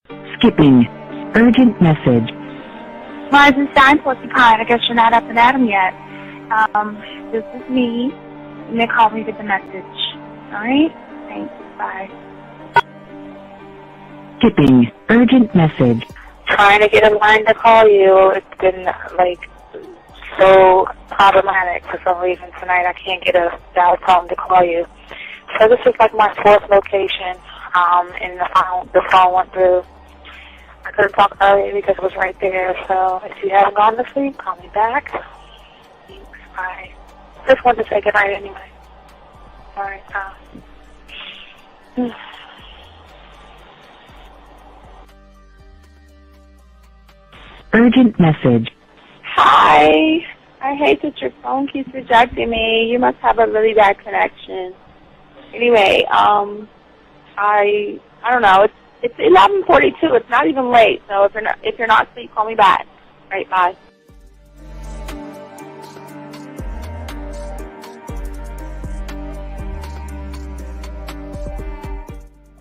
Skipping. Urgent message. Rise and shine, Porcupine. I guess you're not up and at 'em yet. This is me. And they call me with the message. Alright? Thanks. Bye. Skipping. Urgent message. Trying to get a line to call you. It's been, so problematic for some reason tonight. I can't get a dial tone to call you. So this is my fourth location, and the phone went through. I couldn't talk earlier because it was right there, so if you haven't gone to sleep, call me back. Thanks, bye. Just wanted to say goodnight anyway. Alright, Urgent message. Hi. I hate that your phone keeps rejecting me. You must have a really bad connection. Anyway, I don't know. It's 11:42. It's not even late. So if you're not asleep, call me back. Right, bye.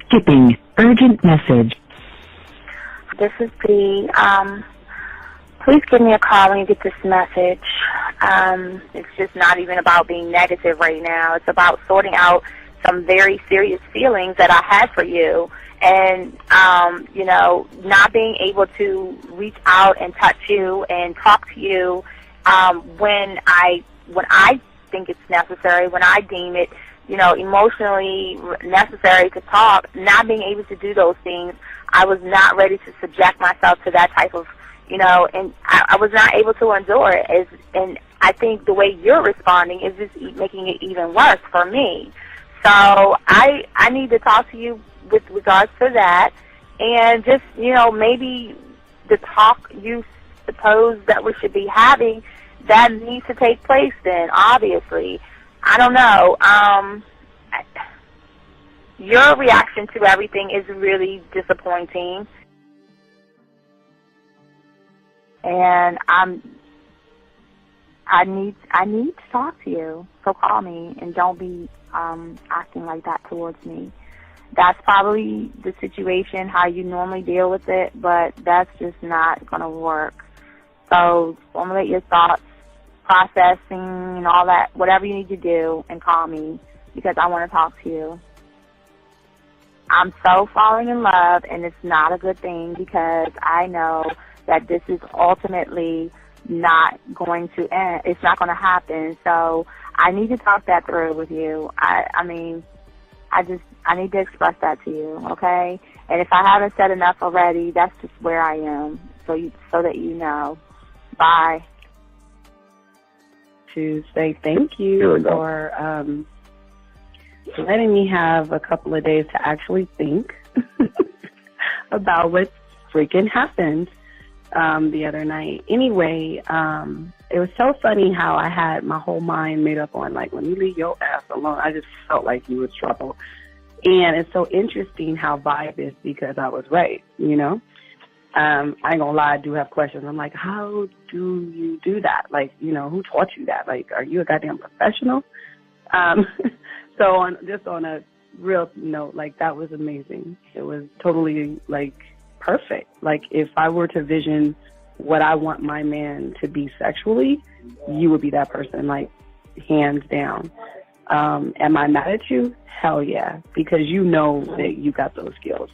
Skipping. Urgent message. This is B. Please give me a call when you get this message. It's just not even about being negative right now. It's about sorting out some very serious feelings that I had for you, and not being able to reach out and touch you and talk to you when I think it's necessary, when I deem it emotionally necessary to talk. Not being able to do those things, I was not ready to subject myself to that type of and I was not able to endure it. And I think the way you're responding is just making it even worse for me. So I need to talk to you with regards to that, and just, maybe the talk you suppose that we should be having, that needs to take place then, obviously. I don't know. Your reaction to everything is really disappointing. And I need to talk to you. So call me, and don't be acting like that towards me. That's probably the situation, how you normally deal with it, but that's just not going to work. So formulate your thoughts, processing, and all that, whatever you need to do, and call me, because I want to talk to you. I'm so falling in love, and it's not a good thing, because I know that this is ultimately not going to end. It's not going to happen. So I need to talk that through with you. I need to express that to you, okay? And if I haven't said enough already, that's just where I am, so that you know. Bye. To say thank you for letting me have a couple of days to actually think about what freaking happened the other night. Anyway, it was so funny how I had my whole mind made up on, when you leave your ass alone, I just felt like you was trouble. And it's so interesting how vibe is, because I was right, I ain't gonna lie, I do have questions. I'm like, how do you do that? Who taught you that? Are you a goddamn professional? So on a real note, that was amazing. It was totally, perfect. If I were to vision what I want my man to be sexually, you would be that person, hands down. Am I mad at you? Hell yeah, because you know that you got those skills.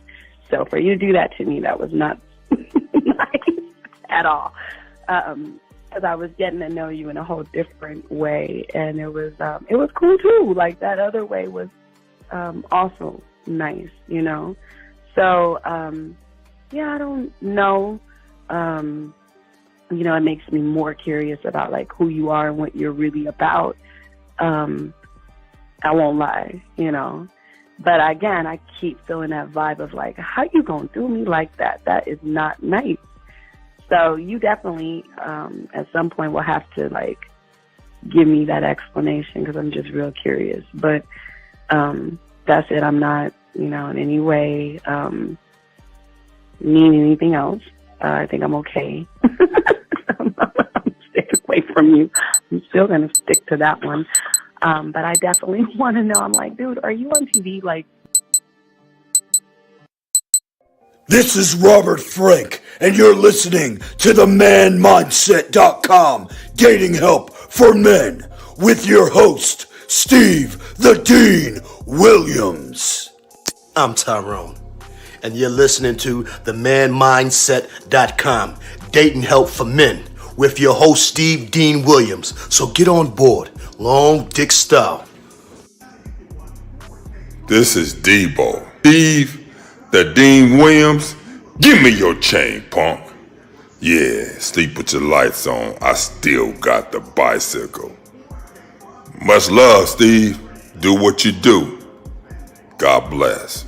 So for you to do that to me, that was not nice at all. Because I was getting to know you in a whole different way, and it was cool too. That other way was also nice, So yeah, I don't know. It makes me more curious about who you are and what you're really about. I won't lie, But again, I keep feeling that vibe of how you gonna do me like that? That is not nice. So you definitely, at some point, will have to give me that explanation, because I'm just real curious. But that's it. I'm not, in any way mean anything else. I think I'm okay. I'm staying away from you. I'm still gonna stick to that one. But I definitely want to know. I'm dude, are you on TV? This is Robert Frank, and you're listening to the ManMindset.com Dating Help for Men with your host, Steve the Dean Williams. I'm Tyrone, and you're listening to the ManMindset.com Dating Help for Men with your host, Steve Dean Williams. So get on board, long dick style. This is Debo. Steve the Dean Williams, give me your chain, punk. Yeah, sleep with your lights on. I still got the bicycle. Much love, Steve. Do what you do. God bless.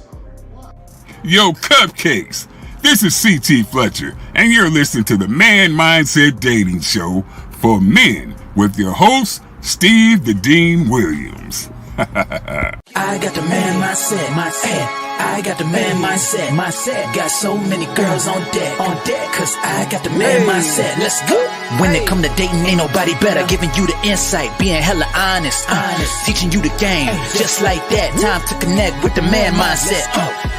Yo, cupcakes. This is C.T. Fletcher, and you're listening to the Man Mindset Dating Show for Men with your host, Steve the Dean Williams. I got the man mindset. I got the man mindset. Got so many girls on deck, cause I got the man mindset. Let's go. When it come to dating, ain't nobody better. Giving you the insight, being hella honest. Teaching you the game, just like that. Time to connect with the man mindset.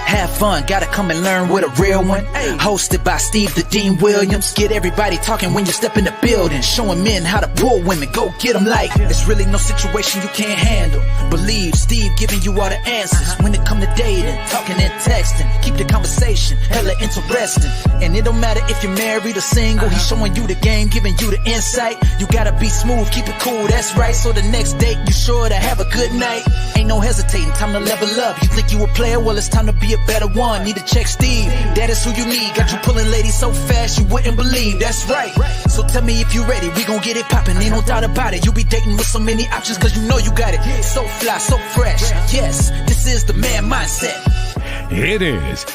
Have fun, gotta come and learn with a real one. Hosted by Steve the Dean Williams. Get everybody talking when you step in the building. Showing men how to pull women, go get them like it's really no situation you can't handle. Believe Steve giving you all the answers. When it come to dating, talking and texting, keep the conversation hella interesting. And it don't matter if you're married or single. He's showing you the game, giving you the insight. You gotta be smooth, keep it cool, that's right. So the next date, you sure to have a good night. Ain't no hesitating, time to level up. You think you a player? Well, it's time to be a better one. Need to check Steve, that is who you need. Got you pulling ladies so fast you wouldn't believe, that's right. So tell me if you ready, we gon' get it poppin'. Ain't no doubt about it, you be dating with so many options cause you know you got it. So fly, so fresh, yes, this is the man mindset. It is.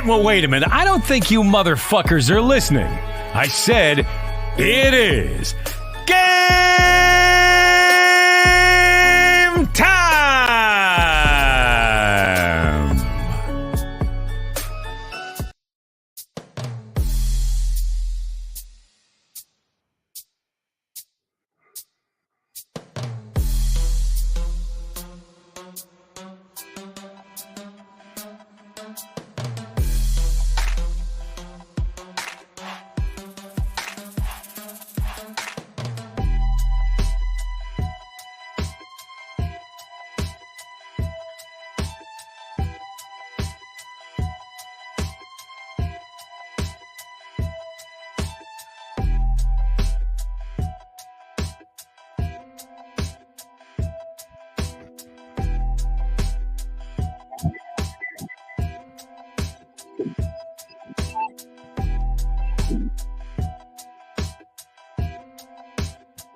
Well, wait a minute. I don't think you motherfuckers are listening. I said it is game time.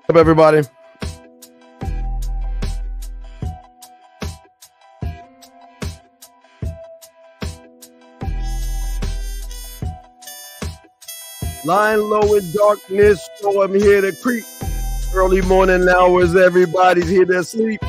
What's up, everybody? Lying low in darkness, so I'm here to creep. Early morning hours, everybody's here to sleep.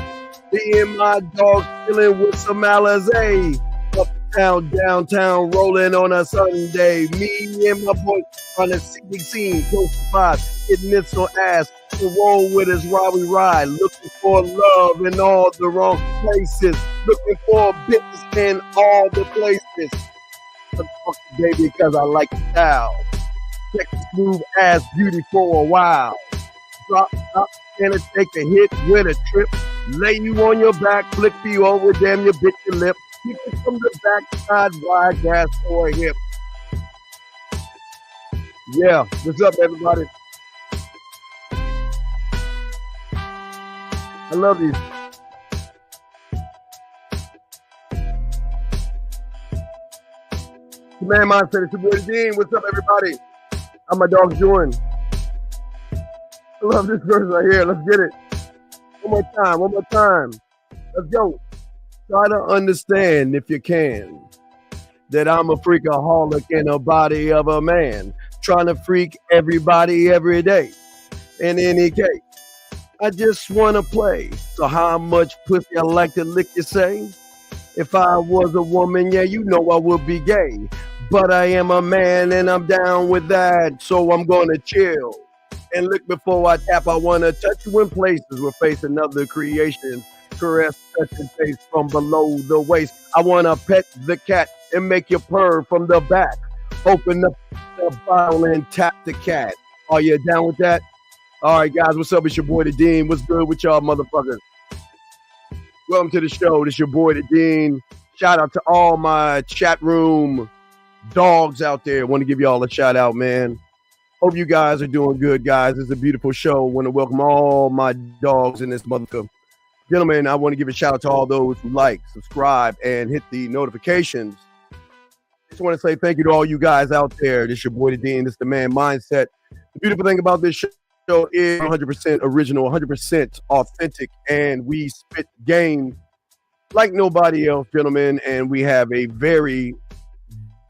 Me and my dog chilling with some Alizé. Uptown, downtown, rolling on a Sunday. Me and my boy on a city scene, close to 5, hitting it so ass. To roll with us while we ride, looking for love in all the wrong places, looking for business in all the places. I'm talking, baby, because I like the style. Check the smooth ass beauty for a while. Drop, and take a hit with a trip. Lay you on your back, flip you over, damn you bit your lip. Kick it from the backside, wide gas for a hip. Yeah, what's up, everybody? I love you. The man mindset, it's your boy Dean. What's up, everybody? How my dog's doing? I love this verse right here. Let's get it. One more time. Let's go. Try to understand, if you can, that I'm a freakaholic in the body of a man, trying to freak everybody every day. In any case, I just want to play. So how much pussy I like to lick, you say? If I was a woman, yeah, you know I would be gay. But I am a man and I'm down with that. So I'm going to chill and lick before I tap. I want to touch you in places where face another creation. Caress, touch and taste from below the waist. I want to pet the cat and make you purr from the back. Open the bottle and tap the cat. Are you down with that? All right, guys, what's up? It's your boy, the Dean. What's good with y'all, motherfuckers? Welcome to the show. This your boy, the Dean. Shout out to all my chat room dogs out there. Want to give y'all a shout out, man. Hope you guys are doing good, guys. It's a beautiful show. Want to welcome all my dogs in this motherfucker. Gentlemen, I want to give a shout out to all those who like, subscribe, and hit the notifications. Just want to say thank you to all you guys out there. This your boy, the Dean. This is the Man Mindset. The beautiful thing about this show is 100% original, 100% authentic, and we spit game like nobody else, gentlemen. And we have a very,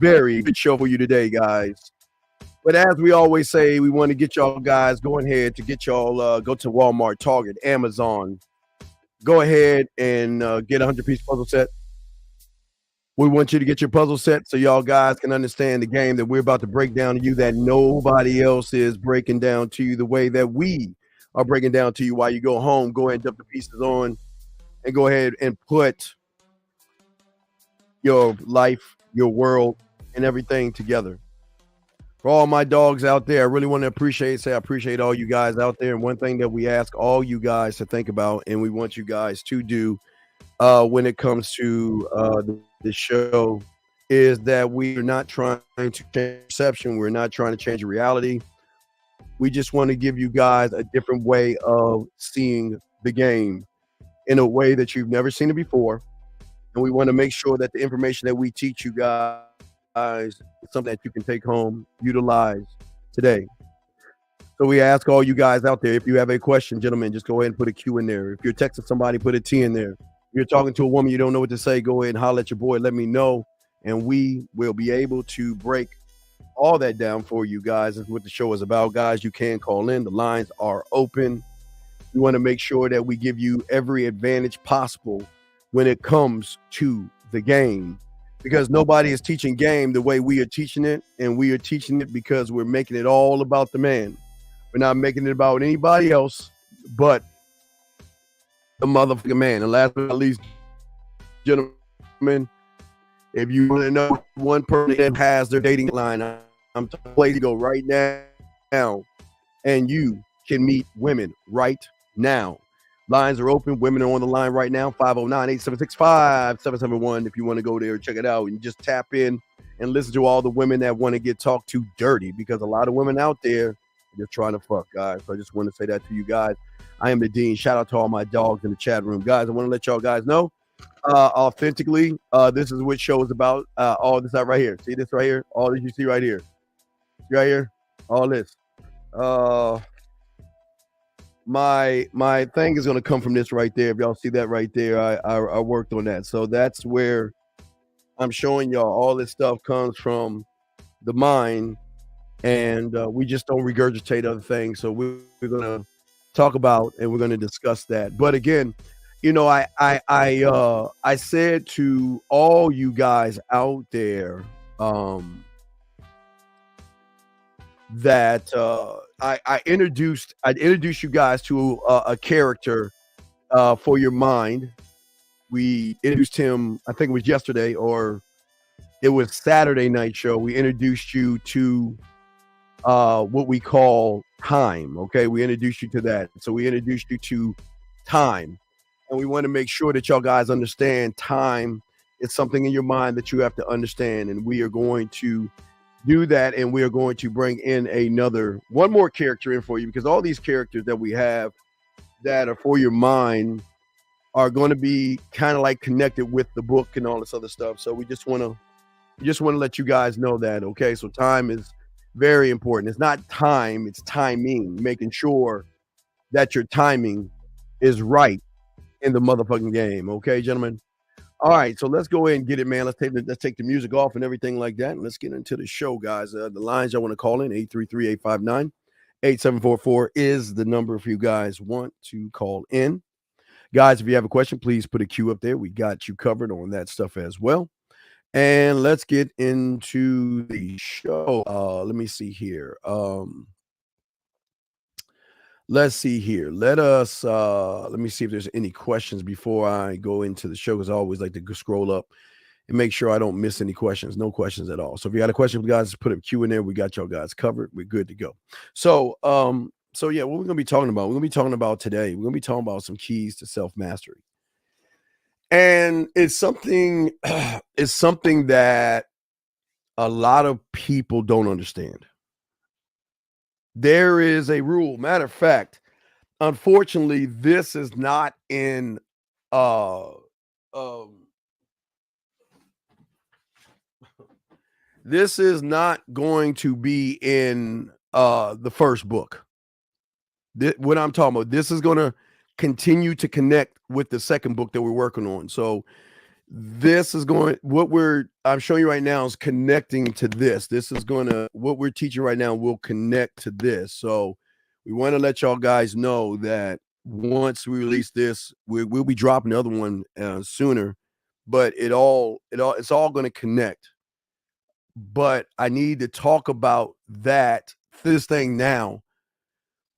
very good show for you today, guys. But as we always say, we want to get y'all guys going ahead to get y'all go to Walmart, Target, Amazon. Go ahead and get a 100-piece puzzle set. We want you to get your puzzle set so y'all guys can understand the game that we're about to break down to you that nobody else is breaking down to you the way that we are breaking down to you while you go home. Go ahead and dump the pieces on and go ahead and put your life, your world, and everything together. For all my dogs out there, I really want to I appreciate all you guys out there. And one thing that we ask all you guys to think about, and we want you guys to do when it comes to the show, is that we are not trying to change perception. We're not trying to change reality. We just want to give you guys a different way of seeing the game in a way that you've never seen it before. And we want to make sure that the information that we teach you guys is something that you can take home, utilize today. So we ask all you guys out there, if you have a question, gentlemen, just go ahead and put a Q in there. If you're texting somebody, put a T in there. If you're talking to a woman, you don't know what to say, go ahead and holler at your boy, let me know, and we will be able to break all that down for you guys. That's what the show is about, guys. You can call in. The lines are open. We want to make sure that we give you every advantage possible when it comes to the game, because nobody is teaching game the way we are teaching it, and we are teaching it because we're making it all about the man. We're not making it about anybody else but the motherfucking man. And last but not least, gentlemen, if you want to know one person that has their dating line, I'm telling you to go right now, and you can meet women right now. Lines are open. Women are on the line right now. 509-876-5771. If you want to go there and check it out, and just tap in and listen to all the women that want to get talked to dirty, because a lot of women out there are just trying to fuck, guys. So I just want to say that to you guys. I am the Dean. Shout out to all my dogs in the chat room, guys. I want to let y'all guys know authentically, this is what show is about. All this out right here. See this right here? All this you see right here. Right here? All this. My thing is going to come from this right there. If y'all see that right there, I worked on that. So that's where I'm showing y'all all this stuff comes from the mind, and we just don't regurgitate other things. So we're going to talk about, and we're going to discuss that. But again, you know, I said to all you guys out there that I introduced you guys to a character for your mind. We introduced him, I think it was yesterday, or it was Saturday night show. We introduced you to what we call time. Okay, we introduced you to that. So we introduced you to time, and we want to make sure that y'all guys understand time is something in your mind that you have to understand, and we are going to do that, and we are going to bring in one more character in for you, because all these characters that we have that are for your mind are going to be kind of like connected with the book and all this other stuff. So we just want to let you guys know that. Okay, so time is very important. It's not time, it's timing, making sure that your timing is right in the motherfucking game. Okay, gentlemen. All right, so let's go ahead and get it, man. Let's take the music off and everything like that, and let's get into the show, guys. The lines I want to call in, 833-859-8744 is the number if you guys want to call in. Guys, if you have a question, please put a Q up there. We got you covered on that stuff as well. And let's get into the show. Let me see here. Let's see here. Let me see if there's any questions before I go into the show, because I always like to scroll up and make sure I don't miss any questions. No questions at all. So if you got a question, guys, put a Q in there. We got y'all guys covered. We're good to go. So yeah, what we're gonna be talking about? We're gonna be talking about today. We're gonna be talking about some keys to self-mastery. And it's something that a lot of people don't understand. There is a rule. Matter of fact, unfortunately, this is not in this is not going to be in the first book. What I'm talking about, this is going to continue to connect with the second book that we're working on. So this is going, I'm showing you right now is connecting to this. This is going to, what we're teaching right now will connect to this. So we want to let y'all guys know that once we release this, we'll be dropping the other one sooner, but it's all going to connect. But I need to talk about this thing now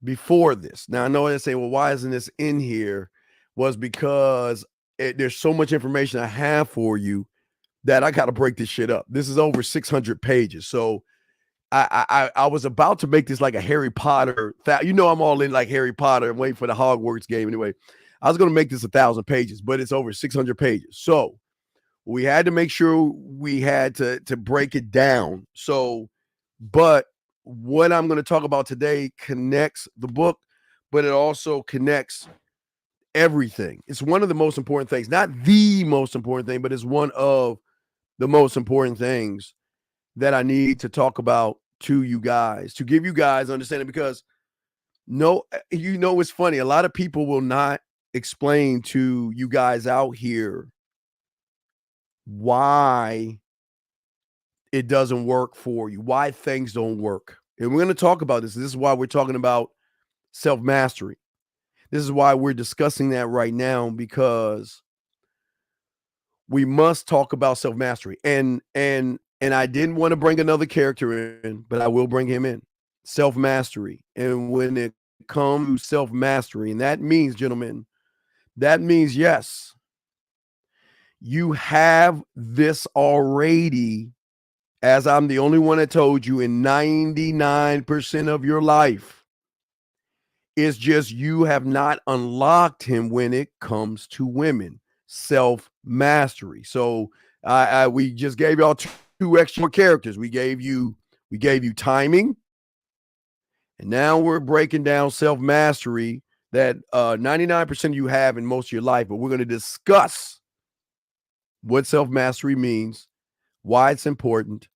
before this. Now I know they say, well, why isn't this in here? Was because there's so much information I have for you that I got to break this shit up. This is over 600 pages. So I was about to make this like a Harry Potter. I'm all in like Harry Potter and waiting for the Hogwarts game anyway. I was going to make this 1,000 pages, but it's over 600 pages. So we had to make sure we had to break it down. So, but what I'm going to talk about today connects the book, but it also connects everything. It's one of the most important things, not the most important thing, but it's one of the most important things that I need to talk about to you guys, to give you guys understanding, because it's funny. A lot of people will not explain to you guys out here why it doesn't work for you, why things don't work. And we're going to talk about this. This is why we're talking about self-mastery. This is why we're discussing that right now, because we must talk about self-mastery. And I didn't want to bring another character in, but I will bring him in. Self-mastery. And when it comes to self-mastery, and that means, gentlemen, yes, you have this already, as I'm the only one that told you, in 99% of your life. It's just you have not unlocked him when it comes to women. Self-mastery. So we just gave y'all two extra characters. We gave you timing, and now we're breaking down self-mastery that 99% of you have in most of your life. But we're going to discuss what self-mastery means, why it's important,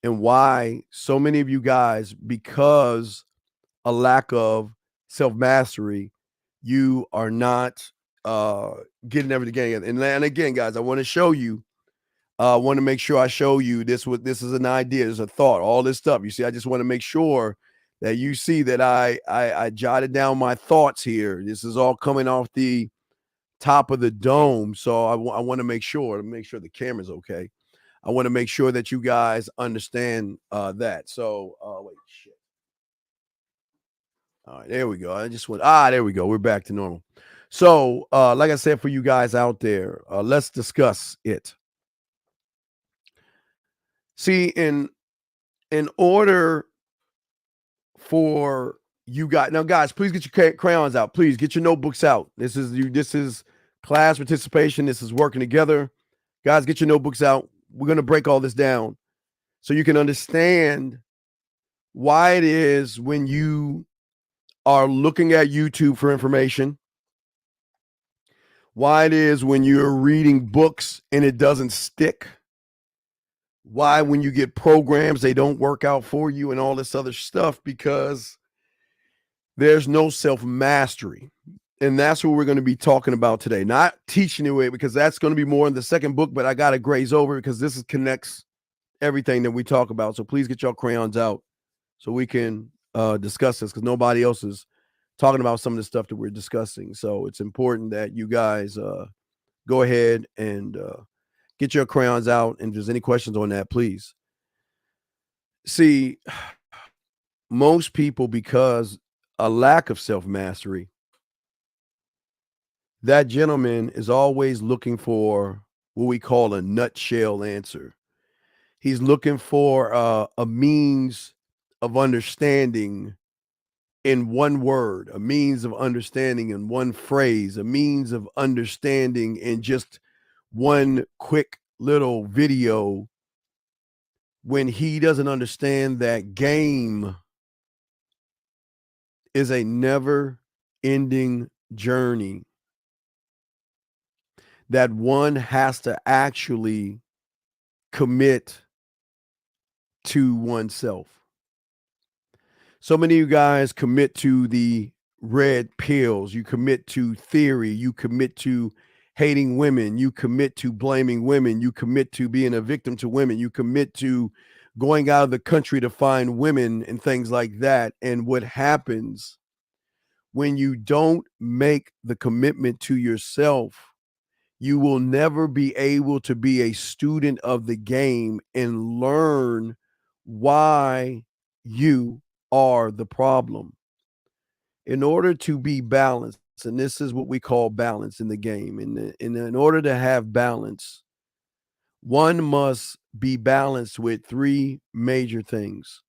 and why so many of you guys, because a lack of self-mastery, you are not getting everything. And again, guys, I want to show you, I want to make sure I show you this is an idea, there's a thought, all this stuff. You see, I just want to make sure that you see that I jotted down my thoughts here. This is all coming off the top of the dome. So I want to make sure the camera's okay. I want to make sure that you guys understand that. So wait, shit. All right, there we go. There we go. We're back to normal. So like I said, for you guys out there, let's discuss it. See, in order for you guys, now guys, please get your crayons out. Please get your notebooks out. This is class participation. This is working together. Guys, get your notebooks out. We're going to break all this down so you can understand why it is when you are looking at YouTube for information, why it is when you're reading books and it doesn't stick, why when you get programs, they don't work out for you and all this other stuff, because there's no self-mastery. And that's what we're going to be talking about today. Not teaching you it, because that's going to be more in the second book, but I got to graze over because this connects everything that we talk about. So please get your crayons out so we can discuss this, because nobody else is talking about some of the stuff that we're discussing. So it's important that you guys go ahead and get your crayons out. And if there's any questions on that, please. See, most people, because a lack of self-mastery, that gentleman is always looking for what we call a nutshell answer. He's looking for a means of understanding in one word, a means of understanding in one phrase, a means of understanding in just one quick little video, when he doesn't understand that game is a never ending journey, that one has to actually commit to oneself. So many of you guys commit to the red pills, you commit to theory, you commit to hating women, you commit to blaming women, you commit to being a victim to women, you commit to going out of the country to find women and things like that. And what happens when you don't make the commitment to yourself, you will never be able to be a student of the game and learn why you are the problem. In order to be balanced, and this is what we call balance in the game, in order to have balance, one must be balanced with three major things.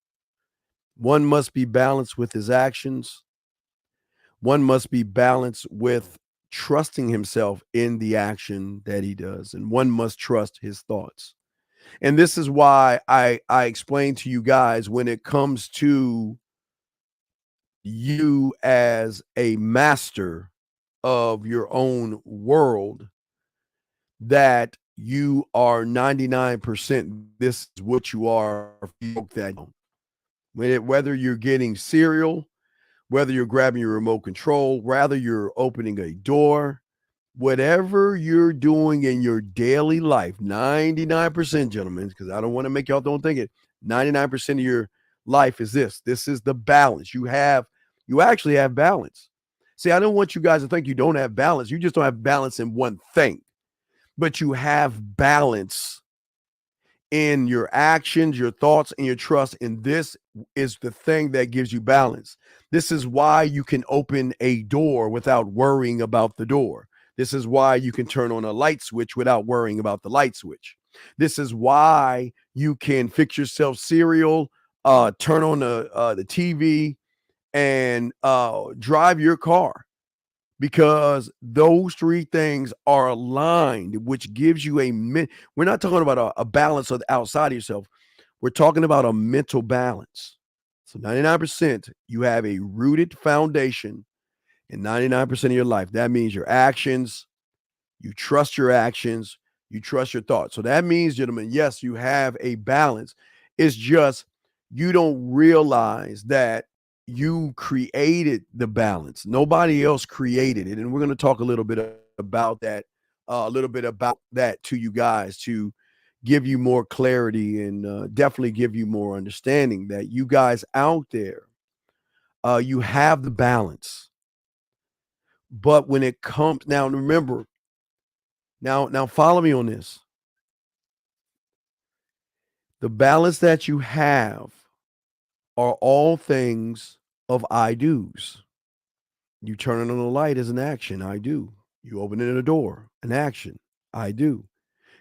One must be balanced with his actions. One must be balanced with trusting himself in the action that he does. And one must trust his thoughts. And this is why I explain to you guys, when it comes to you as a master of your own world, that you are 99%, this is what you are. Whether you're getting cereal, whether you're grabbing your remote control, whether you're opening a door, whatever you're doing in your daily life, 99%, gentlemen, because I don't want to make y'all don't think it, 99% of your life is this. This is the balance. You actually have balance. See, I don't want you guys to think you don't have balance. You just don't have balance in one thing, but you have balance in your actions, your thoughts, and your trust. And this is the thing that gives you balance. This is why you can open a door without worrying about the door. This is why you can turn on a light switch without worrying about the light switch. This is why you can fix yourself cereal, turn on the TV, and drive your car, because those three things are aligned, which gives you we're not talking about a balance of the outside of yourself. We're talking about a mental balance. So 99%, you have a rooted foundation in 99% of your life. That means your actions, you trust your actions, you trust your thoughts. So that means, gentlemen, yes, you have a balance. It's just you don't realize that you created the balance. Nobody else created it. And we're going to talk a little bit about that, to you guys, to give you more clarity and definitely give you more understanding that you guys out there, you have the balance. But when it comes now, remember, now follow me on this. The balance that you have are all things of I do's. You turn on the light as an action, I do. You open it a door, an action, I do.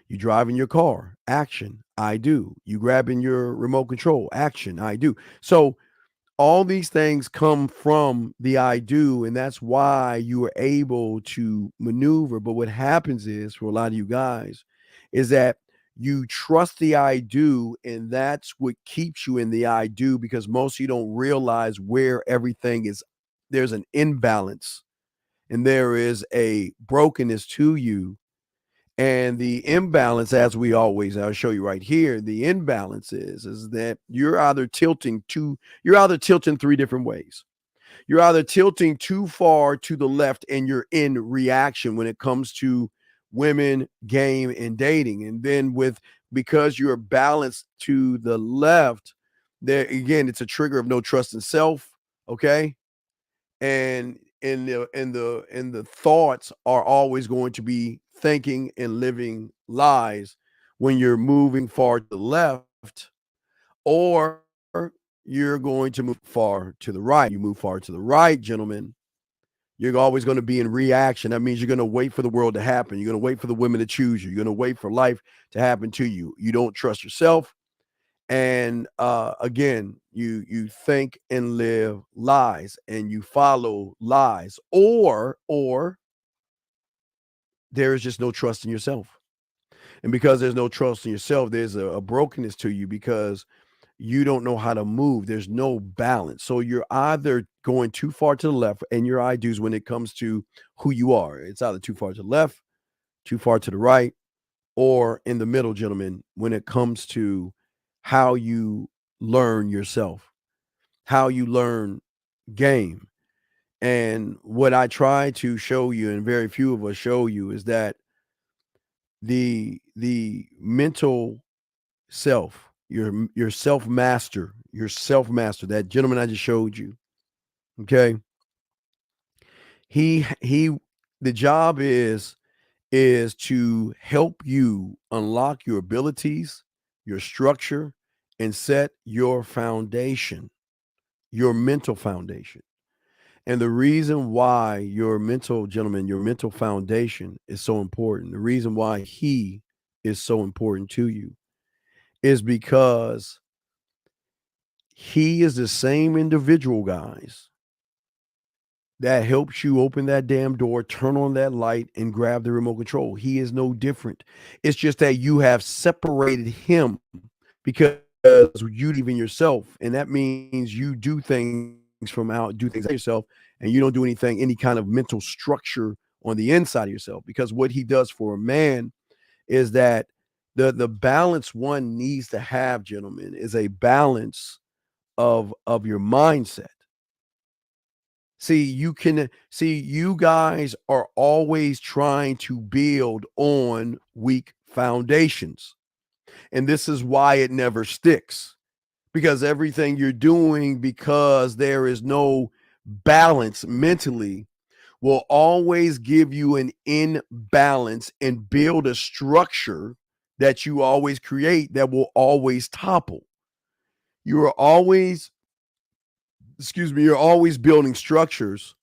You drive in your car, action, I do. You grabbing your remote control, action, I do. So all these things come from the I do, and that's why you are able to maneuver. But what happens is, for a lot of you guys, is that you trust the I do, and that's what keeps you in the I do, because most of you don't realize where everything is. There's an imbalance and there is a brokenness to you. And the imbalance, as we always, I'll show you right here, the imbalance is that you're either tilting three different ways. You're either tilting too far to the left and you're in reaction when it comes to women, game, and dating. And then because you're balanced to the left, there again, it's a trigger of no trust in self. Okay. And the thoughts are always going to be thinking and living lies when you're moving far to the left, or you're going to move far to the right. You move far to the right, gentlemen, You're always going to be in reaction. That means you're going to wait for the world to happen. You're going to wait for the women to choose you. You're going to wait for life to happen to you. You don't trust yourself. And again, you think and live lies, and you follow lies, or there is just no trust in yourself. And because there's no trust in yourself, there's a brokenness to you, because you don't know how to move. There's no balance. So you're either going too far to the left, and your ideas when it comes to who you are, it's either too far to the left, too far to the right, or in the middle, gentlemen, when it comes to how you learn yourself, how you learn game. And what I try to show you, and very few of us show you, is that the mental self, your self master, that gentleman I just showed you, okay, he the job is to help you unlock your abilities, your structure, and set your foundation, your mental foundation. And the reason why your mental, gentlemen, your mental foundation is so important, the reason why he is so important to you, is because he is the same individual, guys, that helps you open that damn door, turn on that light, and grab the remote control. He is no different. It's just that you have separated him because you believe in yourself, and that means you do things do things yourself, and you don't do any kind of mental structure on the inside of yourself. Because what he does for a man is that the balance one needs to have, gentlemen, is a balance of your mindset. See, you guys are always trying to build on weak foundations. And this is why it never sticks. Because everything you're doing, because there is no balance mentally, will always give you an imbalance and build a structure that you always create that will always topple. You are always, you're always building structures,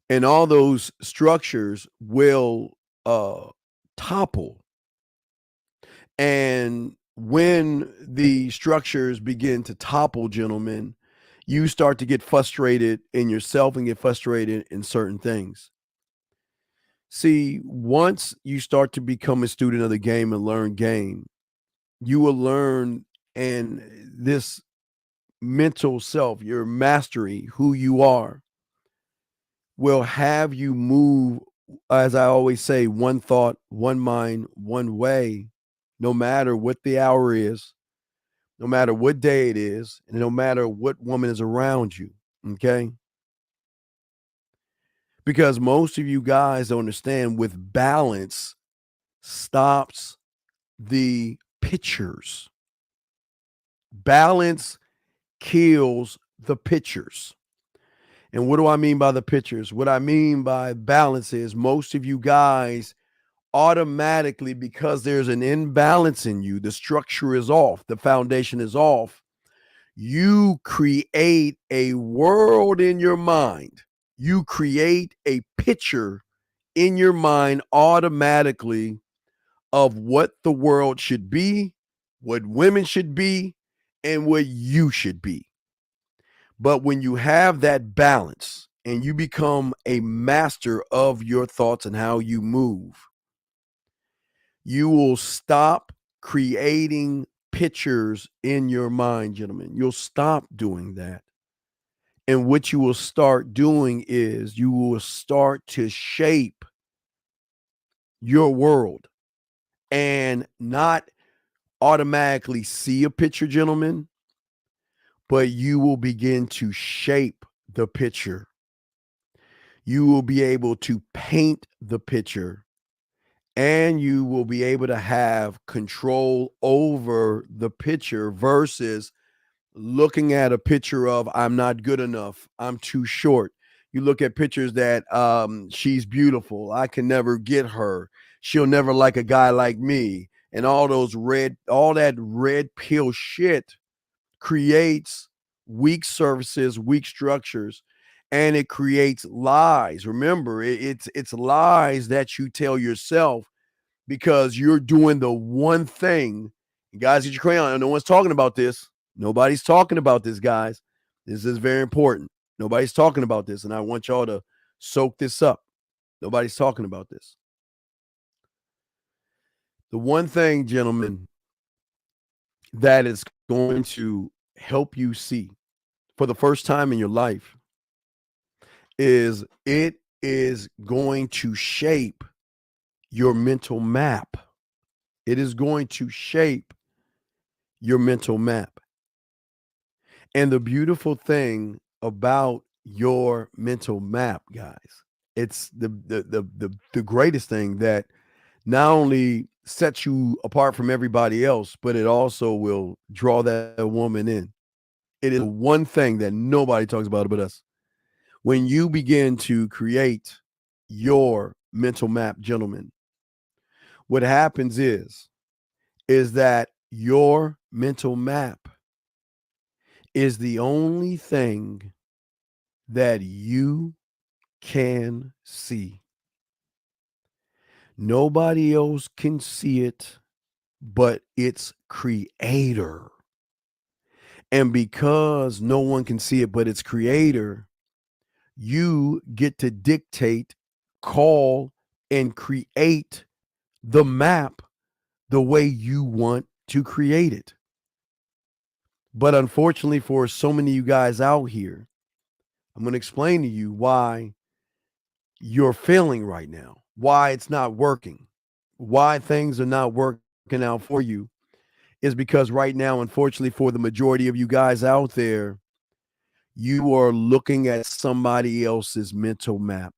and all those structures will topple. And when the structures begin to topple, gentlemen, you start to get frustrated in yourself and get frustrated in certain things. See, once you start to become a student of the game and learn game, you will learn, and this mental self, your mastery, who you are, will have you move, as I always say, one thought, one mind, one way, no matter what the hour is, no matter what day it is, and no matter what woman is around you. Okay. Because most of you guys don't understand, with balance stops the pictures. Balance kills the pictures. And what do I mean by the pictures? What I mean by balance is most of you guys automatically, because there's an imbalance in you, the structure is off, the foundation is off, you create a world in your mind. You create a picture in your mind automatically of what the world should be, what women should be, and what you should be. But when you have that balance and you become a master of your thoughts and how you move, you will stop creating pictures in your mind, gentlemen. You'll stop doing that. And what you will start doing is you will start to shape your world, and not automatically see a picture, gentlemen, but you will begin to shape the picture. You will be able to paint the picture, and you will be able to have control over the picture versus looking at a picture of, I'm not good enough, I'm too short. You look at pictures that she's beautiful, I can never get her, she'll never like a guy like me, and all that red pill shit creates weak services, weak structures, and it creates lies. Remember, it's lies that you tell yourself because you're doing the one thing. Guys, get your crayon. No one's talking about this. Nobody's talking about this, guys. This is very important. Nobody's talking about this, and I want y'all to soak this up. Nobody's talking about this. The one thing, gentlemen, that is going to help you see for the first time in your life is it is going to shape your mental map. It is going to shape your mental map. And the beautiful thing about your mental map, guys, it's the greatest thing that not only sets you apart from everybody else, but it also will draw that woman in. It is one thing that nobody talks about but us. When you begin to create your mental map, gentlemen, what happens is that your mental map is the only thing that you can see. Nobody else can see it but its creator. And because no one can see it but its creator, you get to dictate, call, and create the map the way you want to create it. But unfortunately for so many of you guys out here, I'm going to explain to you why you're failing right now, why it's not working, why things are not working out for you is because right now, unfortunately for the majority of you guys out there, you are looking at somebody else's mental map.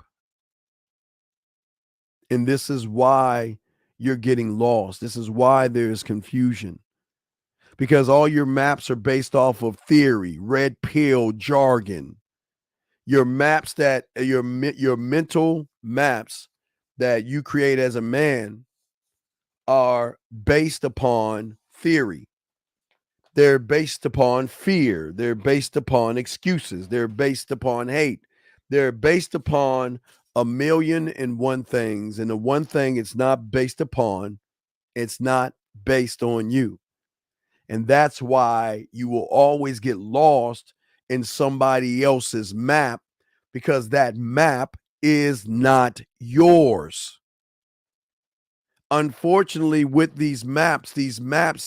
And this is why you're getting lost. This is why there's confusion. Because all your maps are based off of theory, red pill jargon. Your maps that your mental maps that you create as a man are based upon theory. They're based upon fear. They're based upon excuses. They're based upon hate. They're based upon a million and one things. And the one thing it's not based upon, it's not based on you. And that's why you will always get lost in somebody else's map because that map is not yours. Unfortunately, with these maps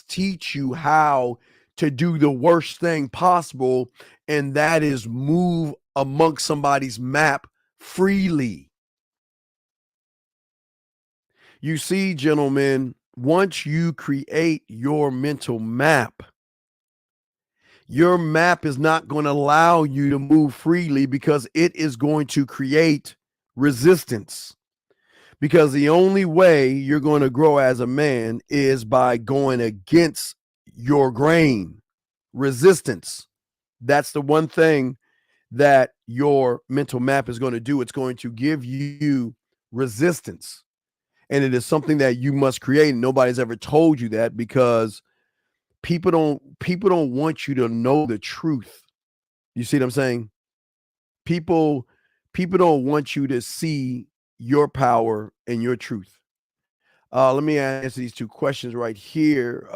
teach you how to do the worst thing possible, and that is move amongst somebody's map freely. You see, gentlemen, once you create your mental map, your map is not going to allow you to move freely because it is going to create resistance. Because the only way you're going to grow as a man is by going against your grain. Resistance. That's the one thing that your mental map is going to do. It's going to give you resistance. And it is something that you must create. And nobody's ever told you that because people don't want you to know the truth. You see what I'm saying? People don't want you to see your power and your truth. Let me answer these two questions right here.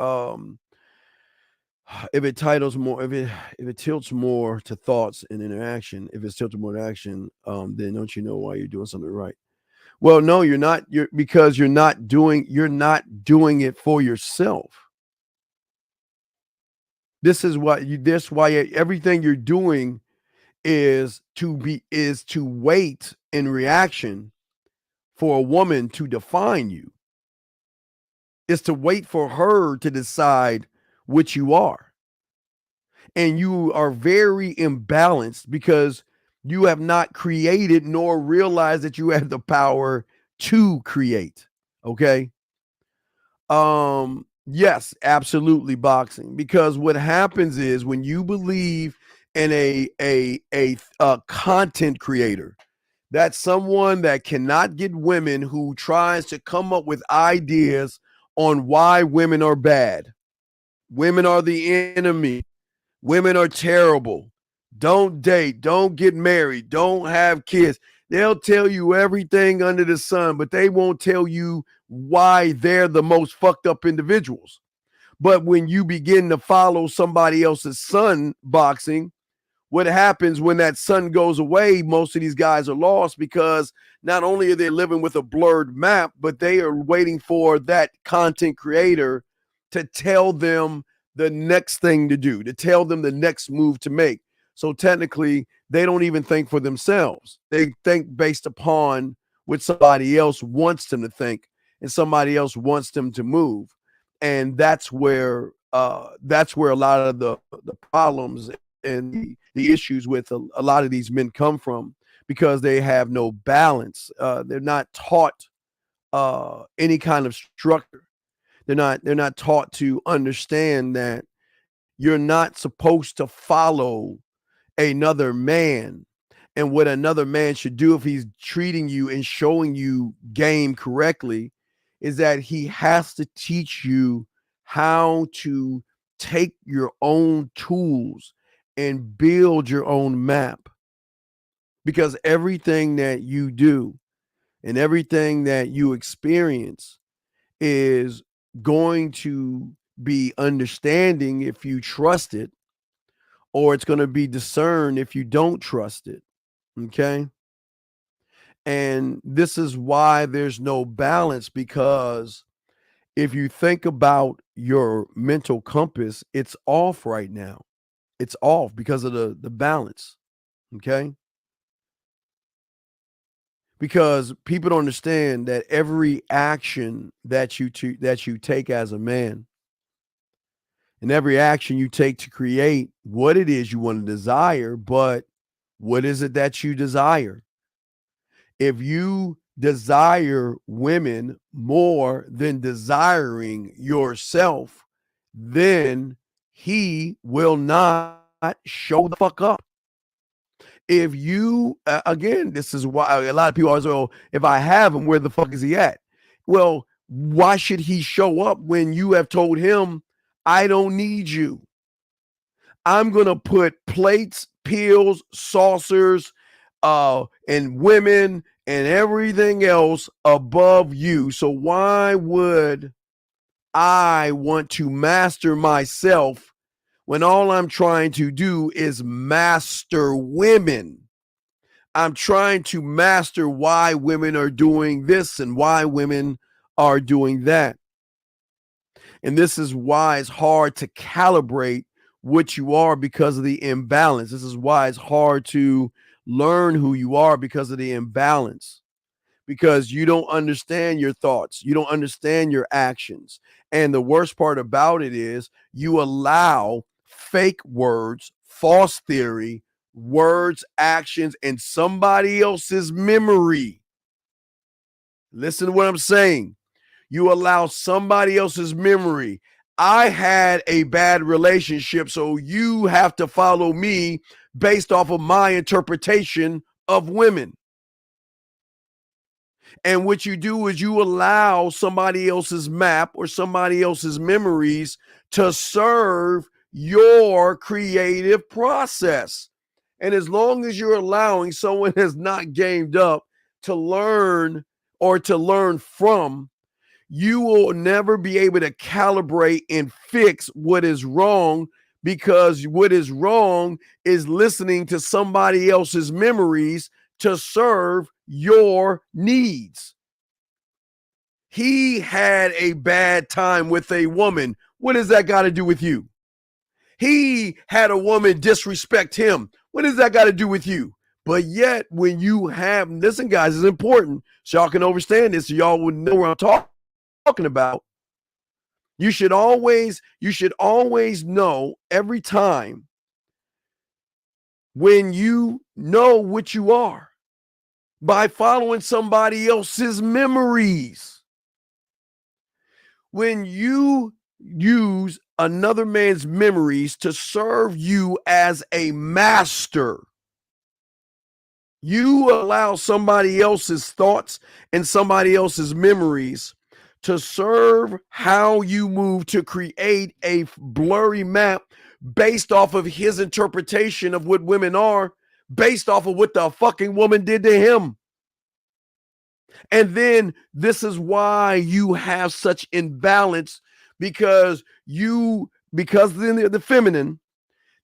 If it tilts more to thoughts and interaction, if it's tilted more to action, then don't you know why you're doing something right? Well, no, you're not. Because you're not doing it for yourself. This is why everything you're doing is to wait in reaction for a woman to define you. Is to wait for her to decide which you are. And you are very imbalanced because you have not created nor realized that you have the power to create. Okay. Yes, absolutely, boxing. Because what happens is when you believe in a content creator, that's someone that cannot get women, who tries to come up with ideas on why women are bad. Women are the enemy. Women are terrible. don't date, don't get married, don't have kids. They'll tell you everything under the sun, but they won't tell you why they're the most fucked up individuals. But when you begin to follow somebody else's sun boxing, what happens when that sun goes away? Most of these guys are lost because not only are they living with a blurred map, but they are waiting for that content creator to tell them the next thing to do, to tell them the next move to make. So technically, they don't even think for themselves. They think based upon what somebody else wants them to think, and somebody else wants them to move. And that's where a lot of the problems and the issues with a lot of these men come from, because they have no balance. They're not taught any kind of structure. They're not taught to understand that you're not supposed to follow another man, and what another man should do if he's treating you and showing you game correctly is that he has to teach you how to take your own tools and build your own map. Because everything that you do and everything that you experience is going to be understanding if you trust it, or it's going to be discerned if you don't trust it. Okay. And this is why there's no balance, because if you think about your mental compass, it's off right now. It's off because of the balance. Okay. Because people don't understand that every action that you take as a man, and every action you take to create what it is you want to desire, but what is it that you desire? If you desire women more than desiring yourself, then he will not show the fuck up. If you, again, this is why a lot of people always, well, if I have him, where the fuck is he at? Well, why should he show up when you have told him, I don't need you? I'm going to put plates, pills, saucers, and women and everything else above you. So why would I want to master myself when all I'm trying to do is master women? I'm trying to master why women are doing this and why women are doing that. And this is why it's hard to calibrate what you are, because of the imbalance. This is why it's hard to learn who you are, because of the imbalance. Because you don't understand your thoughts, you don't understand your actions. And the worst part about it is you allow fake words, false theory, words, actions, and somebody else's memory. Listen to what I'm saying. You allow somebody else's memory. I had a bad relationship, so you have to follow me based off of my interpretation of women. And what you do is you allow somebody else's map or somebody else's memories to serve your creative process. And as long as you're allowing someone that's not gamed up to learn or to learn from, you will never be able to calibrate and fix what is wrong, because what is wrong is listening to somebody else's memories to serve your needs. He had a bad time with a woman. What does that got to do with you? He had a woman disrespect him. What does that got to do with you? But yet, when you have, listen, guys, it's important so y'all can understand this, so y'all would know what I'm talking about. You should always know every time when you know what you are by following somebody else's memories. When you use another man's memories to serve you as a master, you allow somebody else's thoughts and somebody else's memories to serve how you move to create a blurry map based off of his interpretation of what women are, based off of what the fucking woman did to him. And then this is why you have such imbalance, because the feminine,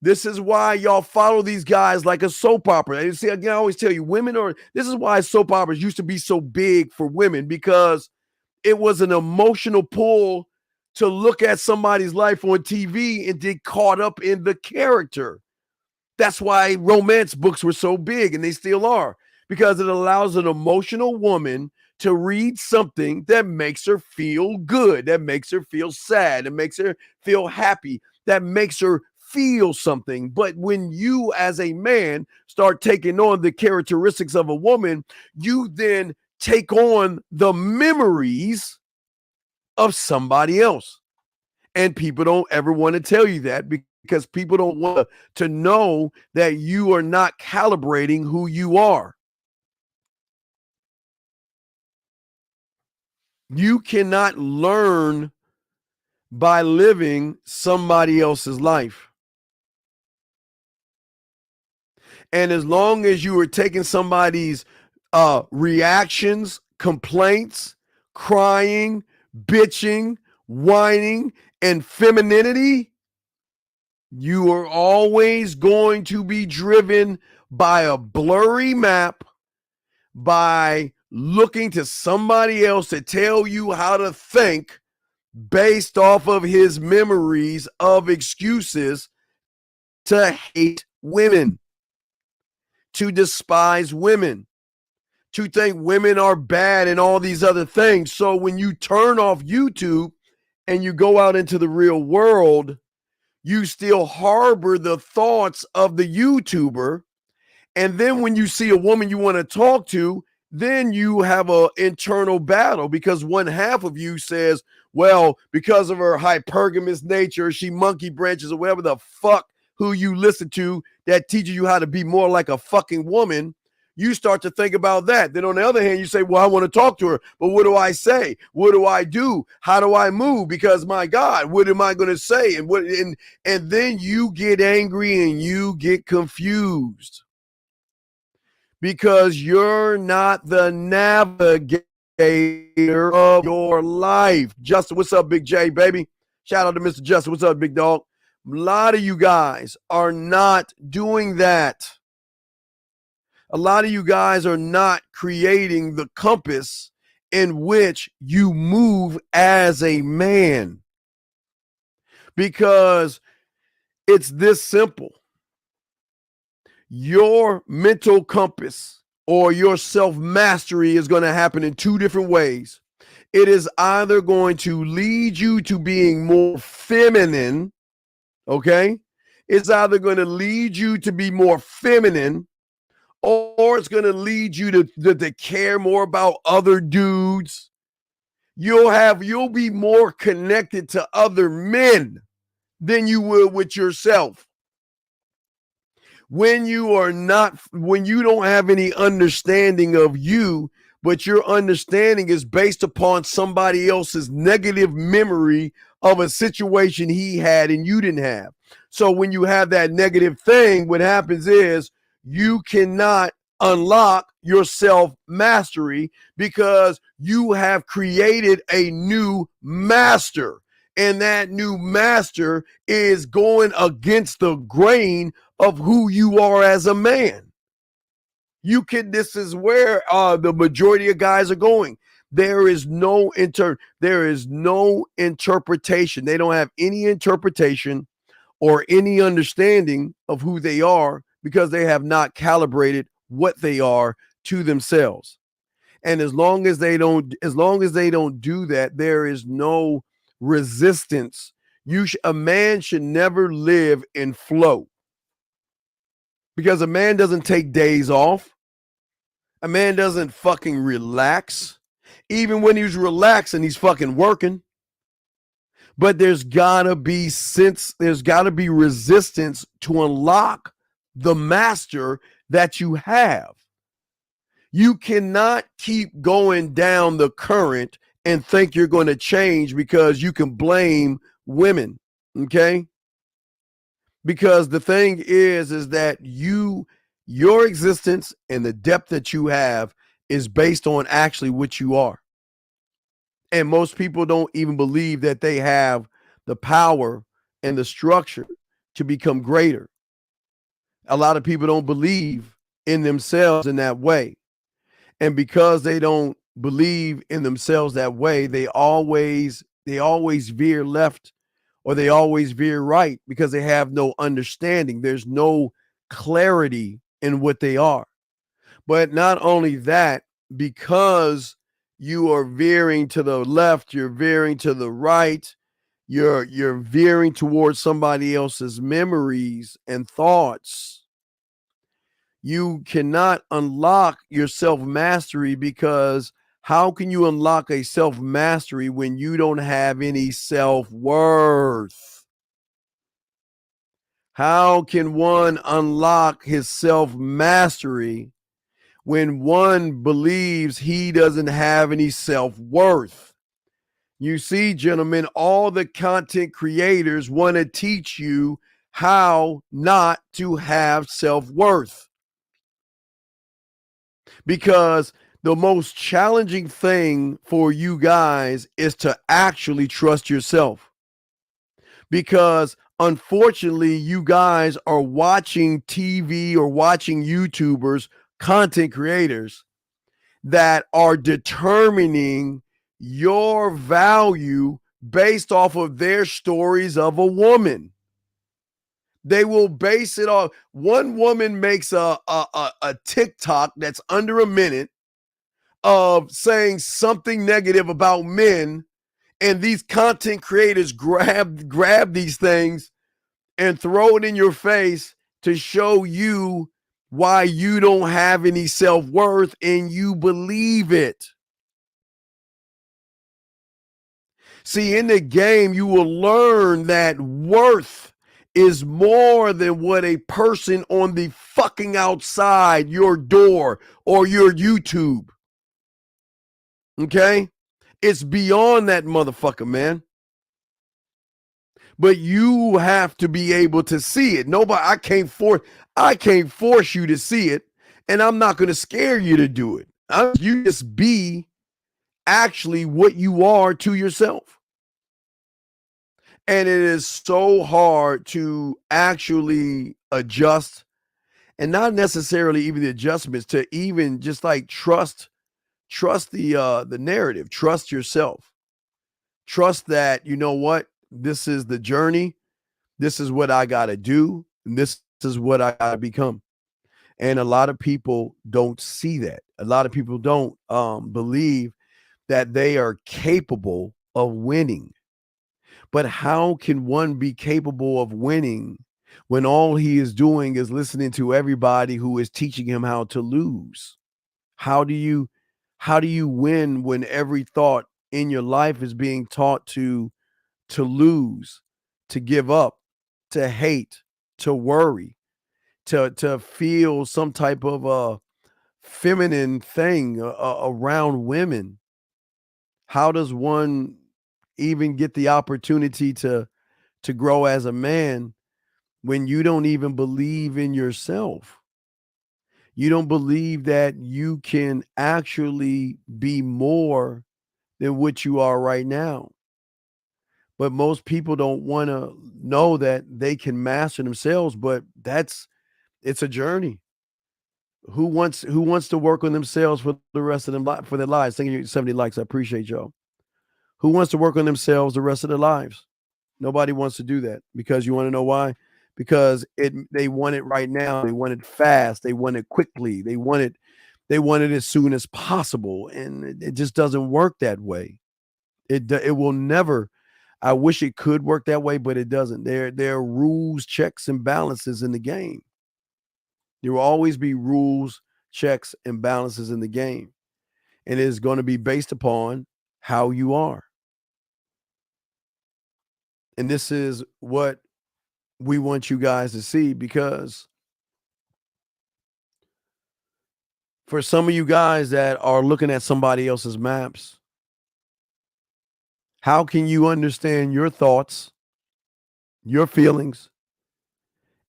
this is why y'all follow these guys like a soap opera. And see, again, I always tell you, this is why soap operas used to be so big for women, because it was an emotional pull to look at somebody's life on TV and get caught up in the character. That's why romance books were so big, and they still are, because it allows an emotional woman to read something that makes her feel good, that makes her feel sad, that makes her feel happy, that makes her feel something. But when you as a man start taking on the characteristics of a woman, you then take on the memories of somebody else. And people don't ever want to tell you that, because people don't want to know that you are not calibrating who you are. You cannot learn by living somebody else's life. And as long as you are taking somebody's reactions, complaints, crying, bitching, whining, and femininity, you are always going to be driven by a blurry map, by looking to somebody else to tell you how to think based off of his memories of excuses to hate women, to despise women, to think women are bad and all these other things. So when you turn off YouTube and you go out into the real world, you still harbor the thoughts of the YouTuber. And then when you see a woman you want to talk to, then you have an internal battle, because one half of you says, well, because of her hypergamous nature, she monkey branches or whatever the fuck who you listen to that teaches you how to be more like a fucking woman. You start to think about that. Then on the other hand, you say, well, I want to talk to her, but what do I say? What do I do? How do I move? Because my God, what am I going to say? And then you get angry and you get confused, because you're not the navigator of your life. Justin, what's up, Big J, baby? Shout out to Mr. Justin. What's up, big dog? A lot of you guys are not doing that. A lot of you guys are not creating the compass in which you move as a man, because it's this simple. Your mental compass or your self-mastery is going to happen in two different ways. It is either going to lead you to being more feminine, okay? It's either going to lead you to be more feminine, or it's going to lead you to care more about other dudes. You'll be more connected to other men than you will with yourself. When you don't have any understanding of you, but your understanding is based upon somebody else's negative memory of a situation he had and you didn't have. So when you have that negative thing, what happens is you cannot unlock your self-mastery, because you have created a new master. And that new master is going against the grain of who you are as a man. This is where the majority of guys are going. There is no interpretation. They don't have any interpretation or any understanding of who they are, because they have not calibrated what they are to themselves. And as long as they don't do that, there is no resistance. A man should never live in flow, because a man doesn't take days off. A man doesn't fucking relax. Even when he's relaxing, he's fucking working. But there's gotta be resistance to unlock the master that you have. You cannot keep going down the current and think you're going to change because you can blame women, okay? Because the thing is that your existence and the depth that you have is based on actually what you are. And most people don't even believe that they have the power and the structure to become greater. A lot of people don't believe in themselves in that way. And because they don't believe in themselves that way, they always veer left or they always veer right because they have no understanding. There's no clarity in what they are. But not only that, because you are veering to the left, you're veering to the right, you're veering towards somebody else's memories and thoughts. You cannot unlock your self-mastery, because how can you unlock a self-mastery when you don't have any self-worth? How can one unlock his self-mastery when one believes he doesn't have any self-worth? You see, gentlemen, all the content creators want to teach you how not to have self-worth. Because the most challenging thing for you guys is to actually trust yourself. Because unfortunately, you guys are watching TV or watching YouTubers, content creators that are determining your value based off of their stories of a woman. They will base it on one woman makes a TikTok that's under a minute of saying something negative about men, and these content creators grab these things and throw it in your face to show you why you don't have any self-worth, and you believe it. See, in the game, you will learn that worth is more than what a person on the fucking outside your door or your YouTube. Okay? It's beyond that motherfucker, man. But you have to be able to see it. I can't force you to see it, and I'm not going to scare you to do it. You just be actually what you are to yourself. And it is so hard to actually adjust, and not necessarily even the adjustments, to even just like trust the narrative, trust yourself, trust that, you know what, this is the journey, this is what I got to do, and this is what I got to become. And a lot of people don't see that. A lot of people don't believe that they are capable of winning. But how can one be capable of winning when all he is doing is listening to everybody who is teaching him how to lose? How do you win when every thought in your life is being taught to lose, to give up, to hate, to worry, to feel some type of a feminine thing around women? How does one even get the opportunity to grow as a man when you don't even believe in yourself? You don't believe that you can actually be more than what you are right now. But most people don't want to know that they can master themselves, but it's a journey. Who wants to work on themselves for the rest of them for their lives? Thank you, 70 likes. I appreciate y'all. Who wants to work on themselves the rest of their lives? Nobody wants to do that, because you want to know why? Because they want it right now. They want it fast. They want it quickly. They want it as soon as possible, and it just doesn't work that way. It will never. I wish it could work that way, but it doesn't. There are rules, checks, and balances in the game. There will always be rules, checks, and balances in the game, and it is going to be based upon how you are. And this is what we want you guys to see, because for some of you guys that are looking at somebody else's maps, how can you understand your thoughts, your feelings,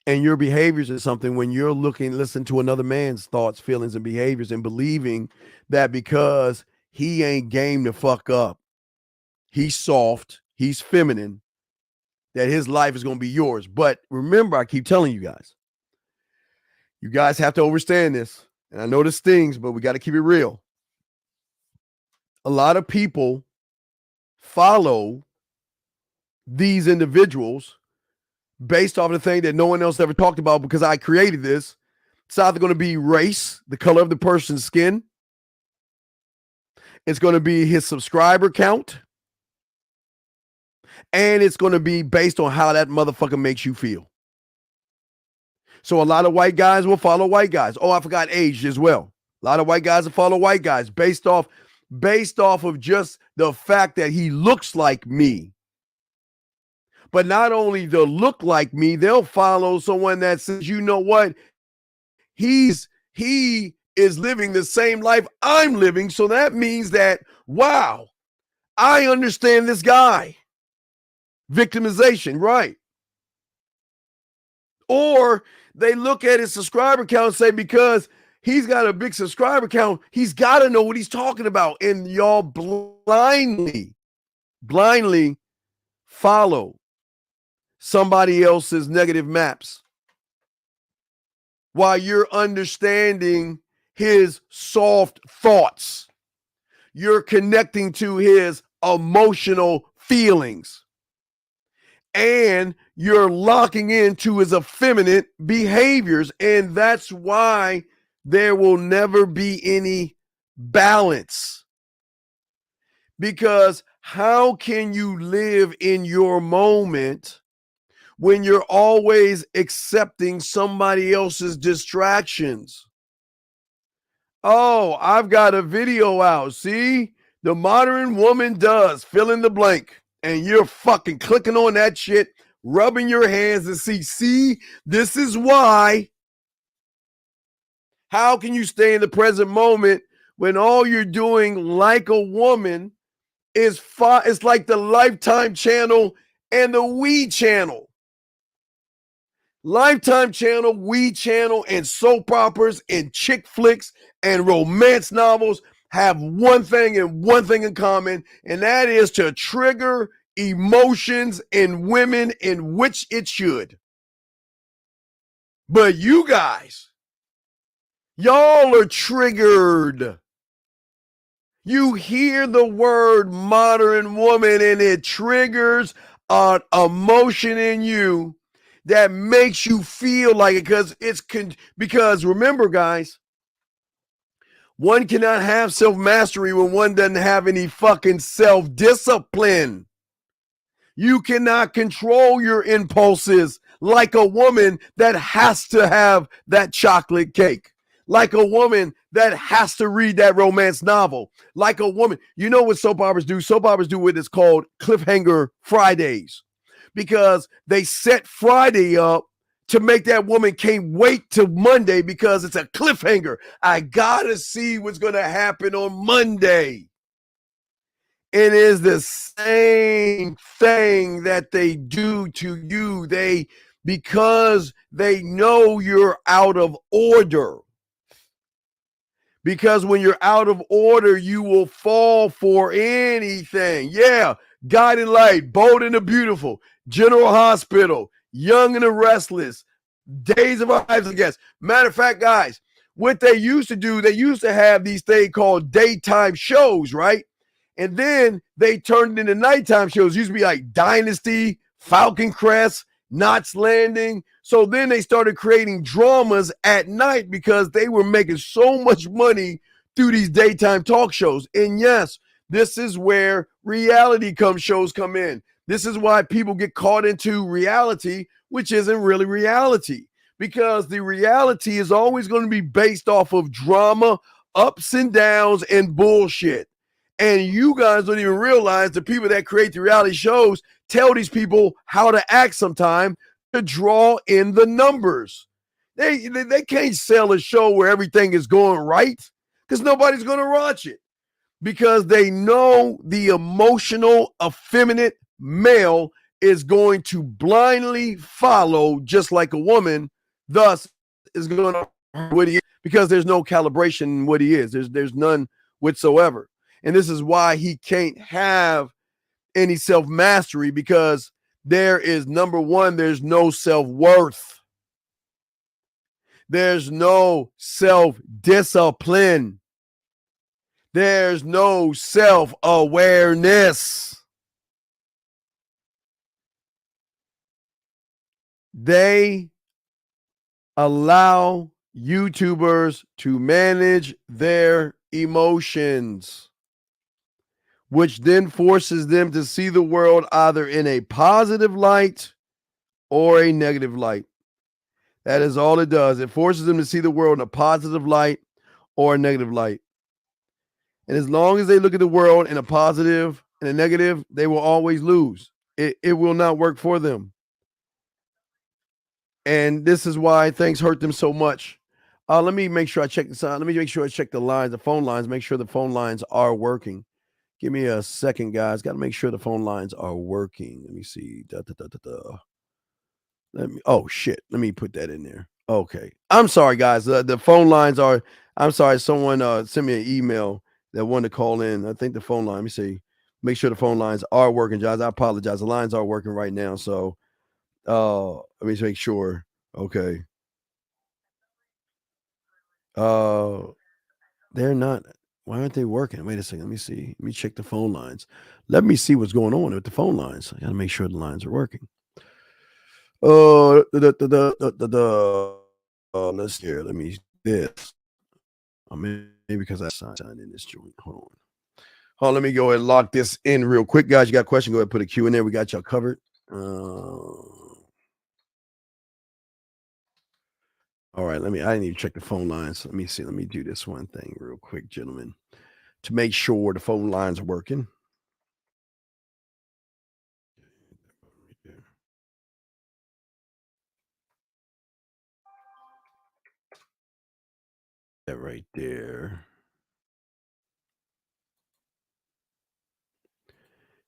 And your behaviors is something when you're listen to another man's thoughts, feelings, and behaviors and believing that because he ain't game to fuck up, he's soft, he's feminine, that his life is going to be yours. But remember, I keep telling you guys have to understand this. And I know this stings, but we got to keep it real. A lot of people follow these individuals based off of the thing that no one else ever talked about because I created this. It's either going to be race, the color of the person's skin. It's going to be his subscriber count. And it's going to be based on how that motherfucker makes you feel. So a lot of white guys will follow white guys. Oh, I forgot age as well. A lot of white guys will follow white guys based off of just the fact that he looks like me. But not only the look like me, they'll follow someone that says, you know what? He is living the same life I'm living. So that means that, wow, I understand this guy. Victimization, right? Or they look at his subscriber count and say, because he's got a big subscriber count, he's got to know what he's talking about. And y'all blindly follow somebody else's negative maps while you're understanding his soft thoughts. You're connecting to his emotional feelings. And you're locking into his effeminate behaviors. And that's why there will never be any balance. Because how can you live in your moment when you're always accepting somebody else's distractions? Oh, I've got a video out. See, the modern woman does fill in the blank. And you're fucking clicking on that shit, rubbing your hands and see, this is why. How can you stay in the present moment when all you're doing like a woman is it's like the Lifetime channel and the We channel. Lifetime channel, We channel, and soap operas and chick flicks and romance novels have one thing and one thing in common, and that is to trigger emotions in women, in which it should. But you guys, y'all are triggered. You hear the word modern woman and it triggers an emotion in you that makes you feel like it, because remember, guys, one cannot have self-mastery when one doesn't have any fucking self-discipline. You cannot control your impulses like a woman that has to have that chocolate cake, like a woman that has to read that romance novel, like a woman. You know what soap operas do? Soap operas do what is called cliffhanger Fridays, because they set Friday up to make that woman can't wait till Monday because it's a cliffhanger. I gotta see what's going to happen on Monday. It is the same thing that they do to you. Because they know you're out of order. Because when you're out of order, you will fall for anything. Yeah, Guiding Light, Bold and the Beautiful, General Hospital, Young and the Restless, Days of Our Lives, I guess. Matter of fact, guys, what they used to do, they used to have these things called daytime shows, right? And then they turned into nighttime shows. It used to be like Dynasty, Falcon Crest, Knots Landing. So then they started creating dramas at night because they were making so much money through these daytime talk shows. And yes, this is where reality shows come in. This is why people get caught into reality, which isn't really reality, because the reality is always going to be based off of drama, ups and downs, and bullshit. And you guys don't even realize the people that create the reality shows tell these people how to act sometime to draw in the numbers. They can't sell a show where everything is going right because nobody's going to watch it, because they know the emotional, effeminate male is going to blindly follow just like a woman, thus is going to what he is, because there's no calibration in what he is. There's none whatsoever. And this is why he can't have any self-mastery, because there is, number one, there's no self-worth. There's no self-discipline. There's no self-awareness. They allow YouTubers to manage their emotions, which then forces them to see the world either in a positive light or a negative light. That is all it does. It forces them to see the world in a positive light or a negative light. And as long as they look at the world in a positive and a negative, they will always lose. It will not work for them. And this is why things hurt them so much. Let me make sure I check this out. Let me make sure I check the lines, the phone lines, make sure the phone lines are working. Give me a second, guys. Got to make sure the phone lines are working. Let me see. Oh, shit. Let me put that in there. Okay. I'm sorry, guys. The phone lines are, I'm sorry. Someone sent me an email that wanted to call in. I think the phone line, let me see. Make sure the phone lines are working, guys. I apologize. The lines are working right now. So let me just make sure. Okay. They're not. Why aren't they working? Wait a second. Let me see. Let me check the phone lines. Let me see what's going on with the phone lines. I got to make sure the lines are working. Let's hear. Let me this. Maybe because I signed in this joint. Hold on. Let me go ahead and lock this in real quick, guys. You got a question? Go ahead and put a Q in there. We got y'all covered. All right, I didn't even check the phone lines. Let me see. Let me do this one thing real quick, gentlemen, to make sure the phone lines are working. That right there.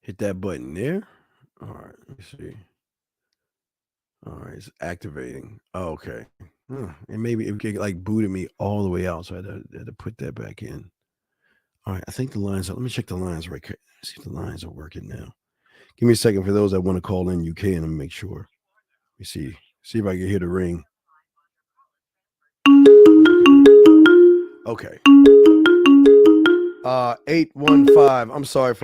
Hit that button there. All right, let me see. All right, it's activating. Oh, okay. And maybe it like booted me all the way out, so I had to put that back in. All right, I think the lines are, let me check the lines right quick. See if the lines are working now. Give me a second for those that want to call in. You can, and make sure. Let me see if I can hear the ring. Okay. 815. I'm sorry,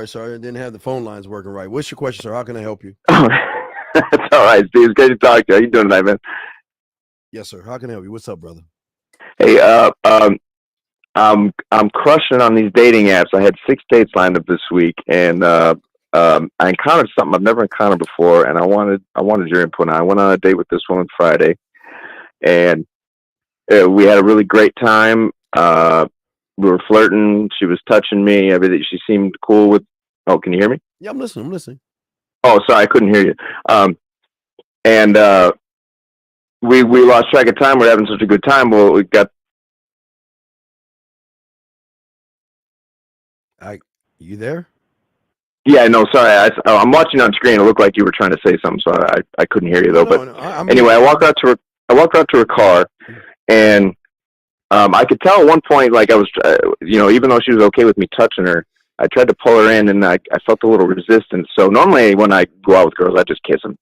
sir. I didn't have the phone lines working right. What's your question, sir? How can I help you? That's all right, Steve. It's great to talk to you. How you doing tonight, man? Yes, sir. How can I help you? What's up, brother? Hey, I'm crushing on these dating apps. I had 6 dates lined up this week, and I encountered something I've never encountered before, and I wanted your input on it. I went on a date with this woman Friday, and we had a really great time. We were flirting. She was touching me. Everything. She seemed cool with. Oh, can you hear me? Yeah, I'm listening. Oh, sorry, I couldn't hear you. And we lost track of time. We're having such a good time. Well, we got. You there? Yeah, no, sorry. I'm watching on screen. It looked like you were trying to say something, so I couldn't hear you though. But anyway, I walked out to her car, and I could tell at one point, like I was, even though she was okay with me touching her, I tried to pull her in, and I felt a little resistance. So normally when I go out with girls, I just kiss them,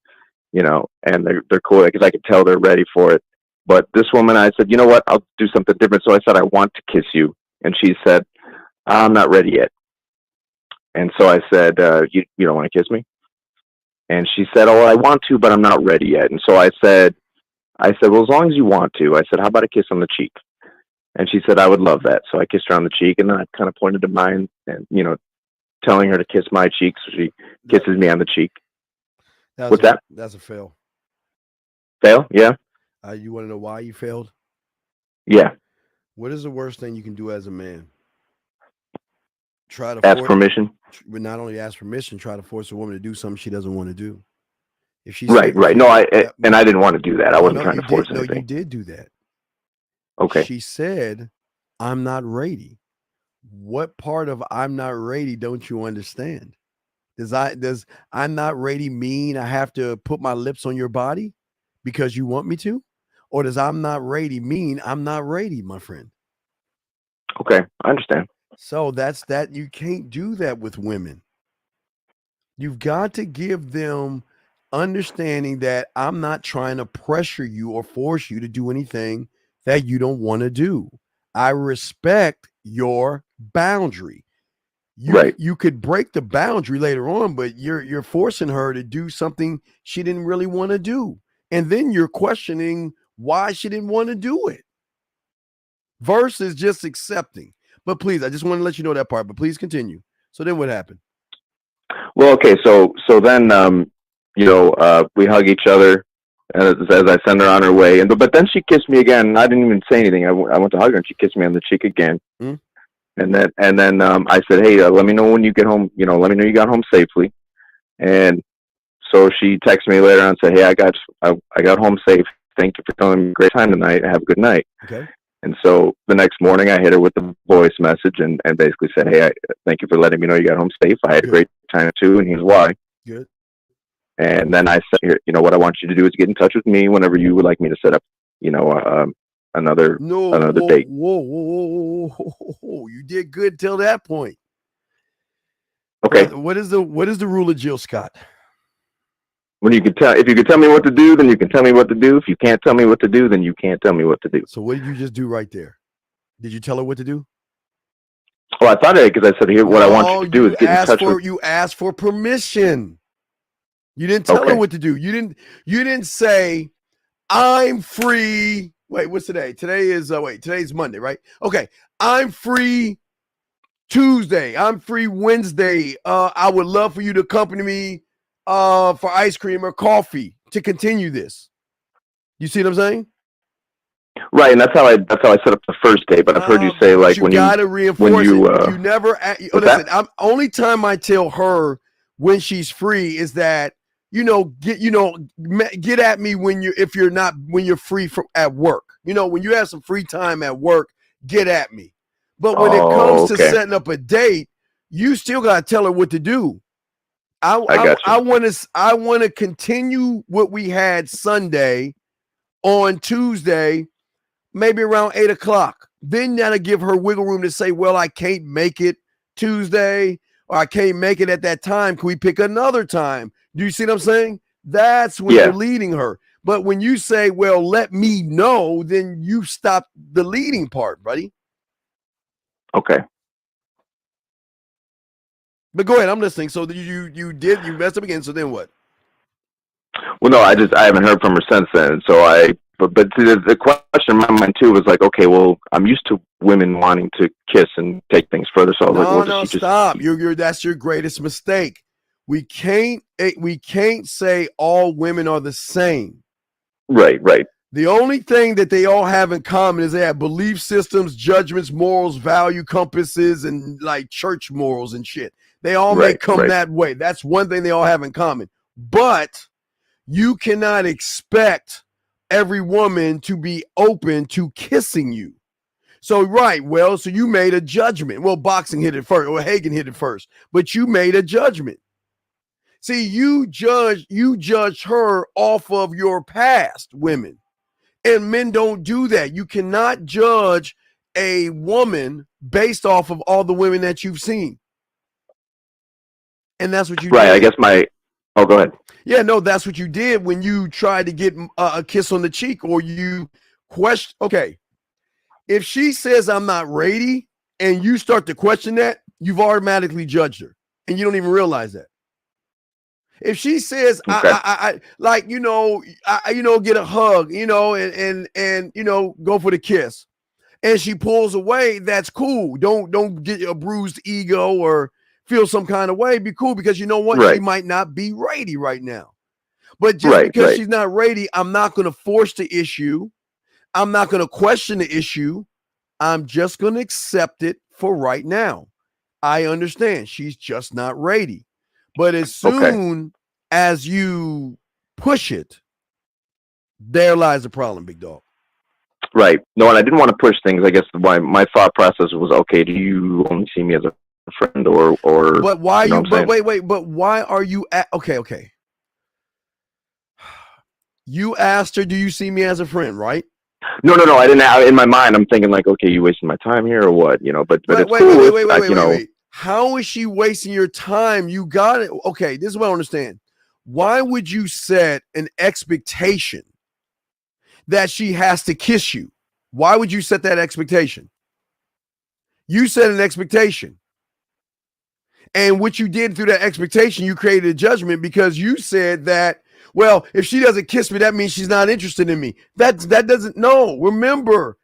and they're cool because I could tell they're ready for it. But this woman, I said, you know what? I'll do something different. So I said, I want to kiss you, and she said, I'm not ready yet. And so I said, you don't want to kiss me? And she said, oh, I want to, but I'm not ready yet. And so I said, well, as long as you want to. I said, how about a kiss on the cheek? And she said, I would love that. So I kissed her on the cheek, and then I kind of pointed to mine and, telling her to kiss my cheek. So she kisses me on the cheek. What's that? That's a fail. Fail? Yeah. You want to know why you failed? Yeah. What is the worst thing you can do as a man? Try to ask permission. But not only ask permission, try to force a woman to do something she doesn't want to do. If she right. No, I didn't want to do that. I wasn't trying to force anything. No, you did do that. Okay. She said, I'm not ready. What part of I'm not ready don't you understand? Does I'm not ready mean I have to put my lips on your body because you want me to? Or does I'm not ready mean I'm not ready, my friend? Okay, I understand. So that's that. You can't do that with women. You've got to give them understanding that I'm not trying to pressure you or force you to do anything that you don't want to do. I respect your boundary. You could break the boundary later on, but you're forcing her to do something she didn't really want to do. And then you're questioning why she didn't want to do it. Versus just accepting. But please, I just want to let you know that part, but please continue. So then what happened? Well, okay, so then we hug each other as I send her on her way, but then she kissed me again. And I didn't even say anything. I went to hug her, and she kissed me on the cheek again. Mm. And then I said, "Hey, let me know when you get home. Let me know you got home safely." And so she texted me later on and said, "Hey, I got home safe. Thank you for telling me a great time tonight. Have a good night." Okay. And so the next morning, I hit her with the voice message and basically said, "Hey, thank you for letting me know you got home safe. I had a great time too, and here's why." Good. And then I said, "Here, what I want you to do is get in touch with me whenever you would like me to set up, another date." Whoa. You did good till that point. Okay. Brother, what is the rule of Jill Scott? If you could tell me what to do, then you can tell me what to do. If you can't tell me what to do, then you can't tell me what to do. So what did you just do right there? Did you tell her what to do? Oh, I thought it because I said, "Here, what I want you to do is get in touch with." You asked for permission. You didn't tell her what to do. You didn't say, "I'm free." Wait, what's today? Today's Monday, right? Okay. I'm free Tuesday. I'm free Wednesday. I would love for you to accompany me for ice cream or coffee to continue this. You see what I'm saying? Right, and that's how I set up the first day. But I've heard you say like you gotta reinforce it. You never. Listen, only time I tell her when she's free is that get at me when you're free from at work. When you have some free time at work, get at me. But when it comes to setting up a date, you still gotta tell her what to do. I want to continue what we had Sunday on Tuesday, maybe around 8:00. Then that'll give her wiggle room to say, "Well, I can't make it Tuesday, or I can't make it at that time. Can we pick another time?" Do you see what I'm saying? That's when you're leading her. But when you say, "Well, let me know," then you stop the leading part, buddy. Okay. But go ahead, I'm listening. So you messed up again. So then what? Well, no, I haven't heard from her since then. So but the question in my mind too was like, okay, well, I'm used to women wanting to kiss and take things further. So I was like, stop. That's your greatest mistake. We can't say all women are the same. Right. The only thing that they all have in common is they have belief systems, judgments, morals, value compasses, and like church morals and shit. They all may come that way. That's one thing they all have in common. But you cannot expect every woman to be open to kissing you. So so you made a judgment. Well, boxing hit it first, or Hagen hit it first, but you made a judgment. See, you judge her off of your past, women. And men don't do that. You cannot judge a woman based off of all the women that you've seen. And that's what you did. I guess go ahead. Yeah, no, that's what you did when you tried to get a kiss on the cheek, or you question. Okay, if she says I'm not ready and you start to question that, you've automatically judged her and you don't even realize that. If she says, I get a hug, and go for the kiss, and she pulls away, that's cool. Don't get a bruised ego or feel some kind of way. Be cool, because you know what? She might not be ready right now. But just because she's not ready, I'm not going to force the issue. I'm not going to question the issue. I'm just going to accept it for right now. I understand she's just not ready. But as soon as you push it, there lies the problem, big dog. Right. No, and I didn't want to push things. I guess my thought process was, okay, do you only see me as a a friend or. But why you know you? But wait. But why are you? Okay. You asked her, "Do you see me as a friend?" Right? No. I didn't. In my mind, I'm thinking like, okay, you wasting my time here or what? You know, but it's cool. Wait. How is she wasting your time? You got it. Okay, this is what I understand. Why would you set an expectation that she has to kiss you? Why would you set that expectation? You set an expectation. And what you did through that expectation, you created a judgment because you said that, well, if she doesn't kiss me, that means she's not interested in me. That doesn't, no. Remember,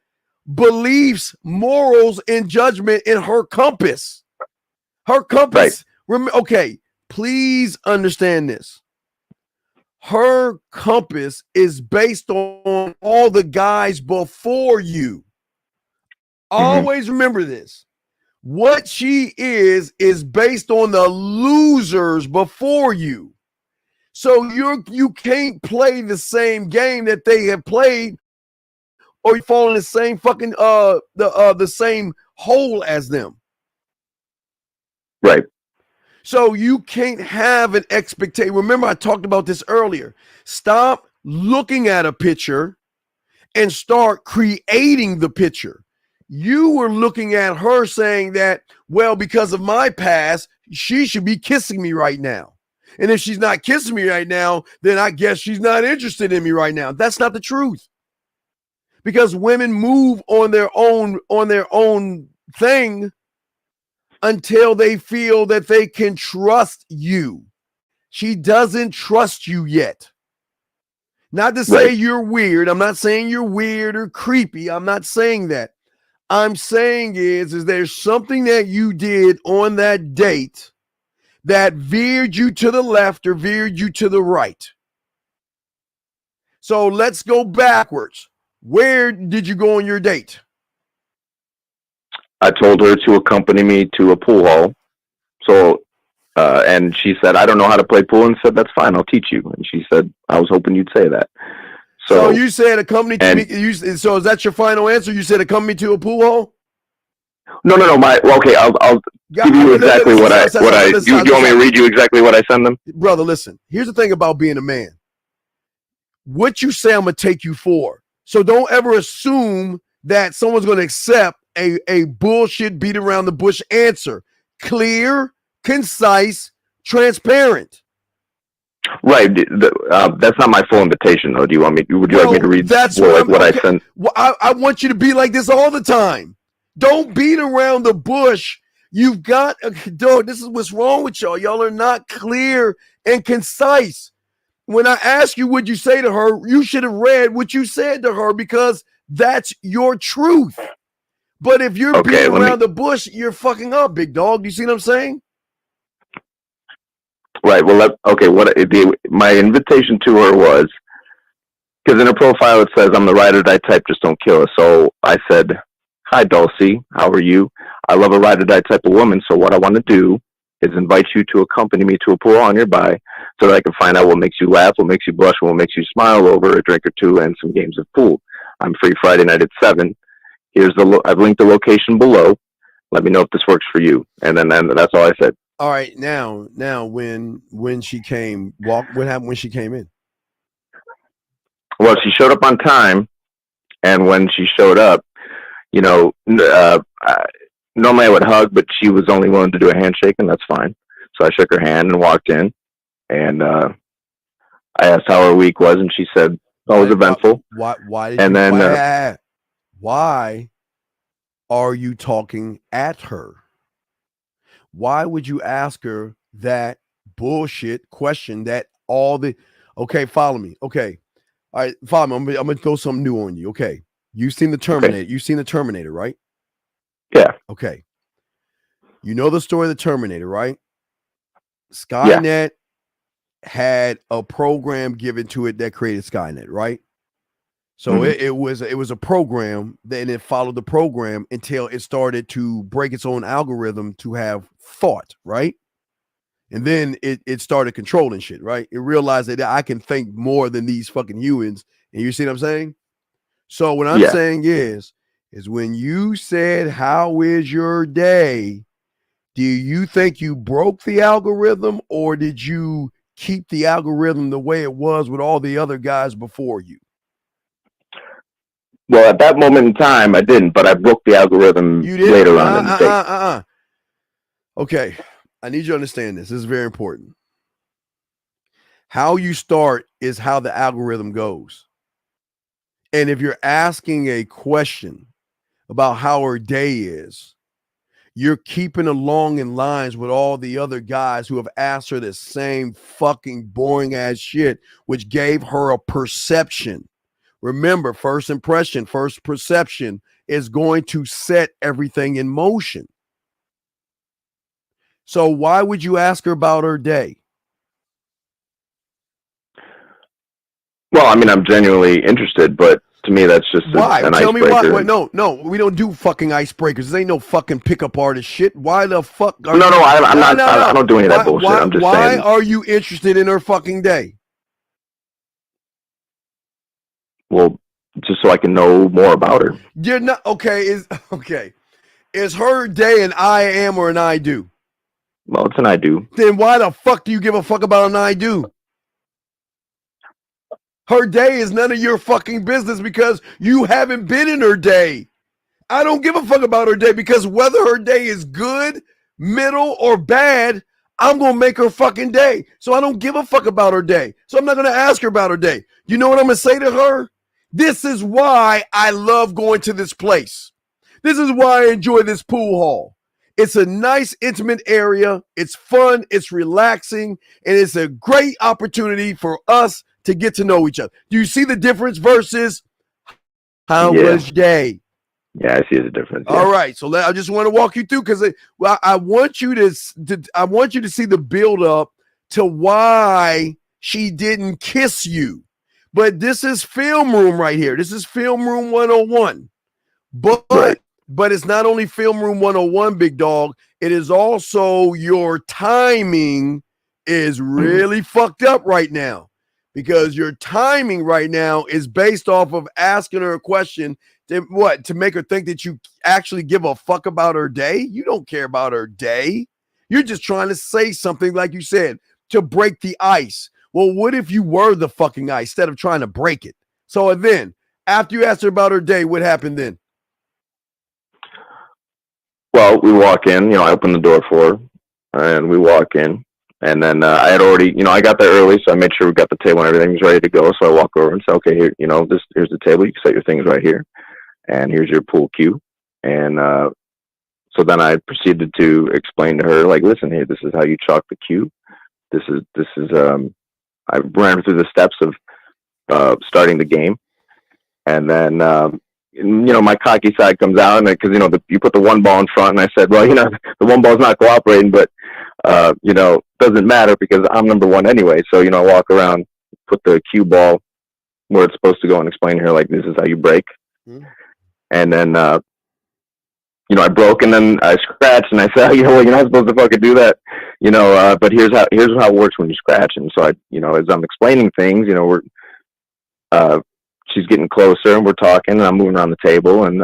beliefs, morals, and judgment in her compass. Her compass, okay, please understand this. Her compass is based on all the guys before you. Always remember this. What she is based on the losers before you. So you can't play the same game that they have played, or you fall in the same fucking the same hole as them. Right. So you can't have an expectation. Remember, I talked about this earlier. Stop looking at a picture and start creating the picture. You were looking at her saying that, well, because of my past, she should be kissing me right now. And if she's not kissing me right now, then I guess she's not interested in me right now. That's not the truth. Because women move on their own thing until they feel that they can trust you. She doesn't trust you yet. Not to say you're weird. I'm not saying you're weird or creepy. I'm not saying that. I'm saying is there's something that you did on that date that veered you to the left or veered you to the right. So let's go backwards. Where did you go on your date? I told her to accompany me to a pool hall. So, and she said, I don't know how to play pool, and said, that's fine, I'll teach you. And she said, I was hoping you'd say that. So you said accompany to me. So is that your final answer? You said accompany to a pool hall? No. I'll give you exactly what I. You want me to read you exactly what I send them? Brother, listen. Here's the thing about being a man. What you say, I'm gonna take you for. So don't ever assume that someone's gonna accept a bullshit beat around the bush answer. Clear, concise, transparent. Right. That's not my full invitation, though. Do you want me? Would you like me to read what I sent? Well, I want you to be like this all the time. Don't beat around the bush. You've got, dog, this is what's wrong with y'all. Y'all are not clear and concise. When I ask you what you say to her, you should have read what you said to her because that's your truth. But if you're beating around the bush, you're fucking up, big dog. You see what I'm saying? Right. Well, my invitation to her was, because in her profile it says I'm the ride or die type, just don't kill us. So I said, hi, Dulcie. How are you? I love a ride or die type of woman. So what I want to do is invite you to accompany me to a pool hall nearby so that I can find out what makes you laugh, what makes you blush, what makes you smile over a drink or two and some games of pool. I'm free Friday night at 7. I've linked the location below. Let me know if this works for you. And then that's all I said. All right. Now when she came, what happened when she came in? Well, she showed up on time. And when she showed up, normally I would hug, but she was only willing to do a handshake, and that's fine. So I shook her hand and walked in, and I asked how her week was, and she said, "Oh, it was eventful." Why are you talking at her? Why would you ask her that bullshit question? Okay, follow me. Okay, all right, follow me. I'm gonna go something new on you. Okay, you've seen the Terminator. Okay. You've seen the Terminator, right? Yeah. Okay. You know the story of the Terminator, right? Skynet had a program given to it that created Skynet, right? So it was a program, then it followed the program until it started to break its own algorithm to have thought, right? And then it started controlling shit, right? It realized that I can think more than these fucking humans. And you see what I'm saying? So what I'm saying is when you said, how is your day? Do you think you broke the algorithm, or did you keep the algorithm the way it was with all the other guys before you? Well, at that moment in time, I didn't, but I broke the algorithm later on in the day. Okay, I need you to understand this. This is very important. How you start is how the algorithm goes. And if you're asking a question about how her day is, you're keeping along in lines with all the other guys who have asked her the same fucking boring ass shit, which gave her a perception. Remember, first impression, first perception is going to set everything in motion. So why would you ask her about her day? Well, I mean, I'm genuinely interested, but to me, that's just why? an Tell me why. icebreaker. Wait, no, we don't do fucking icebreakers. This ain't no fucking pickup artist shit. Why the fuck? I'm not. I don't do any of that bullshit. I'm just saying. Why are you interested in her fucking day? Well, just so I can know more about her. You're not okay. Is her day an I am or an I do? Well, it's an I do. Then why the fuck do you give a fuck about an I do? Her day is none of your fucking business because you haven't been in her day. I don't give a fuck about her day because whether her day is good, middle, or bad, I'm going to make her fucking day. So I don't give a fuck about her day. So I'm not going to ask her about her day. You know what I'm going to say to her? This is why I love going to this place. This is why I enjoy this pool hall. It's a nice, intimate area. It's fun. It's relaxing. And it's a great opportunity for us to get to know each other. Do you see the difference versus how was your day? Yeah, I see the difference. Yeah. All right, so I just want to walk you through because I want you to see the build up to why she didn't kiss you. But this is film room right here. This is film room 101. But it's not only film room 101, big dog. It is also your timing is really fucked up right now because your timing right now is based off of asking her a question to make her think that you actually give a fuck about her day. You don't care about her day. You're just trying to say something, like you said, to break the ice. Well, what if you were the fucking ice instead of trying to break it? So then, after you asked her about her day, what happened then? Well, we walk in, I open the door for her, and we walk in. And then I had already, I got there early, so I made sure we got the table and everything was ready to go. So I walk over and say, okay, here, here's the table. You can set your things right here. And here's your pool cue. And so then I proceeded to explain to her, like, listen, here, this is how you chalk the cue. This is I ran through the steps of starting the game. And then, my cocky side comes out, and because, you put the one ball in front, and I said, well, the one ball's not cooperating, but, doesn't matter because I'm number one anyway. So, I walk around, put the cue ball where it's supposed to go and explain to her, like, this is how you break. Mm-hmm. And then, I broke, and then I scratched, and I said, well, you're not supposed to fucking do that, but here's how it works when you scratch. And so as I'm explaining things, she's getting closer, and we're talking, and I'm moving around the table, and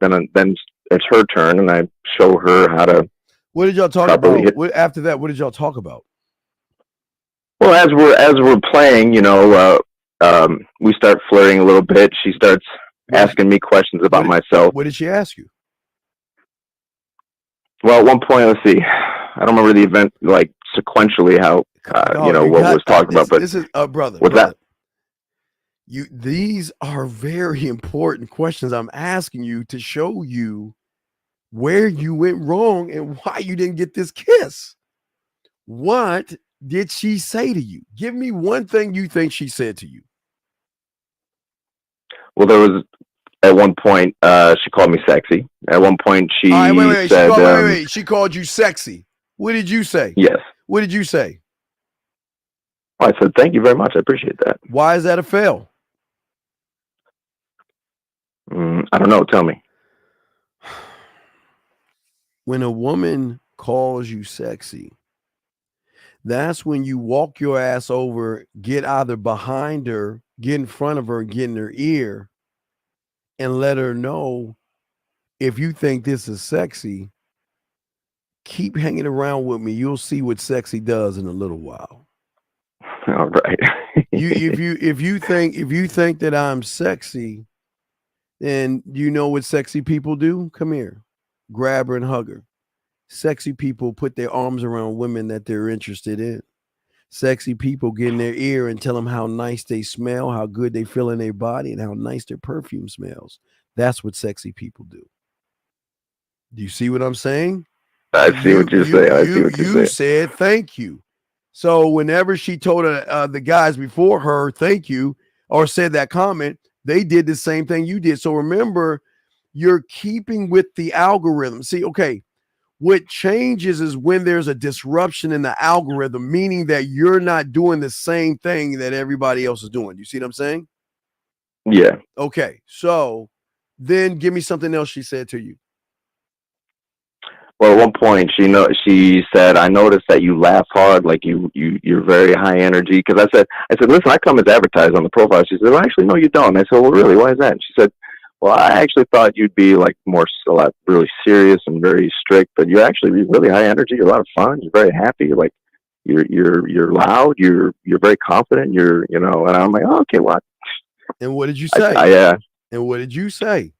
then it's her turn, and I show her how to. What did y'all talk about? After that, what did y'all talk about? Well, as we're playing, we start flirting a little bit. She starts asking me questions about myself. What did she ask you? Well, at one point, let's see, I don't remember the event like sequentially how what was talked about, but this is brother. What's that? These are very important questions I'm asking you to show you where you went wrong and why you didn't get this kiss. What did she say to you? Give me one thing you think she said to you. Well, there was at one point she called me sexy. At one point she said, She called you sexy. What did you say? Yes. What did you say? Well, I said, thank you very much. I appreciate that. Why is that a fail? I don't know. Tell me. When a woman calls you sexy, that's when you walk your ass over, get either behind her, get in front of her, get in her ear, and let her know if you think this is sexy, keep hanging around with me. You'll see what sexy does in a little while. All right. If you think that I'm sexy, then you know what sexy people do? Come here. Grab her and hug her. Sexy people put their arms around women that they're interested in. Sexy people get in their ear and tell them how nice they smell, how good they feel in their body, and how nice their perfume smells. That's what sexy people do. Do you see what I'm saying? I see what you're saying. I see what you're saying. You said thank you. So whenever she told the guys before her thank you or said that comment, they did the same thing you did. So remember, you're keeping with the algorithm. See, okay, what changes is when there's a disruption in the algorithm, meaning that you're not doing the same thing that everybody else is doing. You see what I'm saying? Yeah. Okay, so then give me something else she said to you. Well, at one point, she said, "I noticed that you laugh hard, like you're very high energy." Because I said, "Listen, I come as advertised on the profile." She said, "Well, actually, no, you don't." I said, "Well, really, why is that?" And she said, "Well, I actually thought you'd be like really serious and very strict, but you're actually really high energy. You're a lot of fun. You're very happy. You're loud. You're very confident. And I'm like, oh, okay, what?" And what did you say? And what did you say?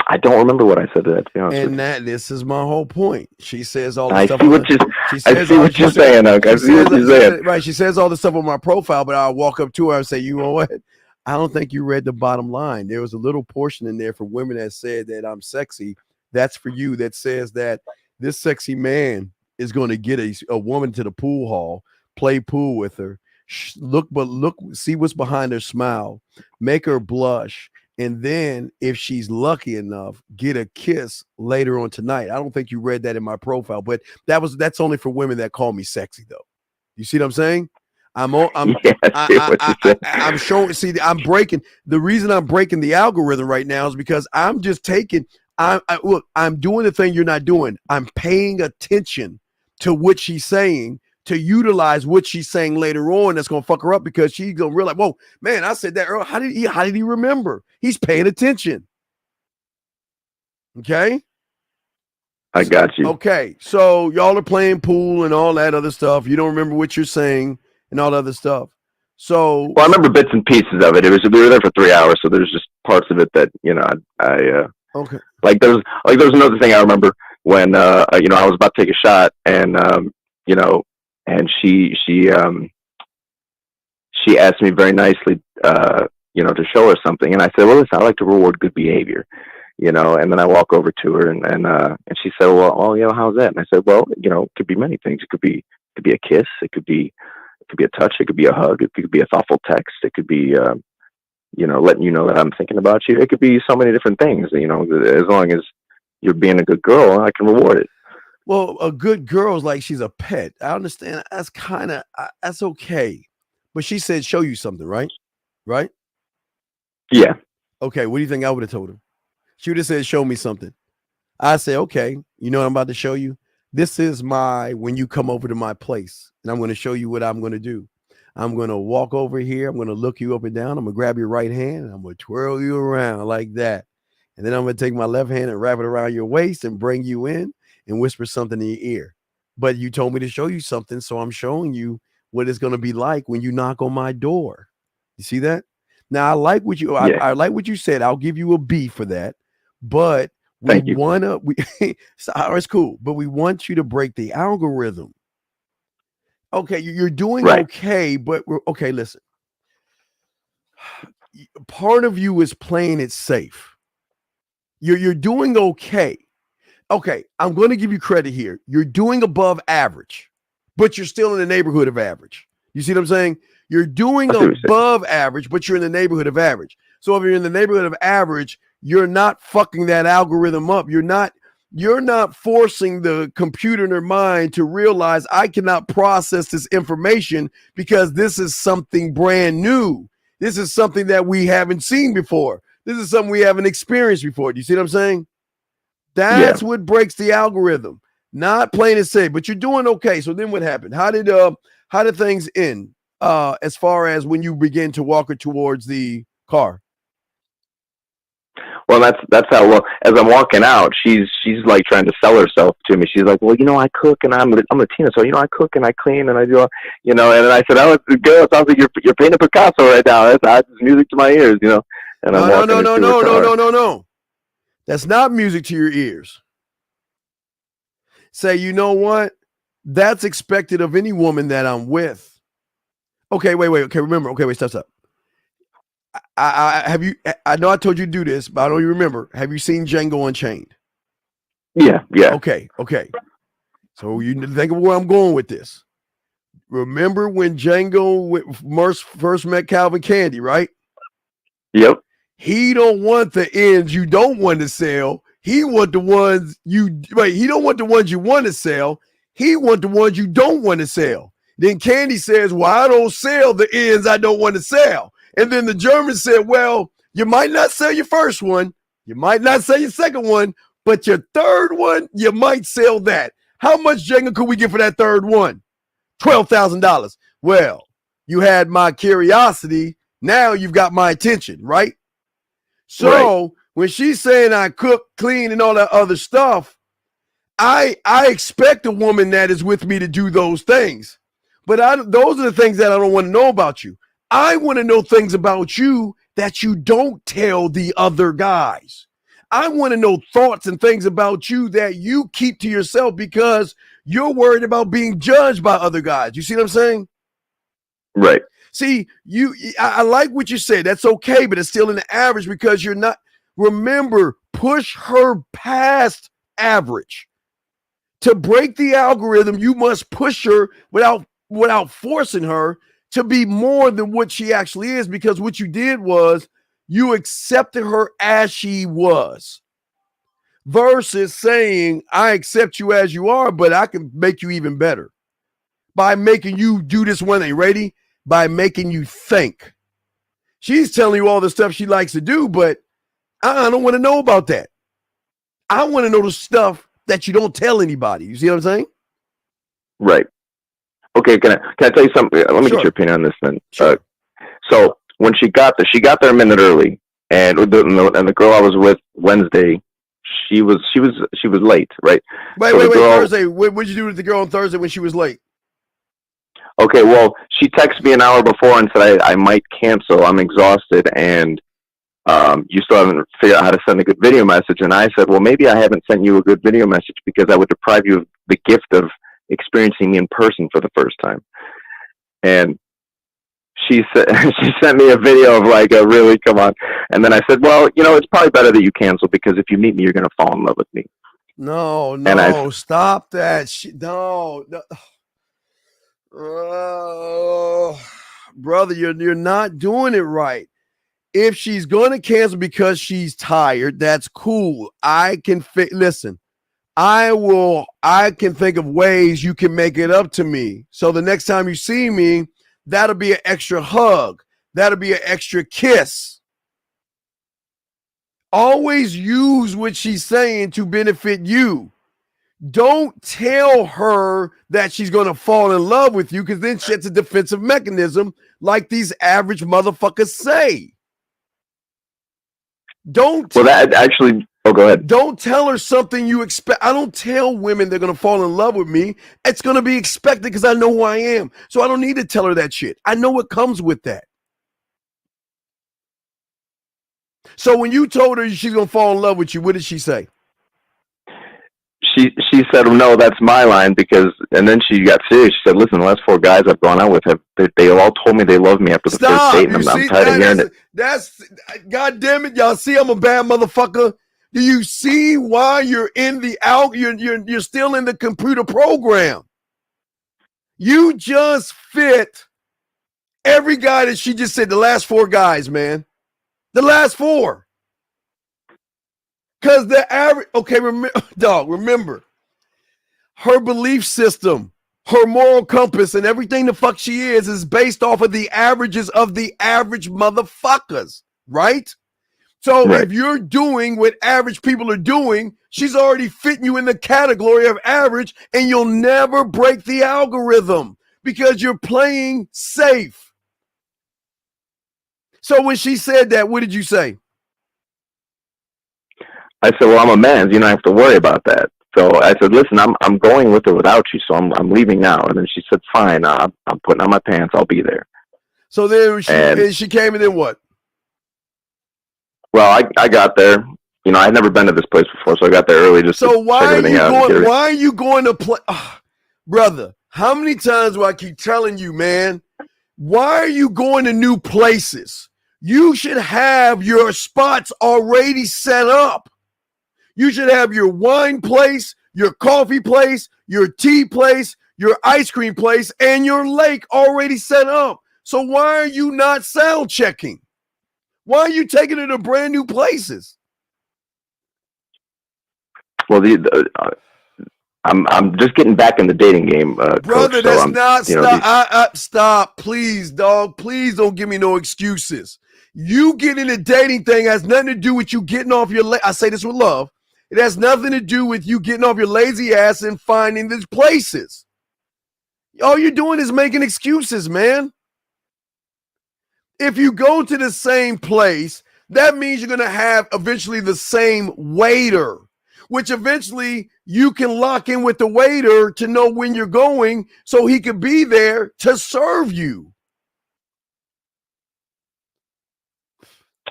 I don't remember what I said to that. To be honest with you. This is my whole point. She says all the I stuff. See what you're saying. I see what you're saying. Right. She says all the stuff on my profile, but I'll walk up to her and say, "You know what? I don't think you read the bottom line. There was a little portion in there for women that said that I'm sexy. That's for you. That says that this sexy man is going to get a woman to the pool hall, play pool with her, look, see what's behind her smile, make her blush." And then if she's lucky enough, get a kiss later on tonight. I don't think you read that in my profile, but that's only for women that call me sexy, though. You see what I'm saying? I'm showing. See, I'm breaking. The reason I'm breaking the algorithm right now is because I'm just taking. Look, I'm doing the thing you're not doing. I'm paying attention to what she's saying, to utilize what she's saying later on. That's gonna fuck her up because she's gonna realize, whoa, man, I said that earlier. How did he remember? He's paying attention. Okay. I got you. Okay, so y'all are playing pool and all that other stuff. You don't remember what you're saying and all that other stuff. So, well, I remember bits and pieces of it. We were there for 3 hours, so there's just parts of it that okay. Like there's another thing I remember when I was about to take a shot and and she asked me very nicely to show her something, and I said, well, listen, I like to reward good behavior, and then I walk over to her and she said, well, how's that? And I said, well, it could be many things. It could be a kiss, it could be a touch, it could be a hug, it could be a thoughtful text, it could be letting you know that I'm thinking about you. It could be so many different things, as long as you're being a good girl, I can reward it. Well, a good girl is like she's a pet. I understand. That's okay. But she said, show you something, right? Right? Yeah. Okay. What do you think I would have told her? She would have said, show me something. I say, okay, you know what I'm about to show you? This is when you come over to my place, and I'm going to show you what I'm going to do. I'm going to walk over here. I'm going to look you up and down. I'm going to grab your right hand, and I'm going to twirl you around like that. And then I'm going to take my left hand and wrap it around your waist and bring you in and whisper something in your ear. But you told me to show you something, so I'm showing you what it's going to be like when you knock on my door. You see that? Now, I like what you I like what you said. I'll give you a B for that. But it's cool, but we want you to break the algorithm. Okay, you're doing okay, but okay, listen. Part of you is playing it safe. You're doing okay. Okay, I'm going to give you credit here. You're doing above average, but you're still in the neighborhood of average. You see what I'm saying? You're doing above average, but you're in the neighborhood of average. So if you're in the neighborhood of average, you're not fucking that algorithm up. You're not forcing the computer in her mind to realize I cannot process this information because this is something brand new. This is something that we haven't seen before. This is something we haven't experienced before. Do you see what I'm saying? That's what breaks the algorithm. Not plain and safe, but you're doing okay. So then what happened? How did things end as far as when you begin to walk her towards the car? Well, that's how. Well, as I'm walking out, she's like trying to sell herself to me. She's like, well, I cook and I'm Latina, so I cook and I clean and I do, And I said, oh, girl, it sounds like you're painting Picasso right now. That's music to my ears, And I'm walking no. That's not music to your ears. Say, you know what? That's expected of any woman that I'm with. Okay, wait. Okay, remember. Okay, wait, stop. I know I told you to do this, but I don't even remember. Have you seen Django Unchained? Yeah. Okay. So you think of where I'm going with this. Remember when Django first met Calvin Candy, right? Yep. He don't want the ends you don't want to sell. He want the ones he don't want the ones you want to sell. He want the ones you don't want to sell. Then Candy says, well, I don't sell the ends I don't want to sell. And then the German said, well, you might not sell your first one. You might not sell your second one, but your third one, you might sell that. How much Jenga could we get for that third one? $12,000. Well, you had my curiosity. Now you've got my attention, right? So when she's saying I cook, clean, and all that other stuff, I expect a woman that is with me to do those things. But those are the things that I don't want to know about you. I want to know things about you that you don't tell the other guys. I want to know thoughts and things about you that you keep to yourself because you're worried about being judged by other guys. You see what I'm saying? Right. See, I like what you said. That's okay, but it's still in the average because you're not. Remember, push her past average. To break the algorithm, you must push her without forcing her to be more than what she actually is, because what you did was you accepted her as she was versus saying, I accept you as you are, but I can make you even better by making you do this one thing. Ready? By making you think. She's telling you all the stuff she likes to do, but I don't want to know about that. I want to know the stuff that you don't tell anybody. You see what I'm saying? Right. Okay, can I tell you something? Let me get your opinion on this then. Sure. So when she got there a minute early, and the girl I was with Wednesday, she was late, right? Wait, Thursday. What did you do with the girl on Thursday when she was late? Okay, well, she texted me an hour before and said I might cancel. I'm exhausted, and you still haven't figured out how to send a good video message. And I said, well, maybe I haven't sent you a good video message because I would deprive you of the gift of experiencing me in person for the first time. And she sent me a video of like a really, come on. And then I said, well, it's probably better that you cancel because if you meet me, you're going to fall in love with me. No, stop that. No. Oh, brother, you're not doing it right. If she's going to cancel because she's tired, that's cool. I can listen. I can think of ways you can make it up to me. So the next time you see me, that'll be an extra hug. That'll be an extra kiss. Always use what she's saying to benefit you. Don't tell her that she's going to fall in love with you, because then it's a defensive mechanism like these average motherfuckers say. Go ahead. Don't tell her something you expect. I don't tell women they're going to fall in love with me. It's going to be expected because I know who I am. So I don't need to tell her that shit. I know what comes with that. So when you told her she's going to fall in love with you, what did she say? She said, no, that's my line, and then she got serious. She said, listen, the last 4 guys I've gone out with, they all told me they love me after the first date, and I'm tired of hearing it. God damn it, y'all see I'm a bad motherfucker? Do you see why you're in you're still in the computer program? You just fit every guy that she just said, the last 4 guys, man. The last 4. Because the average, remember, her belief system, her moral compass, and everything the fuck she is based off of the averages of the average motherfuckers, right? So if you're doing what average people are doing, she's already fitting you in the category of average, and you'll never break the algorithm because you're playing safe. So when she said that, what did you say? I said, well, I'm a man. You don't have to worry about that. So I said, listen, I'm going with or without you, so I'm leaving now. And then she said, fine, I'm putting on my pants. I'll be there. So then she came, and then what? Well, I got there. You know, I'd never been to this place before, so I got there early just to check everything out. Why are you going to play? Brother, how many times do I keep telling you, man? Why are you going to new places? You should have your spots already set up. You should have your wine place, your coffee place, your tea place, your ice cream place, and your lake already set up. So why are you not sound checking? Why are you taking it to brand new places? Well, I'm just getting back in the dating game, brother. Coach, That's not stop. Stop, please, dog. Please don't give me no excuses. You getting the dating thing has nothing to do with you getting off your. I say this with love. It has nothing to do with you getting off your lazy ass and finding these places. All you're doing is making excuses, man. If you go to the same place, that means you're going to have eventually the same waiter, which eventually you can lock in with the waiter to know when you're going so he could be there to serve you.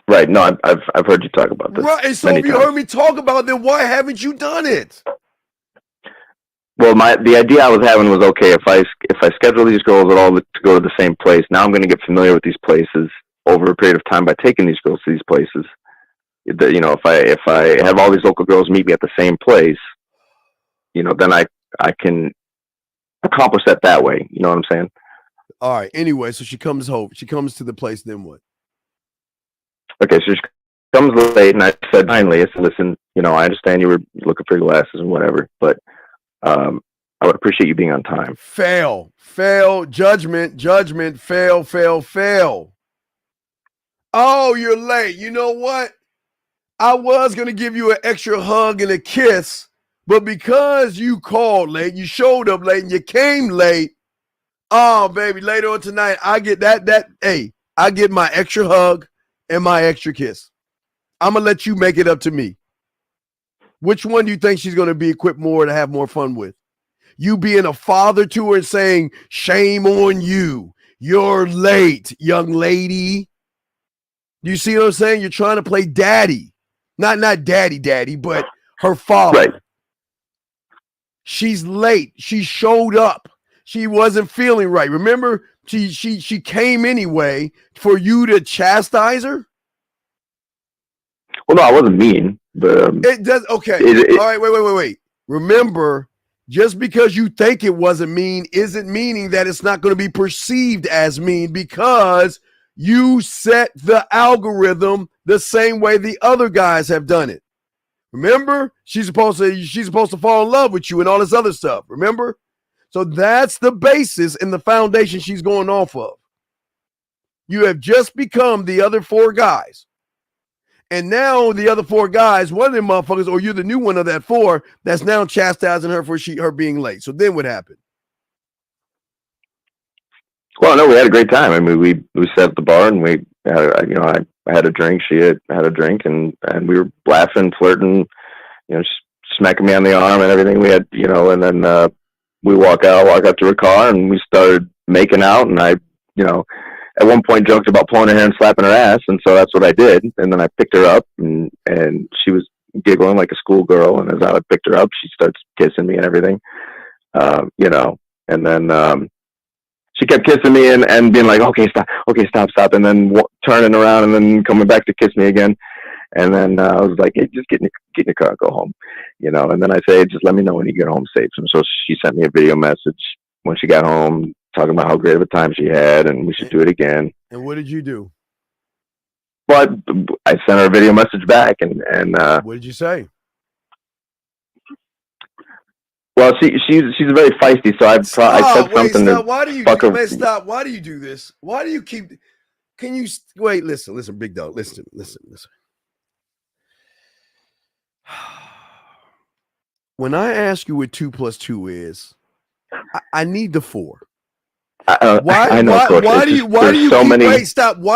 Right. No, I've heard you talk about this. Right. And so if you heard me talk about it, then why haven't you done it? Well, the idea I was having was, okay, if I schedule these girls at all to go to the same place, now I'm going to get familiar with these places over a period of time by taking these girls to these places. You know, if I have all these local girls meet me at the same place, you know, then I can accomplish that way. You know what I'm saying? All right. Anyway, so she comes home. She comes to the place. Then what? Okay, so she comes late, and I said, finally, I said, listen, you know, I understand you were looking for your glasses and whatever, but I would appreciate you being on time. Fail, judgment, fail. Oh, you're late. You know what? I was going to give you an extra hug and a kiss, but because you called late, you showed up late, and you came late. Oh, baby, later on tonight, I get hey, I get my extra hug and my extra kiss. I'm going to let you make it up to me. Which one do you think she's going to be equipped more to have more fun with? You being a father to her and saying, shame on you. You're late, young lady. You see what I'm saying? You're trying to play daddy. Not daddy, but her father. Right. She's late. She showed up. She wasn't feeling right. Remember, she came anyway for you to chastise her? Well, no, I wasn't mean. But, it does. Okay. All right. Wait. Remember, just because you think it wasn't mean isn't meaning that it's not going to be perceived as mean, because you set the algorithm the same way the other guys have done it. Remember, she's supposed to fall in love with you and all this other stuff. Remember? So that's the basis and the foundation she's going off of. You have just become the other four guys. And now the other four guys, one of them motherfuckers, or you're the new one of that four, that's now chastising her for her being late. So then what happened? Well, no, we had a great time. I mean, we sat at the bar and we had, you know, I had a drink, she had a drink, and we were laughing, flirting, you know, smacking me on the arm and everything. We had, you know, and then we walk out to her car and we started making out, and I, you know, at one point joked about pulling her hair and slapping her ass, and so that's what I did. And then I picked her up, and she was giggling like a schoolgirl, and as I picked her up, she starts kissing me and everything, you know, and then she kept kissing me and being like, okay, stop, and then turning around and then coming back to kiss me again. And then I was like, hey, just get in your car and go home, you know. And then I say, just let me know when you get home safe. And so she sent me a video message when she got home, talking about how great of a time she had and we should do it again. And what did you do? But I sent her a video message back, and what did you say? Well, she's very feisty, so I said something. Stop. Why do you stop? Why do you do this? Why do you keep? Can you wait? Listen, big dog. Listen. When I ask you what 2 + 2 is, I need the 4. I know, Coach. Why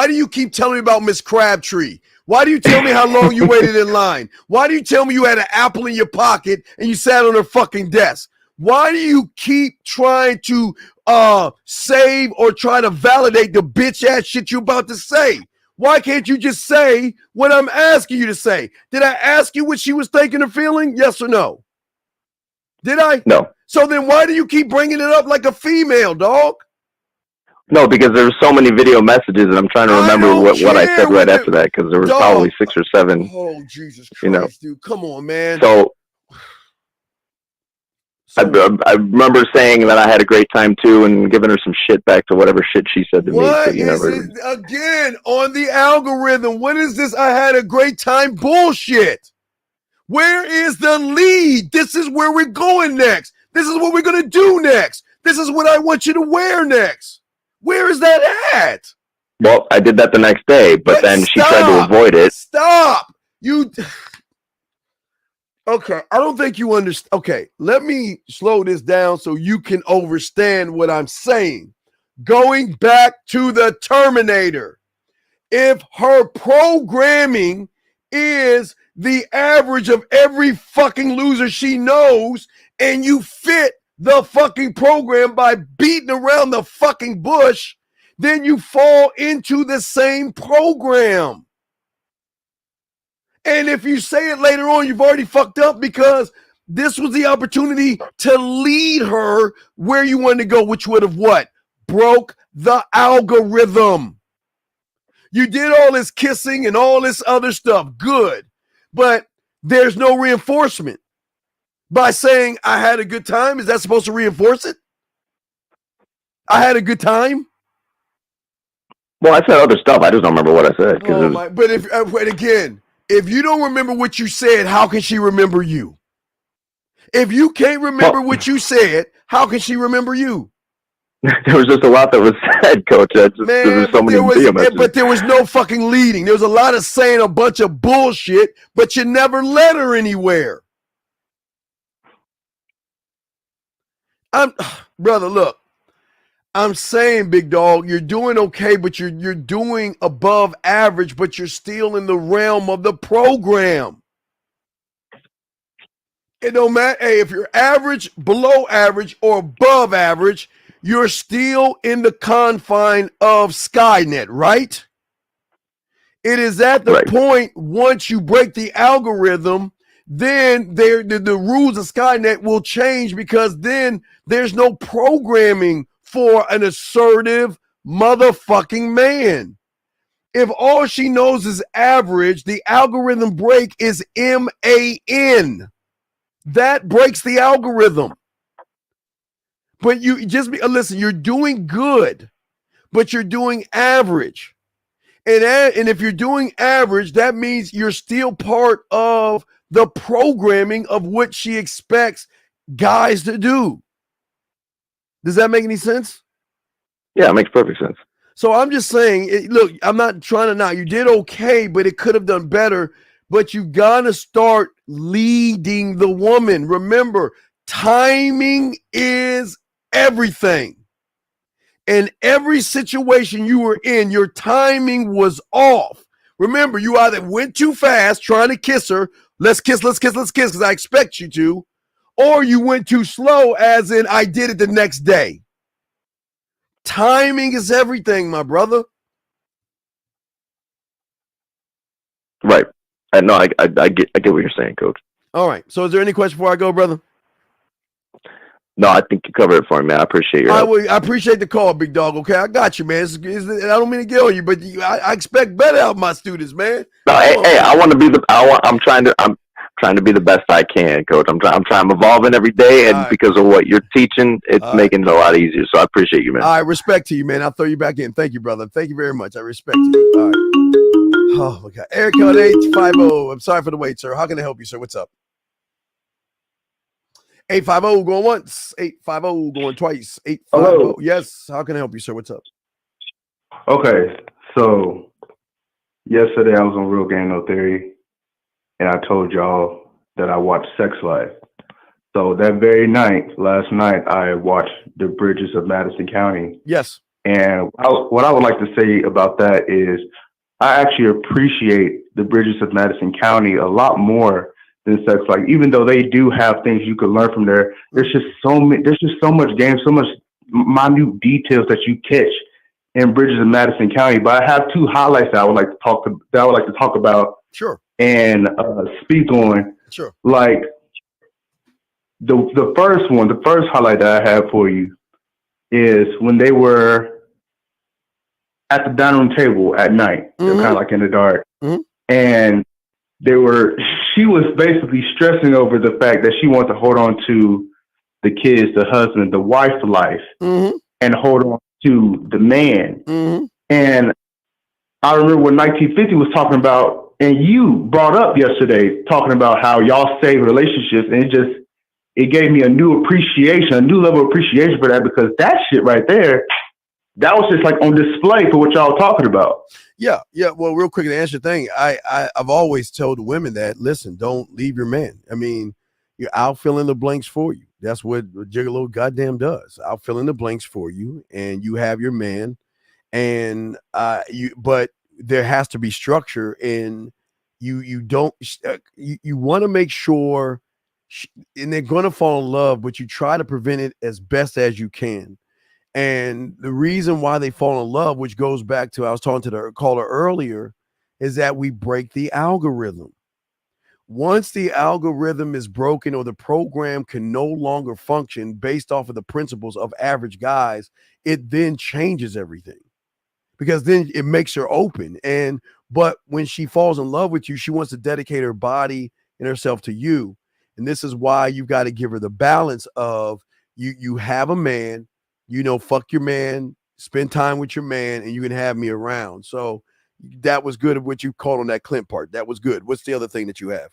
do you keep telling me about Miss Crabtree? Why do you tell me how long you waited in line? Why do you tell me you had an apple in your pocket and you sat on her fucking desk? Why do you keep trying to save or try to validate the bitch ass shit you're about to say? Why can't you just say what I'm asking you to say? Did I ask you what she was thinking or feeling? Yes or no? Did I? No. So then why do you keep bringing it up like a female, dog? No, because there were so many video messages, and I'm trying to remember what I said right after that, because there was probably 6 or 7. Oh, Jesus Christ, dude. Come on, man. So I remember saying that I had a great time, too, and giving her some shit back to whatever shit she said to me. What is it, again, on the algorithm? What is this I had a great time bullshit? Where is the lead? This is where we're going next. This is what we're going to do next. This is what I want you to wear next. Where is that at? Well, I did that the next day, but then she tried to avoid it. Stop. Okay, I don't think you understand. Okay, let me slow this down so you can understand what I'm saying. Going back to the Terminator. If her programming is the average of every fucking loser she knows, and you fit the fucking program by beating around the fucking bush, then you fall into the same program. And if you say it later on, you've already fucked up, because this was the opportunity to lead her where you wanted to go, which would have what? Broke the algorithm. You did all this kissing and all this other stuff. Good. But there's no reinforcement. By saying I had a good time, is that supposed to reinforce it? I had a good time? Well, I said other stuff. I just don't remember what I said. But if you don't remember what you said, how can she remember you? If you can't remember what you said, how can she remember you? There was just a lot that was said, Coach. There was so many video messages. But there was no fucking leading. There was a lot of saying a bunch of bullshit, but you never led her anywhere. Brother, look. I'm saying, big dog, you're doing okay, but you're doing above average, but you're still in the realm of the program. It don't matter. Hey, if you're average, below average, or above average, you're still in the confine of Skynet, right? It is at the point, once you break the algorithm, then the rules of Skynet will change, because then there's no programming for an assertive motherfucking man. If all she knows is average, the algorithm break is MAN. That breaks the algorithm. But you just listen, you're doing good, but you're doing average. And if you're doing average, that means you're still part of the programming of what she expects guys to do. Does that make any sense? Yeah, it makes perfect sense. So I'm just saying, look, I'm not trying to knock. You did okay, but it could have done better. But you got to start leading the woman. Remember, timing is everything. In every situation you were in, your timing was off. Remember, you either went too fast trying to kiss her, let's kiss, because I expect you to, or you went too slow, as in I did it the next day. Timing is everything, my brother. Right. I get what you're saying, Coach. All right. So is there any question before I go, brother? No, I think you covered it for me, man. I appreciate your help. I appreciate the call, big dog. Okay, I got you, man. I don't mean to get on you, but I expect better out of my students, man. No, hey, I want to be I'm trying to be the best I can, Coach. I'm evolving every day, and because of what you're teaching, it's making it a lot easier. So I appreciate you, man. I respect to you, man. I'll throw you back in. Thank you, brother. Thank you very much. I respect you. All right. Oh my God, Eric on 850. I'm sorry for the wait, sir. How can I help you, sir? What's up? 850 going once, 850 going twice, 850. Hello. Yes. How can I help you, sir? What's up? Okay, so yesterday I was on Real Game No Theory, and I told y'all that I watched Sex Life. So that very night, last night, I watched The Bridges of Madison County. Yes. And what I would like to say about that is I actually appreciate the Bridges of Madison County a lot more than Sex Life. Even though they do have things you could learn from there, there's just so much game, so much minute details that you catch in Bridges of Madison County. But I have two highlights that I would like to talk about. Sure. And speak on. Sure. Like the first highlight that I have for you is when they were at the dining room table at night. They're kind of like in the dark. And she was basically stressing over the fact that she wanted to hold on to the kids, the husband, the wife life, and hold on to the man. And I remember when 1950 was talking about, and you brought up yesterday, talking about how y'all save relationships, and it gave me a new level of appreciation for that, because that shit right there, that was just like on display for what y'all talking about. Yeah. Well, real quick to answer the thing, I've always told the women that, listen, don't leave your man. I mean, I'll fill in the blanks for you. That's what Gigolo goddamn does. I'll fill in the blanks for you, and you have your man, and but there has to be structure, and you don't you want to make sure, and they're going to fall in love, but you try to prevent it as best as you can. And the reason why they fall in love, which goes back to, I was talking to the caller earlier, is that we break the algorithm. Once the algorithm is broken, or the program can no longer function based off of the principles of average guys, it then changes everything, because then it makes her open. But when she falls in love with you, she wants to dedicate her body and herself to you. And this is why you've got to give her the balance of you have a man, fuck your man, spend time with your man, and you can have me around. So that was good of what you called on that Clint part. That was good. What's the other thing that you have?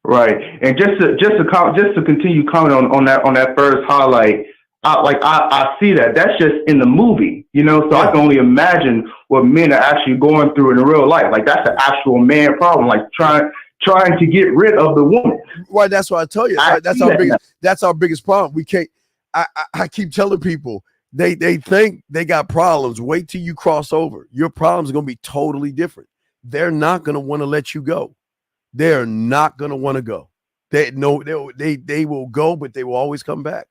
Right. And just to continue commenting on that first highlight, I see that's just in the movie, so I can only imagine what men are actually going through in real life. Like, that's an actual man problem, like trying to get rid of the woman. Right. That's what I tell you. That's our biggest problem. We can't. I keep telling people, they think they got problems. Wait till you cross over. Your problems are going to be totally different. They're not going to want to let you go. They're not going to want to go. They will go, but they will always come back.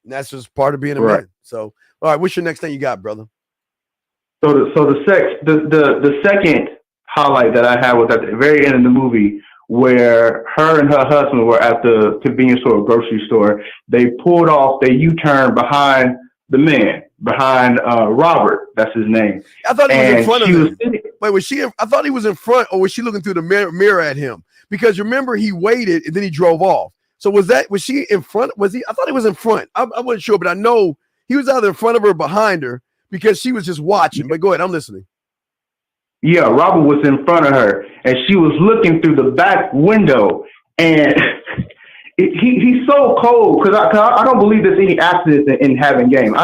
And that's just part of being a man. So, all right, what's your next thing you got, brother? So the second highlight that I had was at the very end of the movie, where her and her husband were at the convenience store, grocery store. They pulled off, they U-turned behind the man, behind Robert. That's his name. I thought he was in front of him. Wait, was she? I thought he was in front, or was she looking through the mirror at him? Because remember, he waited and then he drove off. So was she in front? Was he? I thought he was in front. I wasn't sure, but I know he was either in front of her or behind her, because she was just watching. But go ahead, I'm listening. Yeah, Robert was in front of her, and she was looking through the back window, and he's so cold, because I don't believe there's any accidents in having game.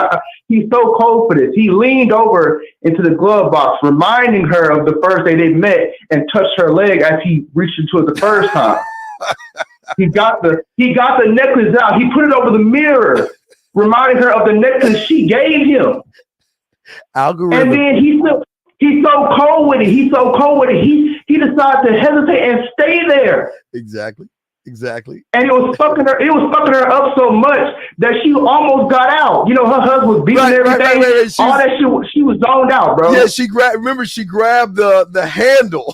He's so cold for this. He leaned over into the glove box, reminding her of the first day they met, and touched her leg as he reached into it the first time. He got the necklace out. He put it over the mirror, reminding her of the necklace she gave him. Algorithm. And then he's so cold with it. He decided to hesitate and stay there. Exactly. And it was fucking her up so much that she almost got out. Her husband was beating everything. Right. All that shit, she was zoned out, bro. Yeah, she grabbed the handle.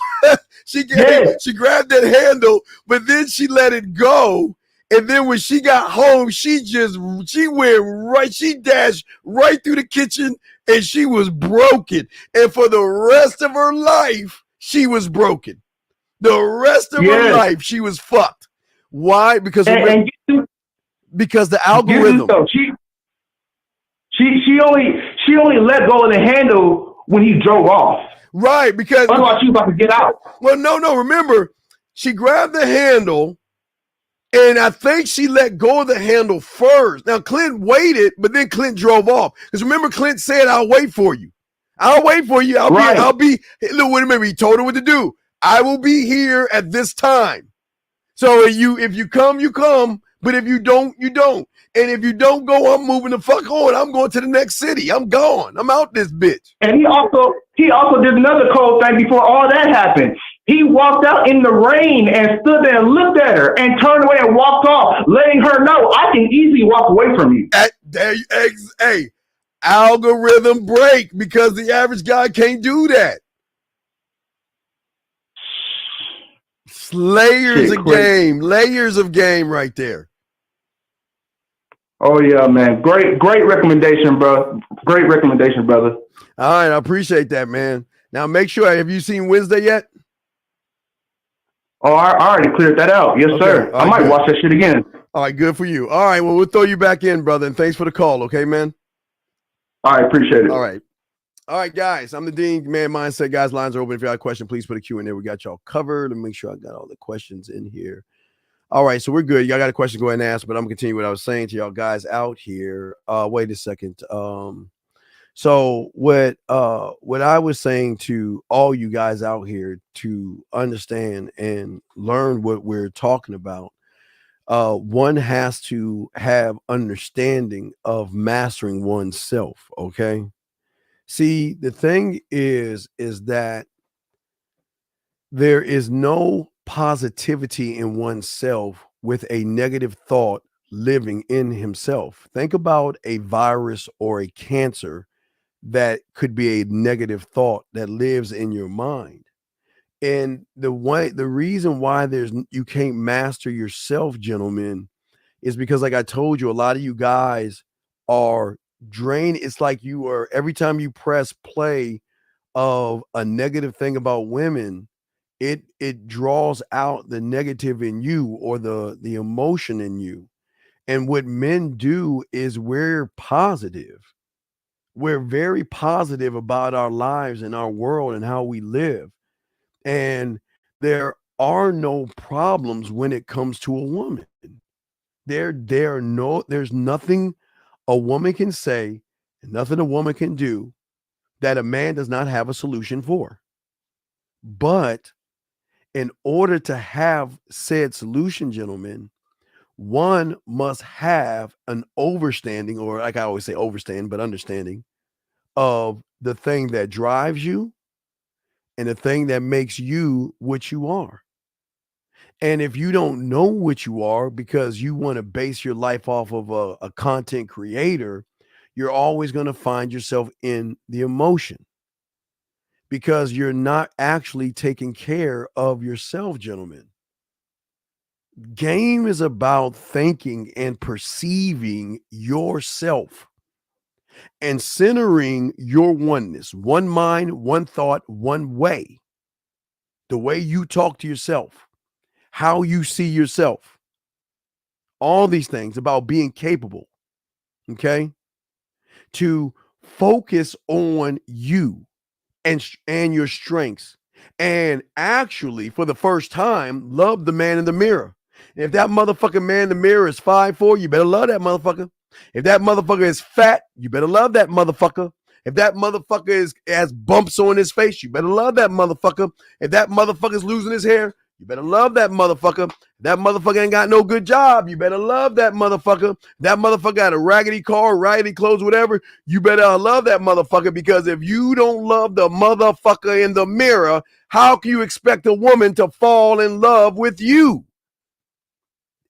She grabbed that handle, but then she let it go. And then when she got home, she dashed right through the kitchen, and she was broken. And for the rest of her life, she was broken. The rest of her life, she was fucked. Why? Because because the algorithm. She only let go of the handle when he drove off. Right, because otherwise she was about to get out. Well, no. Remember, she grabbed the handle, and I think she let go of the handle first. Now, Clint waited, but then Clint drove off. Because remember, Clint said, "I'll wait for you. I'll wait for you. I'll be." Look, remember, he told her what to do. I will be here at this time. So if you come, you come. But if you don't, you don't. And if you don't go, I'm moving the fuck on. I'm going to the next city. I'm gone. I'm out this bitch. And he also did another cold thing before all that happened. He walked out in the rain and stood there and looked at her and turned away and walked off, letting her know I can easily walk away from you. Hey, algorithm break, because the average guy can't do that. Layers of game right there. Oh yeah, man. Great recommendation, bro. Great recommendation, brother. All right, I appreciate that, man. Now make sure, have you seen Wednesday yet? Oh, I already cleared that out. Yes, sir. I might watch that shit again. All right, good for you. All right, well, we'll throw you back in, brother, and thanks for the call, okay, man? All right, appreciate it. All right, guys, I'm the Dean, Man Mindset. Guys, lines are open. If you have a question, please put a Q in there. We got y'all covered. Let me make sure I got all the questions in here. All right, so we're good. Y'all got a question, go ahead and ask, but I'm going to continue what I was saying to y'all guys out here. Wait a second. So what I was saying to all you guys out here to understand and learn what we're talking about, one has to have understanding of mastering oneself, okay? See, the thing is that there is no positivity in oneself with a negative thought living in himself. Think about a virus or a cancer that could be a negative thought that lives in your mind. And the reason why you can't master yourself, gentlemen, is because, like I told you, a lot of you guys are drained. It's like you are, every time you press play of a negative thing about women, it draws out the negative in you or the emotion in you. And what men do is we're positive. We're very positive about our lives and our world and how we live. And there are no problems when it comes to a woman. There's nothing a woman can say, nothing a woman can do that a man does not have a solution for. But in order to have said solution, gentlemen, one must have an overstanding, or like I always say, overstand, but understanding of the thing that drives you and the thing that makes you what you are. And if you don't know what you are because you want to base your life off of a content creator, you're always going to find yourself in the emotion because you're not actually taking care of yourself, gentlemen. Game is about thinking and perceiving yourself and centering your oneness, one mind, one thought, one way. The way you talk to yourself, how you see yourself, all these things about being capable, okay? To focus on you and your strengths, and actually, for the first time, love the man in the mirror. And if that motherfucking man in the mirror is 5'4", you better love that motherfucker. If that motherfucker is fat, you better love that motherfucker. If that motherfucker has bumps on his face, you better love that motherfucker. If that motherfucker's losing his hair, you better love that motherfucker. If that motherfucker ain't got no good job, you better love that motherfucker. If that motherfucker got a raggedy car, raggedy clothes, whatever, you better love that motherfucker, because if you don't love the motherfucker in the mirror, how can you expect a woman to fall in love with you?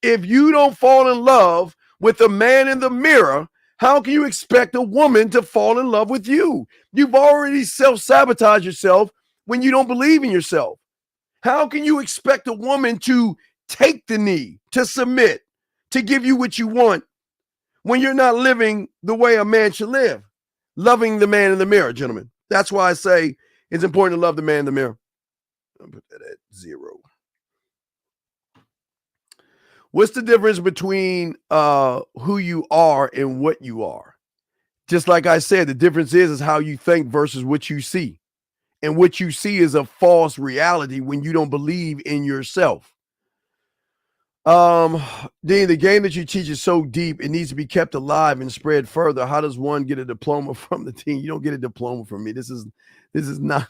If you don't fall in love with the man in the mirror, how can you expect a woman to fall in love with you? You've already self-sabotaged yourself when you don't believe in yourself. How can you expect a woman to take the knee, to submit, to give you what you want when you're not living the way a man should live? Loving the man in the mirror, gentlemen. That's why I say it's important to love the man in the mirror. I'll put that at 0. What's the difference between who you are and what you are? Just like I said, the difference is how you think versus what you see. And what you see is a false reality when you don't believe in yourself. Dean, the game that you teach is so deep, it needs to be kept alive and spread further. How does one get a diploma from the team? You don't get a diploma from me. This is not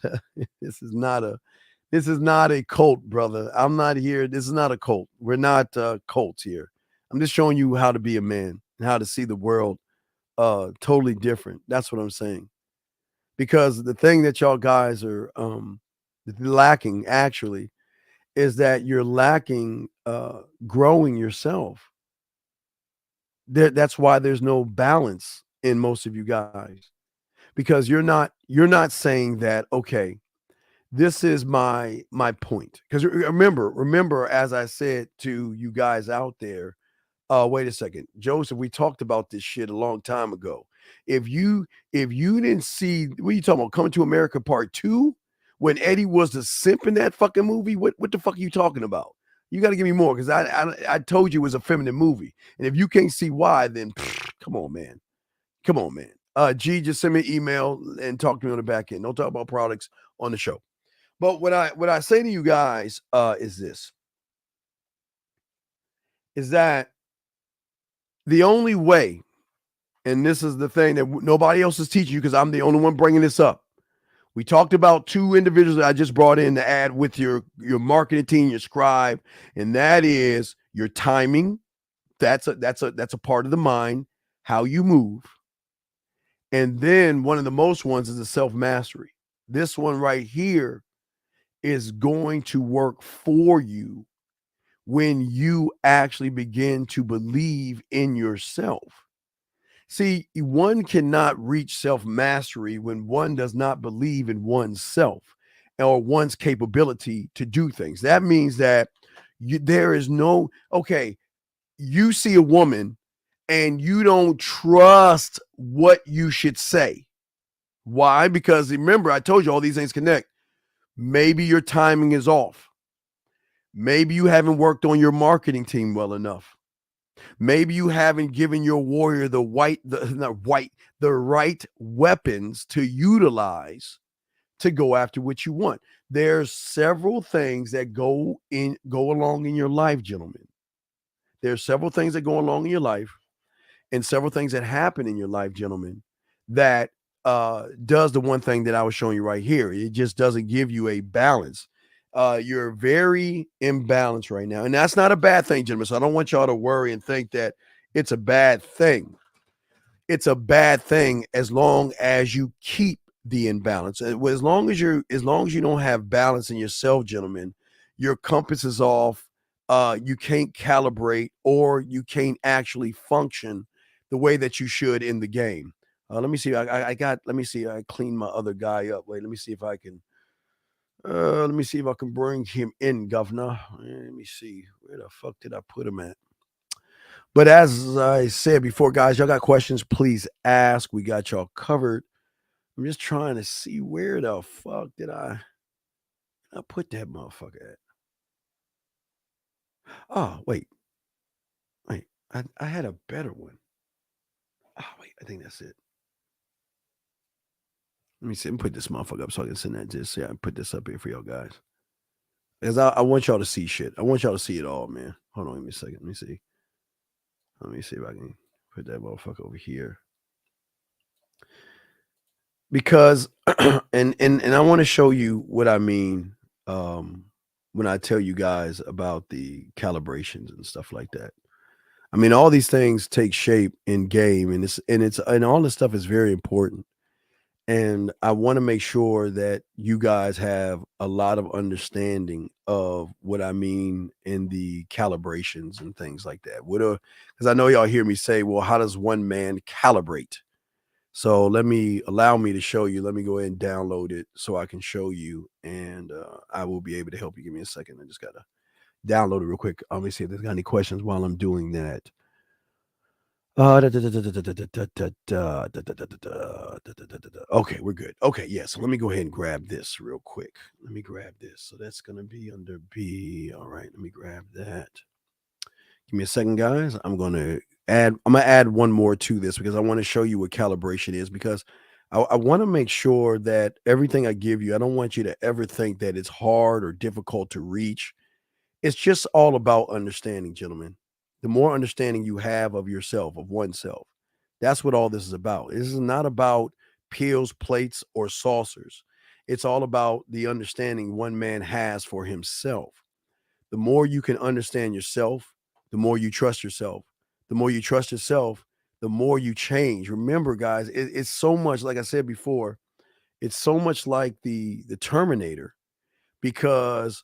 a cult, brother. I'm not here. This is not a cult. We're not cults here. I'm just showing you how to be a man and how to see the world totally different. That's what I'm saying. Because the thing that y'all guys are lacking actually is that you're lacking growing yourself. That's why there's no balance in most of you guys, because you're not saying that, okay, this is my point. Because remember, as I said to you guys out there, wait a second, Joseph, we talked about this shit a long time ago. If you didn't see, what are you talking about, Coming to America Part 2, when Eddie was the simp in that fucking movie? What the fuck are you talking about? You got to give me more, because I told you it was a feminine movie, and if you can't see why, then come on, man. Come on, man. G, just send me an email and talk to me on the back end. Don't talk about products on the show. But what I say to you guys is this: is that the only way, and this is the thing that nobody else is teaching you, because I'm the only one bringing this up. We talked about two individuals that I just brought in to add with your marketing team, your scribe, and that is your timing. That's a part of the mind, how you move. And then one of the most ones is the self-mastery. This one right here is going to work for you when you actually begin to believe in yourself. See, one cannot reach self-mastery when one does not believe in oneself or one's capability to do things. That means that there is no, okay, you see a woman and you don't trust what you should say. Why? Because remember, I told you all these things connect. Maybe your timing is off. Maybe you haven't worked on your marketing team well enough. Maybe you haven't given your warrior the right weapons to utilize to go after what you want. There's several things that go along in your life, gentlemen. There's several things that go along in your life, and several things that happen in your life, gentlemen, that does the one thing that I was showing you right here. It just doesn't give you a balance. You're very imbalanced right now, and that's not a bad thing, gentlemen. So I don't want y'all to worry and think that it's a bad thing. It's a bad thing as long as you keep the imbalance. As long as you don't have balance in yourself, gentlemen, your compass is off. You can't calibrate, or you can't actually function the way that you should in the game. Let me see. Let me see. I cleaned my other guy up. Wait, let me see if I can. Let me see if I can bring him in, Governor. Let me see. Where the fuck did I put him at? But as I said before, guys, y'all got questions, please ask. We got y'all covered. I'm just trying to see where the fuck did I put that motherfucker at? Oh, wait. I had a better one. Oh, wait, I think that's it. Let me see. Let me put this motherfucker up so I can send that. Just I put this up here for y'all guys. Because I want y'all to see shit. I want y'all to see it all, man. Hold on, give me a second. Let me see. Let me see if I can put that motherfucker over here. Because and I want to show you what I mean when I tell you guys about the calibrations and stuff like that. I mean, all these things take shape in game, and all this stuff is very important. And I want to make sure that you guys have a lot of understanding of what I mean in the calibrations and things like that. Because I know y'all hear me say, well, how does one man calibrate? So allow me to show you. Let me go ahead and download it so I can show you, and I will be able to help you. Give me a second. I just got to download it real quick. Let me see if there's got any questions while I'm doing that. Okay, we're good. Okay, yeah. So let me go ahead and grab this real quick. Let me grab this. So that's gonna be under B. All right, let me grab that. Give me a second, guys. I'm gonna add one more to this because I want to show you what calibration is, because I want to make sure that everything I give you, I don't want you to ever think that it's hard or difficult to reach. It's just all about understanding, gentlemen. The more understanding you have of yourself, of oneself, that's what all this is about. This is not about pills, plates, or saucers. It's all about the understanding one man has for himself. The more you can understand yourself, the more you trust yourself. The more you trust yourself, the more you change. Remember, guys, it's so much, like I said before, it's so much like the Terminator, because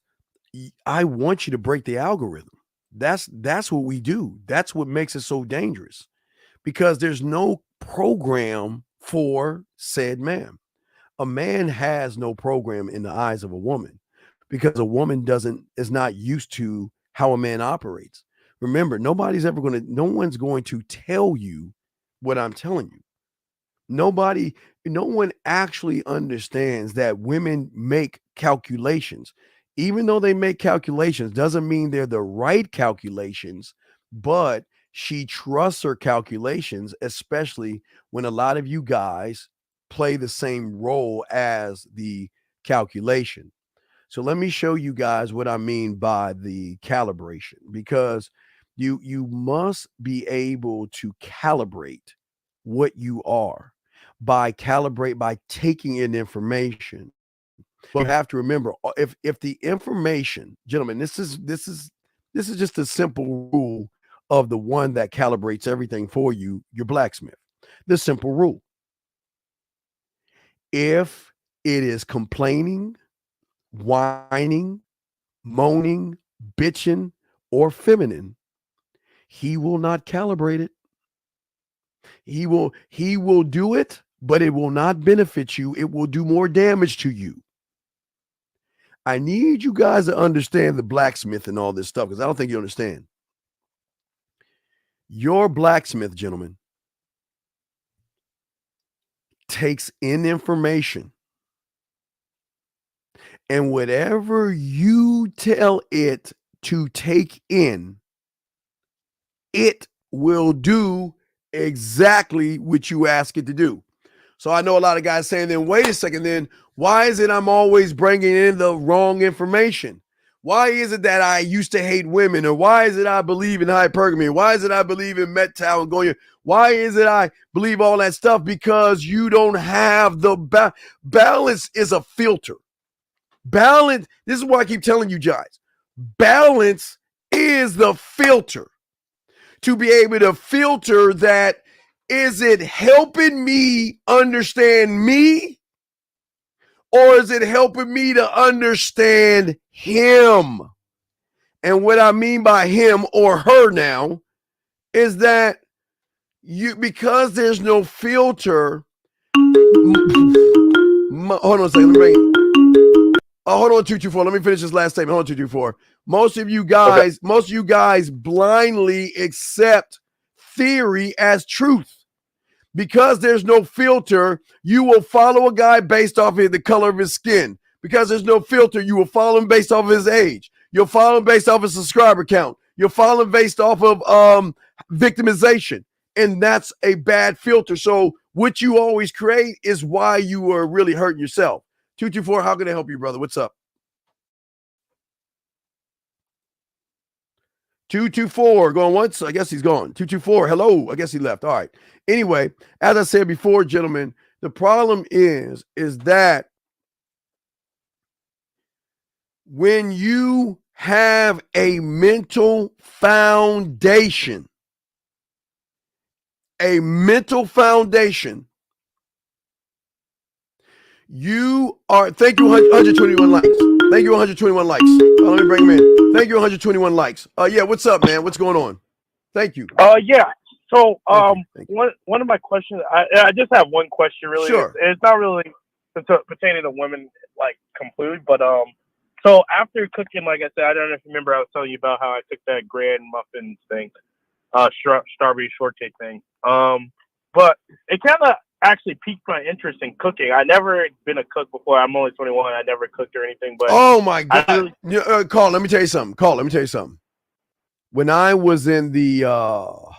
I want you to break the algorithm. That's what we do. That's what makes it so dangerous, because there's no program for said man. A man has no program in the eyes of a woman, because a woman is not used to how a man operates. Remember, no one's going to tell you what I'm telling you. No one actually understands that women make calculations. Even though they make calculations, doesn't mean they're the right calculations, but she trusts her calculations, especially when a lot of you guys play the same role as the calculation. So let me show you guys what I mean by the calibration, because you must be able to calibrate what you are by taking in information. But you have to remember, if the information, gentlemen, this is just a simple rule of the one that calibrates everything for you, your blacksmith. The simple rule: if it is complaining, whining, moaning, bitching, or feminine, he will not calibrate it. He will do it, but it will not benefit you. It will do more damage to you. I need you guys to understand the blacksmith and all this stuff, because I don't think you understand. Your blacksmith, gentlemen, takes in information, and whatever you tell it to take in, it will do exactly what you ask it to do. So I know a lot of guys saying, then wait a second, then why is it I'm always bringing in the wrong information? Why is it that I used to hate women? Or why is it I believe in hypergamy? Why is it I believe in Mettal and Goya? Why is it I believe all that stuff? Because you don't have the balance is a filter. Balance, this is why I keep telling you guys, balance is the filter. To be able to filter that, is it helping me understand me, or is it helping me to understand him? And what I mean by him or her now is that because there's no filter. Hold on a second. Hold on, 224. Let me finish this last statement. Hold on, 224. Most of you guys blindly accept theory as truth. Because there's no filter, you will follow a guy based off of the color of his skin. Because there's no filter, you will follow him based off of his age. You'll follow him based off his subscriber count. You'll follow him based off of victimization. And that's a bad filter. So what you always create is why you are really hurting yourself. 224, how can I help you, brother? What's up? 224, going once? I guess he's gone. 224, hello. I guess he left. All right. Anyway, as I said before, gentlemen, the problem is that when you have a mental foundation, you are, thank you, 121 likes. Thank you, 121 likes. Let me bring him in. Thank you, 121 likes. Yeah, what's up, man? What's going on? Thank you. Yeah. So, one of my questions, I just have one question, really. Sure. It's not really pertaining to women, like, completely, but, so after cooking, like I said, I don't know if you remember, I was telling you about how I cooked that grand muffins thing, strawberry shortcake thing. But it kind of actually piqued my interest in cooking. I never been a cook before. I'm only 21. I never cooked or anything. But oh my God, Carl, let me tell you something. When I was in the, I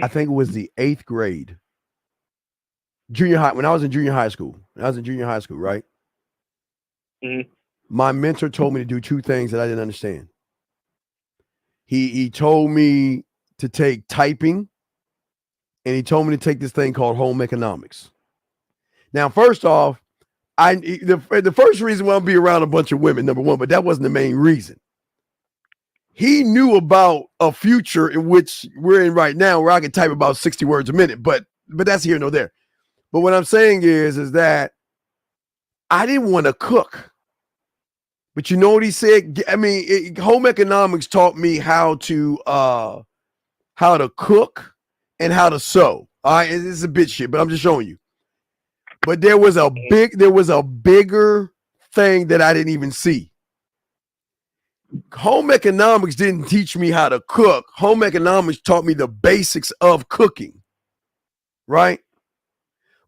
think it was the 8th grade, junior high. When I was in junior high school, right? Mm-hmm. My mentor told me to do two things that I didn't understand. He told me to take typing, and he told me to take this thing called home economics. Now, first off, the first reason why I'll be around a bunch of women, number one, but that wasn't the main reason. He knew about a future in which we're in right now, where I can type about 60 words a minute, but that's here nor there. But what I'm saying is that I didn't want to cook. But you know what he said? I mean, home economics taught me how to cook and how to sew. All right, it's a bit shit, but I'm just showing you. But there was a bigger thing that I didn't even see. Home economics didn't teach me how to cook. Home economics taught me the basics of cooking. Right?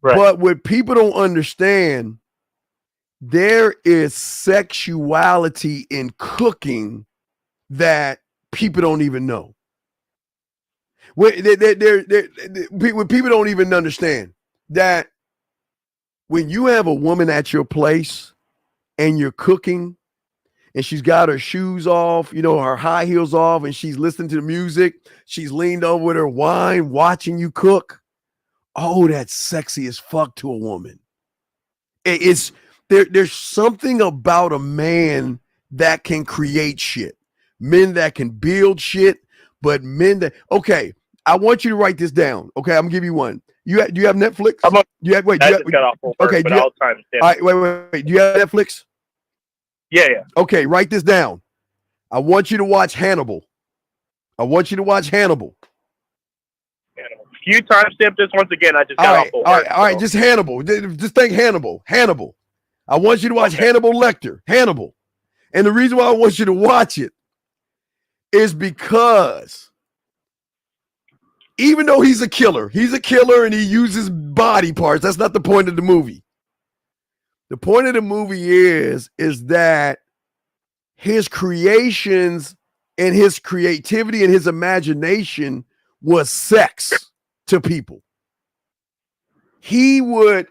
But what people don't understand, there is sexuality in cooking that people don't even know. What people don't even understand that when you have a woman at your place and you're cooking and she's got her shoes off, her high heels off, and she's listening to the music, she's leaned over with her wine watching you cook. Oh, that's sexy as fuck to a woman. There's something about a man that can create shit. Men that can build shit, but men that, okay, I want you to write this down. Okay, I'm gonna give you one. Do you have Netflix? I just got off work, okay, but I'll time it. All right, wait. Do you have Netflix? Yeah. Okay, write this down. I want you to watch Hannibal. Hannibal. You timestamp this once again. I just got off work. All right, just Hannibal. Just think Hannibal. I want you to watch Hannibal Lecter. Hannibal. And the reason why I want you to watch it is because even though he's a killer and he uses body parts. That's not the point of the movie. The point of the movie is that his creations and his creativity and his imagination was sex to people. He wouldn't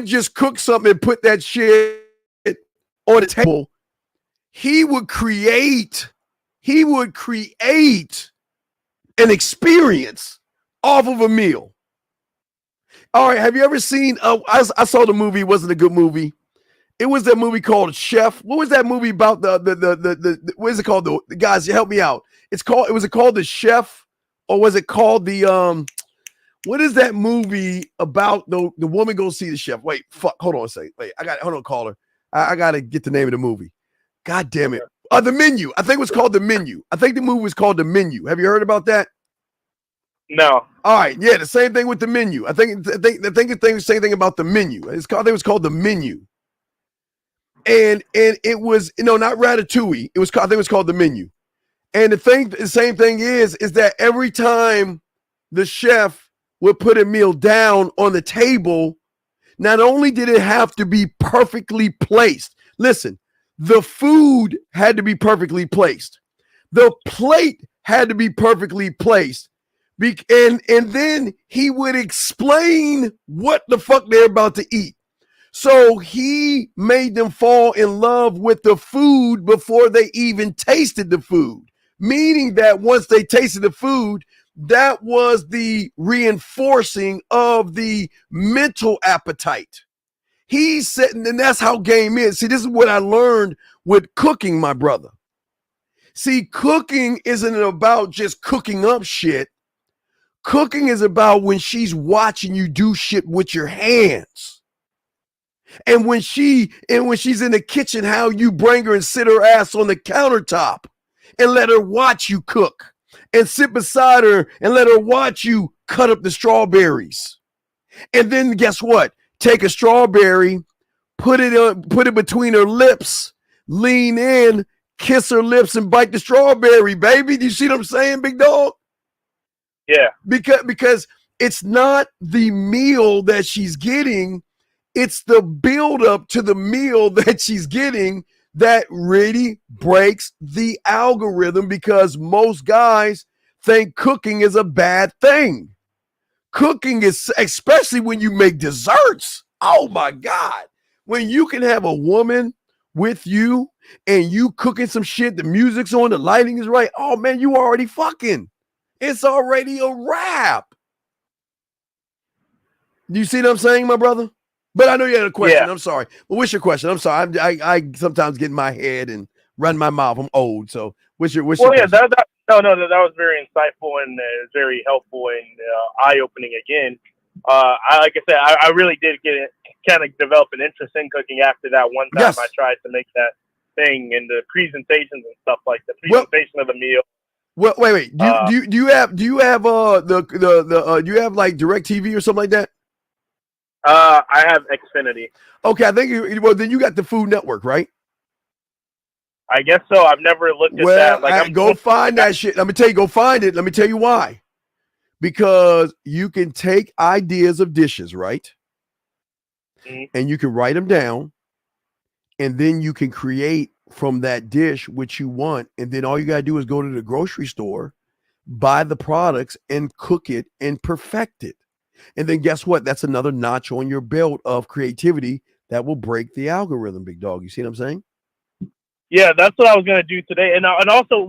just cook something and put that shit on the table. He would create an experience off of a meal. All right, have you ever seen I saw the movie, it wasn't a good movie. It was that movie called Chef. What was that movie about? The what is it called? The guys, help me out. Was it called The Chef, or was it called the what is that movie about the woman goes see the chef? Wait, hold on a second. Wait, hold on, caller. I gotta get the name of the movie. God damn it. The Menu. I think it was called The Menu. I think the movie was called The Menu. Have you heard about that? No. All right, yeah, the same thing with The Menu. I think the same thing about The Menu. I think it was called The Menu. And it was, not Ratatouille. I think it was called The Menu. And the same thing is that every time the chef would put a meal down on the table, not only did it have to be perfectly placed. Listen, the food had to be perfectly placed. The plate had to be perfectly placed. And then he would explain what the fuck they're about to eat. So he made them fall in love with the food before they even tasted the food. Meaning that once they tasted the food, that was the reinforcing of the mental appetite. He said, and that's how game is. See, this is what I learned with cooking, my brother. See, cooking isn't about just cooking up shit. Cooking is about when she's watching you do shit with your hands. And when she's in the kitchen, how you bring her and sit her ass on the countertop and let her watch you cook. And sit beside her and let her watch you cut up the strawberries. And then guess what? Take a strawberry, put it between her lips, lean in, kiss her lips, and bite the strawberry, baby. Do you see what I'm saying, big dog? Yeah. Because it's not the meal that she's getting, it's the build up to the meal that she's getting that really breaks the algorithm, because most guys think cooking is a bad thing. Cooking is, especially when you make desserts. Oh my God. When you can have a woman with you and you cooking some shit, the music's on, the lighting is right. Oh man, you already fucking. It's already a wrap. Do you see what I'm saying, my brother? But I know you had a question. Yeah. I'm sorry. But what's your question? I'm sorry. I sometimes get in my head and run my mouth. I'm old. So what's your question? That was very insightful and very helpful and eye-opening again. Like I said, I really did kind of develop an interest in cooking after that one time I tried to make that thing and the presentations and stuff like the presentation of the meal. Well, wait. Do you have do you have like DirecTV or something like that? I have Xfinity. Okay, I think then you got the Food Network, right? I guess so. I've never looked at that. Like, go find that shit. Let me tell you, go find it. Let me tell you why. Because you can take ideas of dishes, right? Mm-hmm. And you can write them down, and then you can create from that dish what you want, and then all you gotta do is go to the grocery store, buy the products, and cook it and perfect it. And then guess what? That's another notch on your belt of creativity that will break the algorithm, big dog. You see what I'm saying? Yeah, that's what I was gonna do today. And also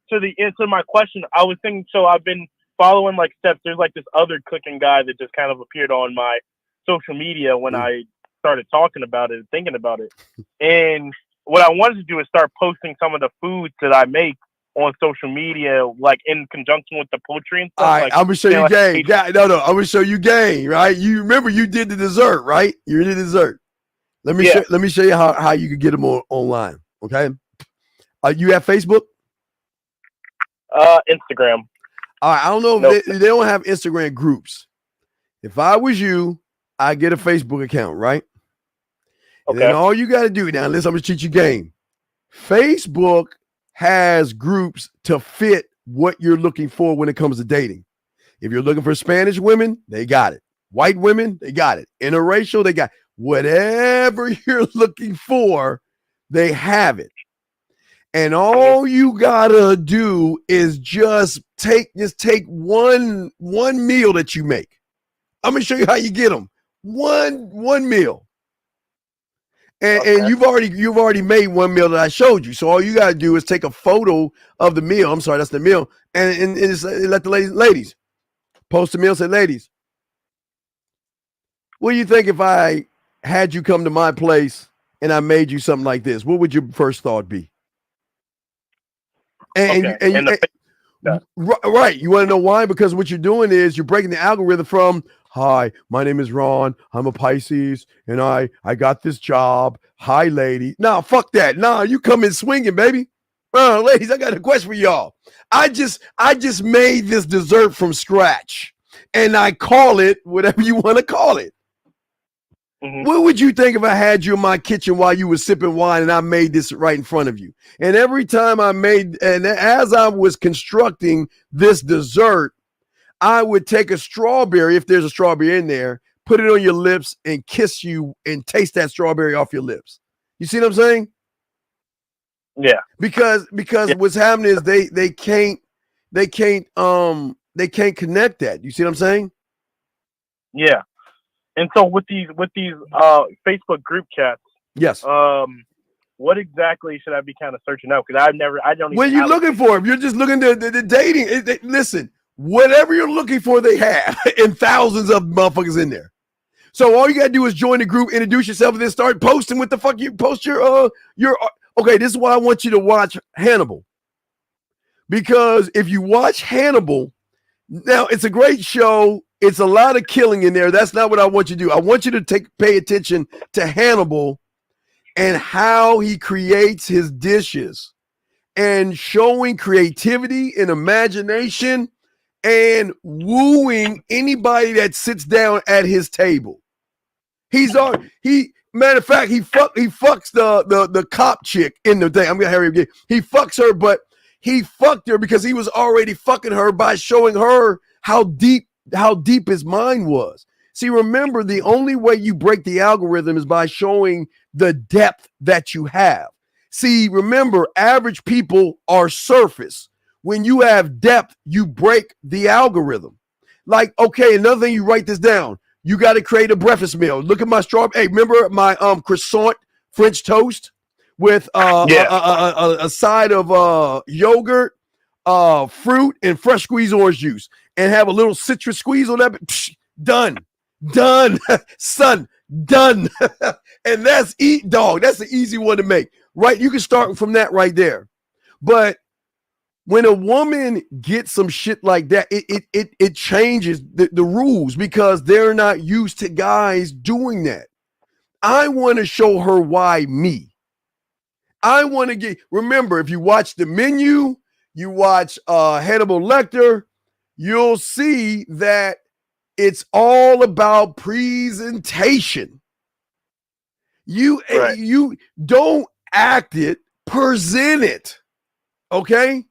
to answer my question, I was thinking. So I've been following like steps. There's like this other cooking guy that just kind of appeared on my social media when I started talking about it and thinking about it. And what I wanted to do is start posting some of the foods that I make on social media, like in conjunction with the poultry and stuff. All right, like, I'm gonna show you game. I'm gonna show you game, right? You remember you did the dessert, right? You did the dessert. Let me show you how you can get them online. Okay. You have Facebook? Instagram. All right. I don't know if they don't have Instagram groups. If I was you, I'd get a Facebook account, right? And then all you got to do now, I'm gonna teach you game. Facebook has groups to fit what you're looking for when it comes to dating. If you're looking for Spanish women, they got it. White women, they got it. Interracial, they got it. Whatever you're looking for, they have it. And all you gotta do is just take one meal that you make. I'm gonna show you how you get them. One meal. And you've already made one meal that I showed you. So all you gotta do is take a photo of the meal. I'm sorry, that's the meal, and let the ladies post the meal. Say, ladies, what do you think if I had you come to my place and I made you something like this? What would your first thought be? Right. You want to know why? Because what you're doing is you're breaking the algorithm from, hi, my name is Ron. I'm a Pisces and I got this job. Hi, lady. Nah, fuck that. Nah, you come in swinging, baby. Ladies, I got a question for y'all. I just made this dessert from scratch and I call it whatever you want to call it. Mm-hmm. What would you think if I had you in my kitchen while you were sipping wine and I made this right in front of you? And every time as I was constructing this dessert, I would take a strawberry, if there's a strawberry in there, put it on your lips and kiss you and taste that strawberry off your lips. You see what I'm saying? Yeah. Because what's happening is they can't connect that. You see what I'm saying? Yeah. And so with these Facebook group chats, yes. What exactly should I be kind of searching out? Because I don't. When you're looking for them, you're just looking to the dating. Listen, whatever you're looking for, they have, and thousands of motherfuckers in there. So all you gotta do is join the group, introduce yourself, and then start posting. What the fuck you post your. Okay, this is why I want you to watch Hannibal, because if you watch Hannibal, now it's a great show. It's a lot of killing in there. That's not what I want you to do. I want you to pay attention to Hannibal and how he creates his dishes and showing creativity and imagination and wooing anybody that sits down at his table. Matter of fact, he fucks the cop chick in the thing. I'm gonna hurry up again. He fucks her, but he fucked her because he was already fucking her by showing her how deep his mind was. See, remember, the only way you break the algorithm is by showing the depth that you have. See, remember, average people are surface. When you have depth, you break the algorithm. Like, okay, another thing, you write this down. You got to create a breakfast meal. Look at my strawberry. Hey, remember my croissant French toast with a side of yogurt, fruit, and fresh squeezed orange juice, and have a little citrus squeeze on that. Psh, done. Son, Done. And that's eat dog. That's an easy one to make, right? You can start from that right there. But when a woman gets some shit like that, it changes the rules because they're not used to guys doing that. I want to show her why me. I want to remember, if you watch The Menu, you watch Hannibal Lecter, you'll see that it's all about presentation. You don't act it, present it. Okay?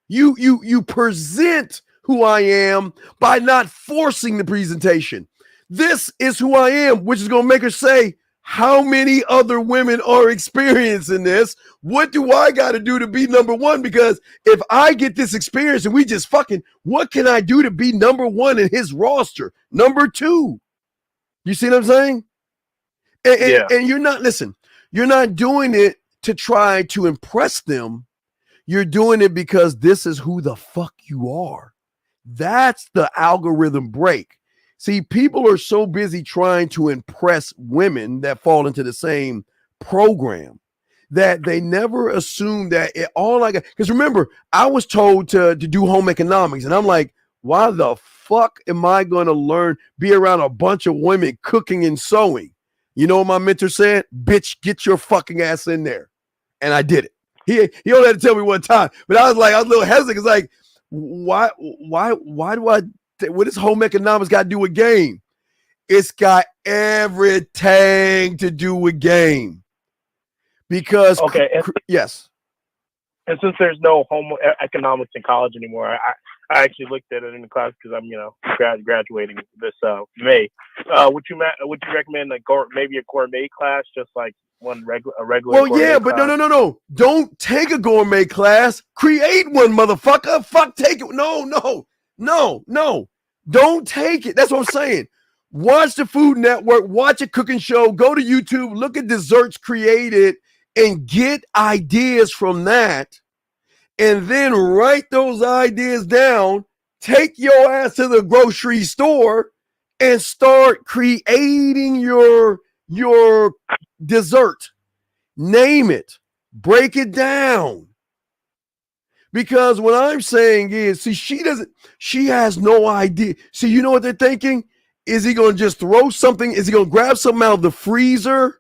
You present who I am by not forcing the presentation. This is who I am, which is going to make her say, how many other women are experiencing this? What do I got to do to be number one? Because if I get this experience and we just fucking, what can I do to be number one in his roster? Number two. You see what I'm saying? And you're not, listen, you're not doing it to try to impress them. You're doing it because this is who the fuck you are. That's the algorithm break. See, people are so busy trying to impress women that fall into the same program that they never assume that it all I got. Because remember, I was told to do home economics, and I'm like, why the fuck am I going to be around a bunch of women cooking and sewing? You know what my mentor said? Bitch, get your fucking ass in there. And I did it. He only had to tell me one time, but I was a little hesitant. It's like, why do I? What does home economics got to do with game? It's got everything to do with game. Because yes. And since there's no home economics in college anymore, I actually looked at it in the class because I'm graduating this May. Would you recommend maybe a gourmet class, just like a regular? Well, yeah, but class? no. Don't take a gourmet class. Create one, motherfucker. Fuck, take it. No. Don't take it. That's what I'm saying. Watch the Food Network. Watch a cooking show. Go to YouTube. Look at desserts created and get ideas from that. And then write those ideas down. Take your ass to the grocery store and start creating your dessert. Name it. Break it down. Because what I'm saying is, see, she has no idea. See, you know what they're thinking? Is he going to just throw something? Is he going to grab something out of the freezer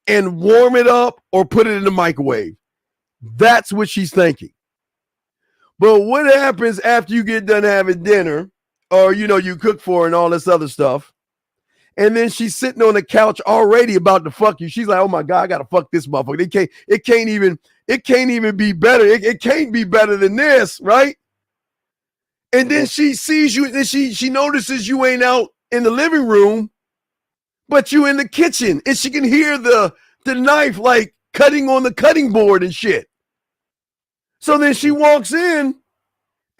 and warm it up or put it in the microwave? That's what she's thinking. But what happens after you get done having dinner or, you cook for her and all this other stuff? And then she's sitting on the couch already about to fuck you. She's like, oh my God, I got to fuck this motherfucker. It can't even be better. It can't be better than this, right? And then she sees you, and she notices you ain't out in the living room, but you in the kitchen, and she can hear the knife like cutting on the cutting board and shit. So then she walks in,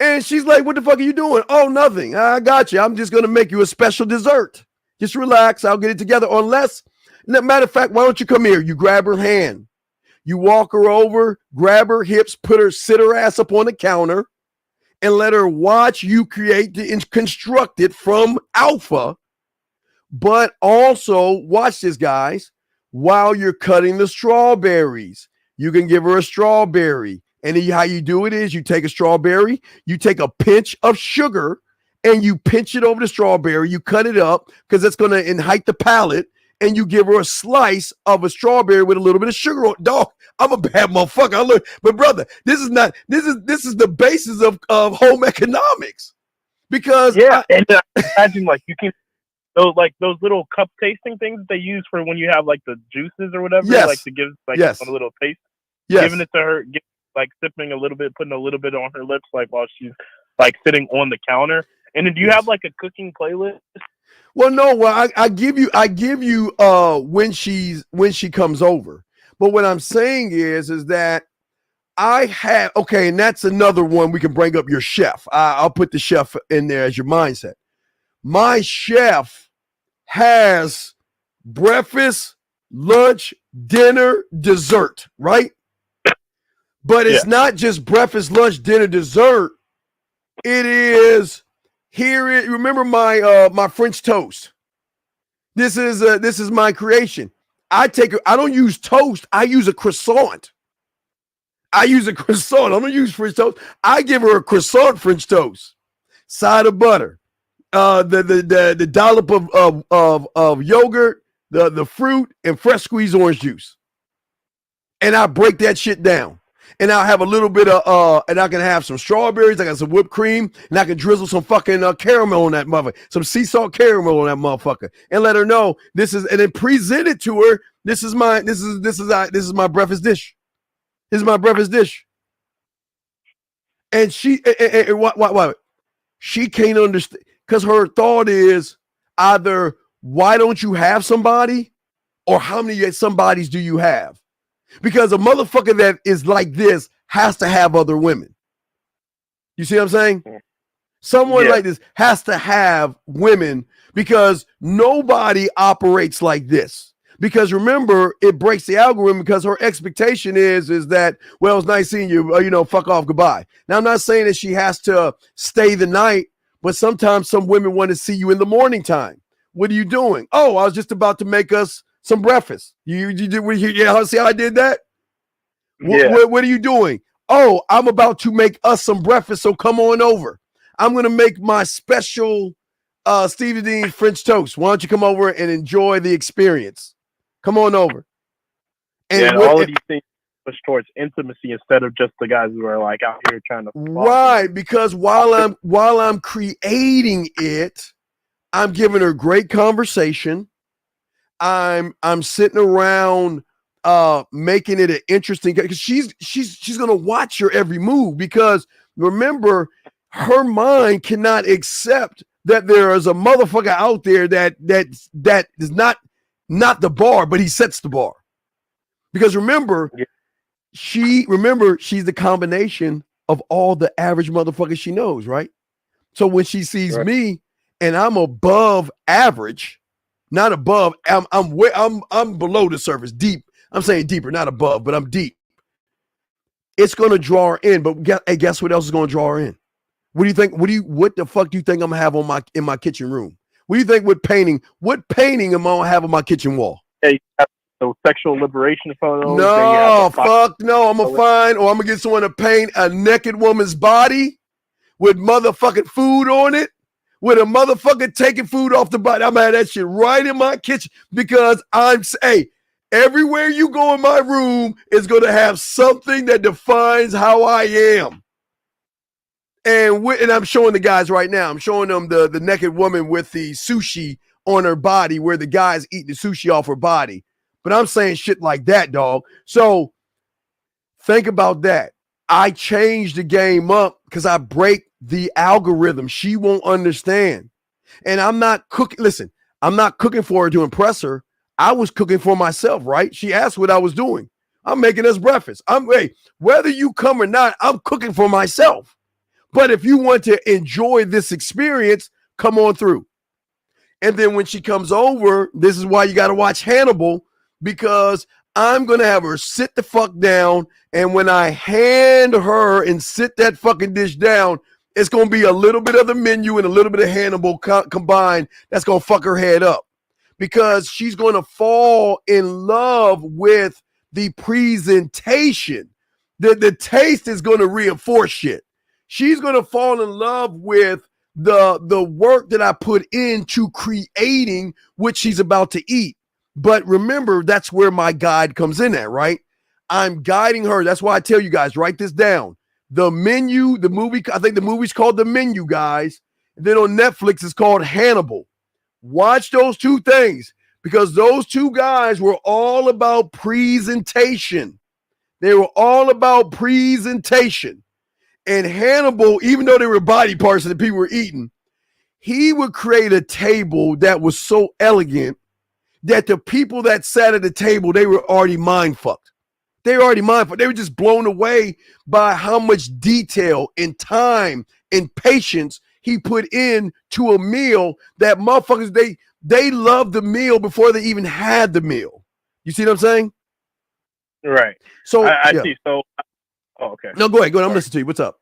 and she's like, what the fuck are you doing? Oh, nothing. I got you. I'm just going to make you a special dessert. Just relax. I'll get it together. Unless, matter of fact, why don't you come here? You grab her hand. You walk her over, grab her hips, sit her ass up on the counter, and let her watch you create and construct it from alpha. But also, watch this, guys, while you're cutting the strawberries. You can give her a strawberry. And then how you do it is you take a strawberry, you take a pinch of sugar, and you pinch it over the strawberry. You cut it up because it's going to enhance the palate. And you give her a slice of a strawberry with a little bit of sugar on. Dog, I'm a bad motherfucker. But brother, this is the basis of home economics. Because imagine like you can those little cup tasting things that they use for when you have like the juices or whatever, like to give a little taste. Yes. Giving it to her, sipping a little bit, putting a little bit on her lips, like while she's like sitting on the counter. And then do you have like a cooking playlist? Well, no. Well, I give you when she comes over. But what I'm saying is that I have and that's another one we can bring up. Your chef. I'll put the chef in there as your mindset. My chef has breakfast, lunch, dinner, dessert, right? But it's not just breakfast, lunch, dinner, dessert. It is remember my French toast. This is my creation. I don't use toast. I use a croissant. I don't use French toast. I give her a croissant French toast, side of butter, the dollop of yogurt, the fruit, and fresh squeezed orange juice. And I break that shit down. And I'll have a little bit of and I can have some strawberries. I got some whipped cream, and I can drizzle some fucking caramel on that motherfucker, some sea salt caramel on that motherfucker, and let her know this is, and then present it to her. This is my breakfast dish. This is my breakfast dish. And what? She can't understand because her thought is either why don't you have somebody, or how many somebodies do you have? Because a motherfucker that is like this has to have other women. You see what I'm saying? Someone like this has to have women because nobody operates like this. Because remember, it breaks the algorithm because her expectation is that, well, it's nice seeing you, fuck off, goodbye. Now, I'm not saying that she has to stay the night, but sometimes some women want to see you in the morning time. What are you doing? Oh, I was just about to make us some breakfast. You see how I did that? What are you doing? Oh, I'm about to make us some breakfast, so come on over. I'm going to make my special Stevie Dean French toast. Why don't you come over and enjoy the experience? Come on over. And all of these things push towards intimacy instead of just the guys who are like out here trying to right, because while I'm creating it, I'm giving her great conversation. I'm sitting around making it an interesting, because she's gonna watch your every move, because remember, her mind cannot accept that there is a motherfucker out there that is not the bar, but he sets the bar. Because remember, she's the combination of all the average motherfuckers she knows, right? So when she sees me and I'm above average, not above, I'm below the surface, deep. I'm saying deeper, not above, but I'm deep. It's gonna draw her in, but guess what else is gonna draw her in? What do you think? What the fuck do you think I'm gonna have in my kitchen room? What do you think? What painting am I gonna have on my kitchen wall? Hey, those sexual liberation photos. No, fuck no. I'm gonna get someone to paint a naked woman's body with motherfucking food on it, with a motherfucker taking food off the body. I'm gonna have that shit right in my kitchen, because everywhere you go in my room is gonna have something that defines how I am. And I'm showing the guys right now. I'm showing them the naked woman with the sushi on her body, where the guy's eating the sushi off her body. But I'm saying shit like that, dog. So think about that. I change the game up because I break the algorithm. She won't understand. And I'm not cooking. Listen, I'm not cooking for her to impress her. I was cooking for myself, right? She asked what I was doing. I'm making us breakfast. Whether you come or not, I'm cooking for myself. But if you want to enjoy this experience, come on through. And then when she comes over, this is why you got to watch Hannibal, because I'm going to have her sit the fuck down. And when I hand her and sit that fucking dish down, it's going to be a little bit of the menu and a little bit of Hannibal combined. That's going to fuck her head up, because she's going to fall in love with the presentation. The taste is going to reinforce shit. She's going to fall in love with the work that I put into creating what she's about to eat. But remember, that's where my guide comes in at, right? I'm guiding her. That's why I tell you guys, write this down. The menu, the movie, I think the movie's called The Menu, guys. And then on Netflix, it's called Hannibal. Watch those two things, because those two guys were all about presentation. They were all about presentation. And Hannibal, even though they were body parts that people were eating, he would create a table that was so elegant that the people that sat at the table, they were already mind fucked. They were already mind fucked. They were just blown away by how much detail and time and patience he put in to a meal that motherfuckers, they loved the meal before they even had the meal. You see what I'm saying? Right. So I see. So, okay. No, go ahead. I'm listening to you. What's up?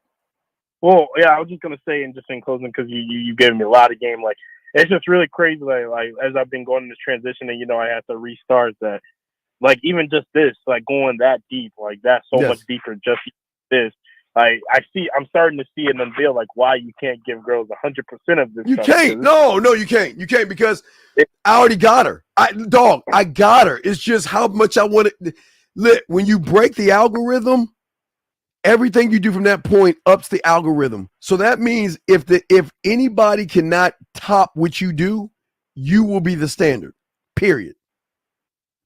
Well, yeah, I was just gonna say, and just in closing, because you gave me a lot of game. Like, it's just really crazy. Like as I've been going in this transition, and I have to restart that. Like even just this, like going that deep, like that's so much deeper. Just this, like I'm starting to see and unveil like why you can't give girls 100% of this. You stuff, can't. No, you can't. You can't because I already got her. I got her. It's just how much I want it. When you break the algorithm, everything you do from that point ups the algorithm. So that means if anybody cannot top what you do, you will be the standard. Period.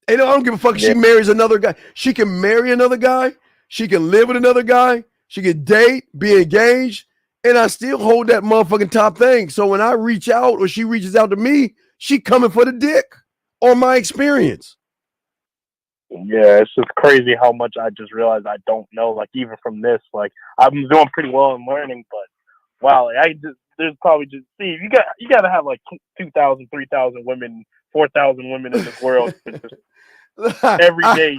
And I don't give a fuck if she marries another guy. She can marry another guy. She can live with another guy. She can date, be engaged, and I still hold that motherfucking top thing. So when I reach out or she reaches out to me, she coming for the dick or my experience. Yeah, it's just crazy how much I just realized I don't know. Like even from this, like I'm doing pretty well in learning, but wow, there's probably just Steve. You got to have like 2,000, 3,000 women, 4,000 women in this world. Every day.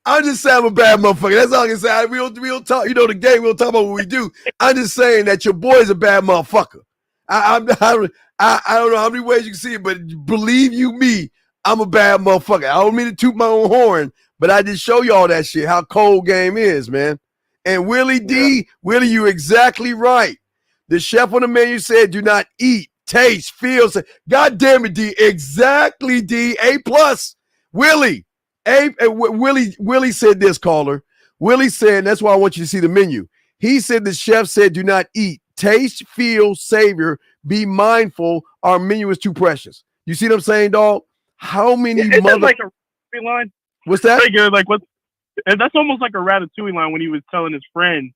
I'm just saying I'm a bad motherfucker. That's all I can say. We don't talk, the game, we don't talk about what we do. I'm just saying that your boy's a bad motherfucker. I don't know how many ways you can see it, but believe you me, I'm a bad motherfucker. I don't mean to toot my own horn, but I just show y'all that shit, how cold game is, man. And Willie D, Willie, you exactly right. The chef on the menu said, do not eat, taste, feel. God damn it, D. Exactly, D. A+. Willie, Willie said this, caller. Willie said, that's why I want you to see the menu. He said the chef said, do not eat, taste, feel, savor, be mindful. Our menu is too precious. You see what I'm saying, dog? How many like a line? What's that? And that's almost like a Ratatouille line when he was telling his friend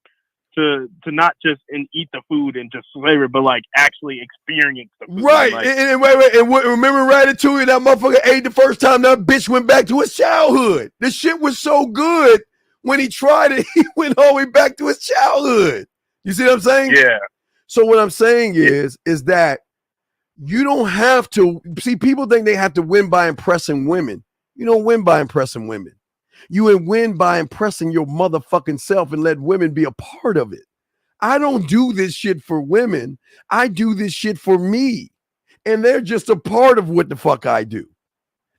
to not just eat the food and just flavor, but like actually experience the food. Right. Like, and remember Ratatouille, that motherfucker ate the first time, that bitch went back to his childhood. The shit was so good when he tried it, he went all the way back to his childhood. You see what I'm saying? Yeah. So what I'm saying is that you don't have to see, people think they have to win by impressing women. You don't win by impressing women. You win by impressing your motherfucking self and let women be a part of it. I don't do this shit for women. I do this shit for me. And they're just a part of what the fuck I do.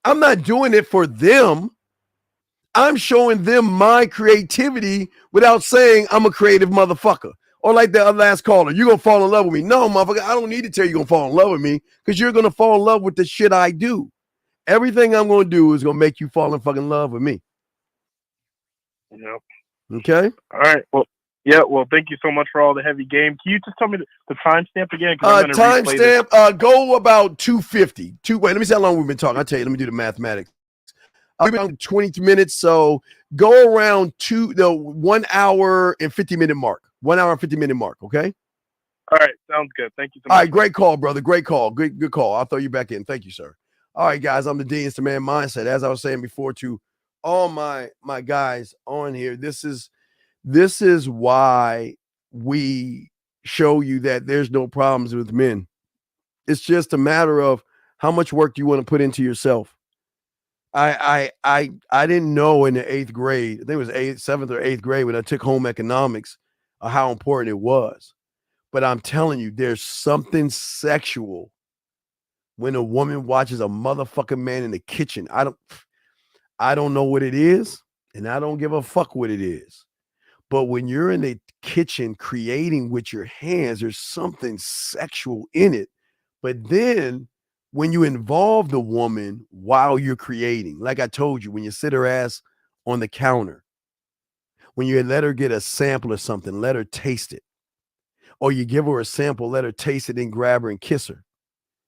I'm not doing it for them. I'm showing them my creativity without saying I'm a creative motherfucker. Or like the last caller, you're going to fall in love with me. No, motherfucker, I don't need to tell you you're going to fall in love with me because you're going to fall in love with the shit I do. Everything I'm going to do is going to make you fall in fucking love with me. Yep. Okay. All right. Well, yeah. Well, thank you so much for all the heavy game. Can you just tell me the timestamp again? Timestamp. Go about 2:50. Wait, let me see how long we've been talking. I'll tell you. Let me do the mathematics. We've been on 20 minutes, so go around 1 hour and 50 minute mark. 1 hour and 50 minute mark. Okay. All right. Sounds good. Thank you so much. All right. Great call, brother. Great call. Good call. I'll throw you back in. Thank you, sir. All right, guys. I'm the D. It's the Man Mindset. As I was saying before to all my guys on here, this is why we show you that there's no problems with men. It's just a matter of how much work do you want to put into yourself. I didn't know in the 8th grade, I think it was 7th or 8th grade when I took home economics, how important it was. But I'm telling you, there's something sexual when a woman watches a motherfucking man in the kitchen. I don't know what it is, and I don't give a fuck what it is. But when you're in the kitchen creating with your hands, there's something sexual in it. But then when you involve the woman while you're creating, like I told you, when you sit her ass on the counter, when you let her get a sample of something, let her taste it. Or you give her a sample, let her taste it, and grab her and kiss her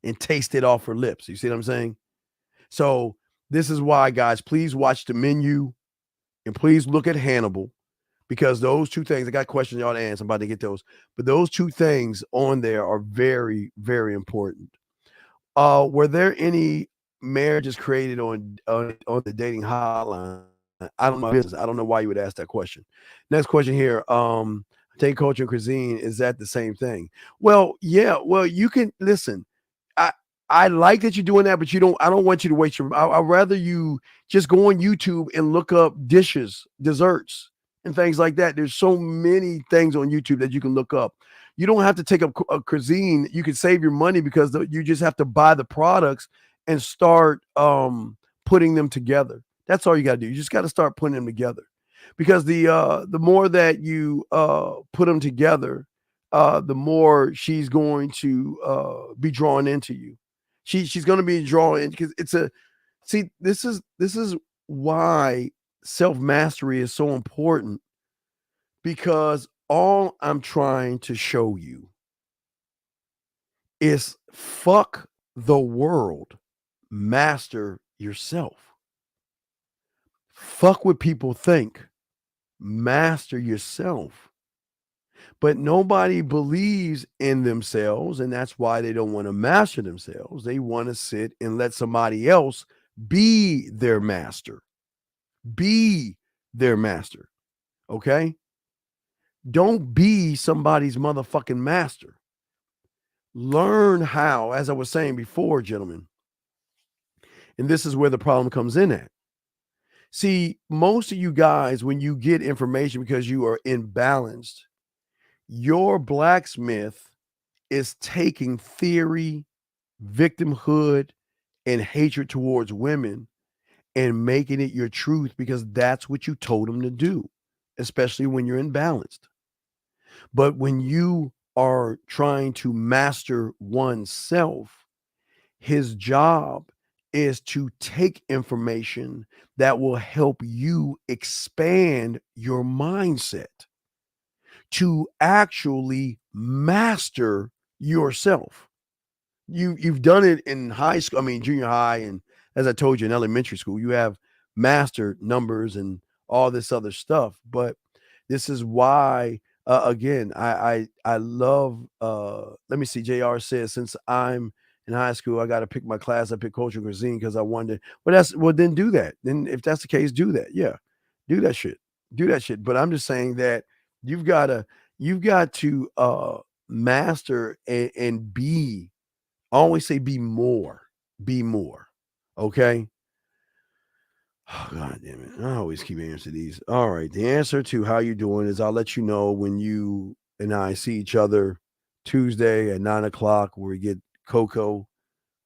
and taste it off her lips. You see what I'm saying? So this is why, guys, please watch the menu and please look at Hannibal, because those two things, I got questions y'all to answer. I'm about to get those. But those two things on there are very, very important. Were there any marriages created on the dating hotline? I don't know business. I don't know why you would ask that question. Next question here. Take culture and cuisine, is that the same thing? Well, yeah. Well, you can listen. I like that you're doing that, but I don't want you to waste your. I'd rather you just go on YouTube and look up dishes, desserts, and things like that. There's so many things on YouTube that you can look up. You don't have to take up a cuisine. You can save your money because you just have to buy the products and start putting them together. That's all you got to do. You just got to start putting them together, because the more that you put them together, the more she's going to be drawn into you. She's going to be drawn in, because this is why self-mastery is so important, because all I'm trying to show you is fuck the world, master yourself. Fuck what people think, master yourself. But nobody believes in themselves, and that's why they don't want to master themselves. They want to sit and let somebody else be their master. Be their master. Okay? Don't be somebody's motherfucking master. Learn how, as I was saying before, gentlemen, and this is where the problem comes in at. See, most of you guys, when you get information because you are imbalanced, your blacksmith is taking theory, victimhood, and hatred towards women and making it your truth, because that's what you told him to do, especially when you're imbalanced. But when you are trying to master oneself, his job is to take information that will help you expand your mindset to actually master yourself. You've done it in high school, junior high, and as I told you, in elementary school, you have mastered numbers and all this other stuff. But this is why, again, I love, let me see, JR says, since I'm in high school, I got to pick my class. I pick culture and cuisine because I wanted, well, then do that. Then if that's the case, do that. Yeah, do that shit. Do that shit. But I'm just saying that you've got to master and be, I always say be more. Okay. Oh, God damn it. I always keep answering these. All right. The answer to how you doing is I'll let you know when you and I see each other Tuesday at 9:00, where we get cocoa,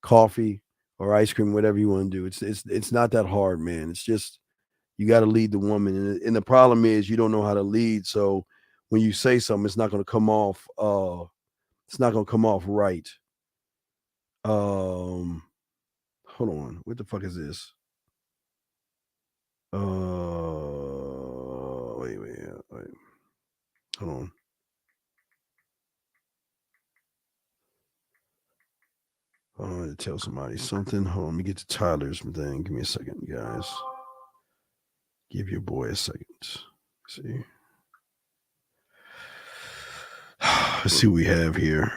coffee, or ice cream, whatever you want to do. It's not that hard, man. It's just, you got to lead the woman. And the problem is you don't know how to lead. So when you say something, it's not going to come off. It's not going to come off right. Hold on. What the fuck is this? Wait. Hold on. I want to tell somebody something. Hold on. Let me get to Tyler's thing. Give me a second, guys. Give your boy a second. See. Let's see what we have here.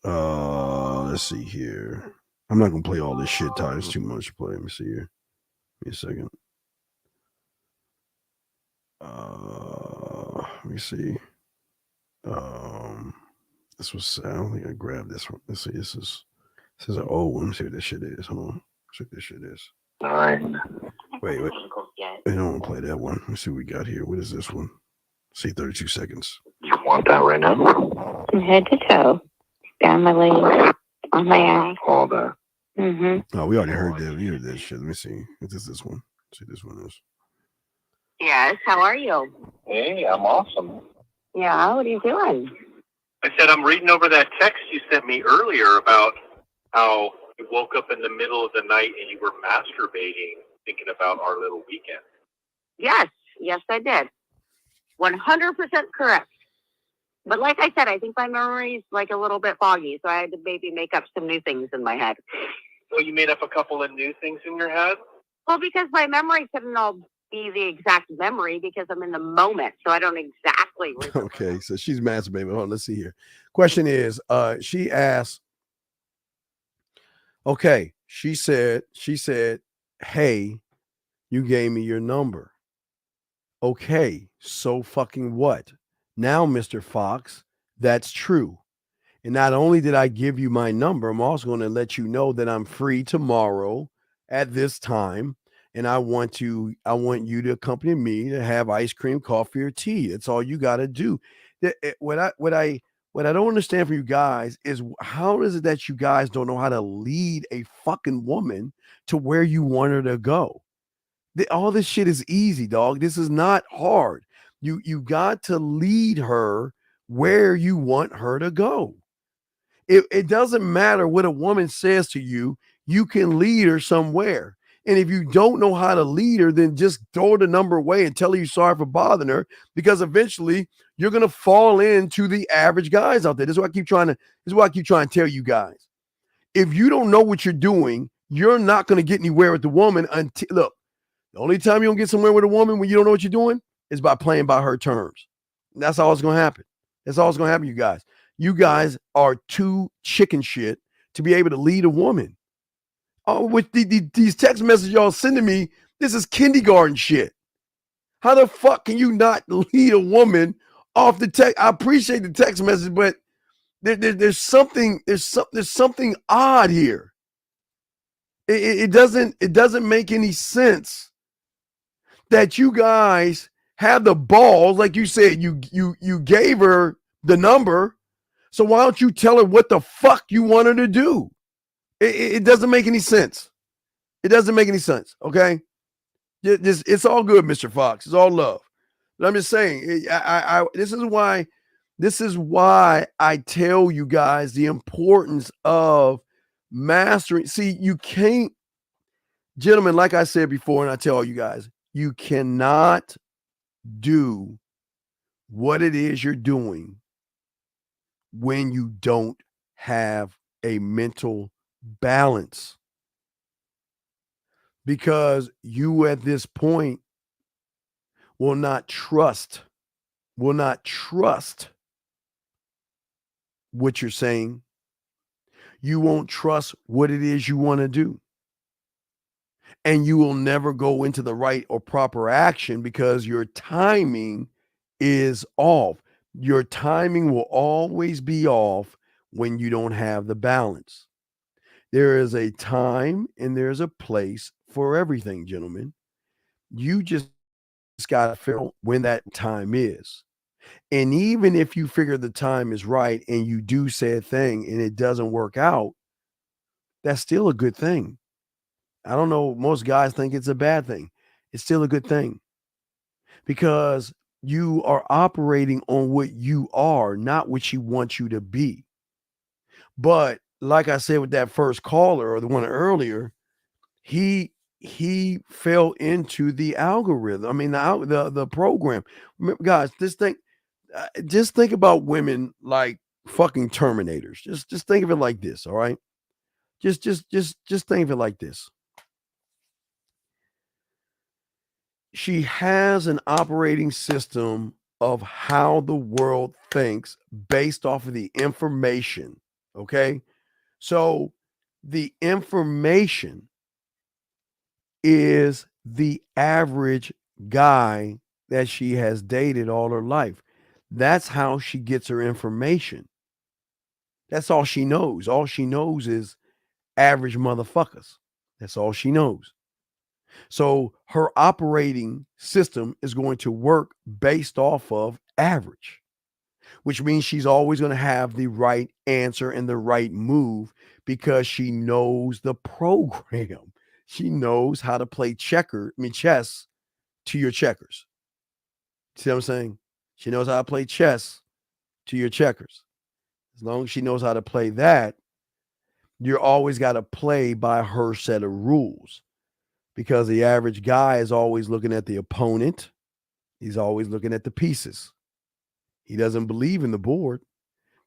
Let's see here. I'm not gonna play all this shit, Tyler. It's too much to play. Let me see here. Give me a second. Let me see. This was, I don't think I grabbed this one. Let's see. This is an old one. Let me see what this shit is. Hold on. Let's see what this shit is. 9. Wait. I don't want to play that one. Let's see what we got here. What is this one? See, 32 seconds. You want that right now? From head to toe, down my leg, on my eye. All that. Mm-hmm. Oh, we already heard that. We heard that shit. Let me see. What is this one? Let's see what this one is. Yes, how are you? Hey, I'm awesome. Yeah, what are you doing? I said I'm reading over that text you sent me earlier about how you woke up in the middle of the night and you were masturbating, thinking about our little weekend. Yes, I did. 100% correct. But like I said, I think my memory's like a little bit foggy, so I had to maybe make up some new things in my head. So you made up a couple of new things in your head? Well, because my memory couldn't all be the exact memory because I'm in the moment, so I don't exactly remember. Okay, so she's masturbating. Hold on, let's see here. Question is, she asked, okay, she said, hey, you gave me your number. Okay, so fucking what? Now, Mr. Fox, that's true. And not only did I give you my number, I'm also going to let you know that I'm free tomorrow at this time. And I want you to accompany me to have ice cream, coffee, or tea. That's all you got to do. What What I don't understand from you guys is how is it that you guys don't know how to lead a fucking woman to where you want her to go? All this shit is easy, dog. This is not hard. You got to lead her where you want her to go. It doesn't matter what a woman says to you. You can lead her somewhere. And if you don't know how to lead her, then just throw the number away and tell her you're sorry for bothering her, because eventually you're gonna fall into the average guys out there. This is what I keep trying to tell you guys. If you don't know what you're doing, you're not gonna get anywhere with the woman until look. The only time you don't get somewhere with a woman when you don't know what you're doing is by playing by her terms. And that's all it's gonna happen. That's all it's gonna happen, you guys. You guys are too chicken shit to be able to lead a woman. Oh, with these text messages y'all sending me, this is kindergarten shit. How the fuck can you not lead a woman off the text? I appreciate the text message, but there's something odd here. It doesn't make any sense that you guys have the balls, like you said, you gave her the number. So why don't you tell her what the fuck you want her to do? It doesn't make any sense. It doesn't make any sense. Okay, it's all good, Mr. Fox. It's all love. But I'm just saying. This is why I tell you guys the importance of mastering. See, you can't, gentlemen. Like I said before, and I tell you guys, you cannot do what it is you're doing when you don't have a mental balance, because you at this point will not trust what you're saying. You won't trust what it is you want to do, and you will never go into the right or proper action because your timing is off. Your timing will always be off when you don't have the balance. There is a time and there's a place for everything, gentlemen. You just got to figure out when that time is. And even if you figure the time is right and you do said thing and it doesn't work out, that's still a good thing. I don't know. Most guys think it's a bad thing. It's still a good thing because you are operating on what you are, not what she wants you to be. But like I said with that first caller or the one earlier, he fell into the algorithm. I mean, the program. Guys, just think about women like fucking Terminators. Just think of it like this, all right? Just think of it like this. She has an operating system of how the world thinks based off of the information, okay? So the information is the average guy that she has dated all her life. That's how she gets her information. That's all she knows. All she knows is average motherfuckers. That's all she knows. So her operating system is going to work based off of average, which means she's always going to have the right answer and the right move because she knows the program. She knows how to play chess to your checkers. See what I'm saying? She knows how to play chess to your checkers. As long as she knows how to play that, you're always got to play by her set of rules. Because the average guy is always looking at the opponent. He's always looking at the pieces. He doesn't believe in the board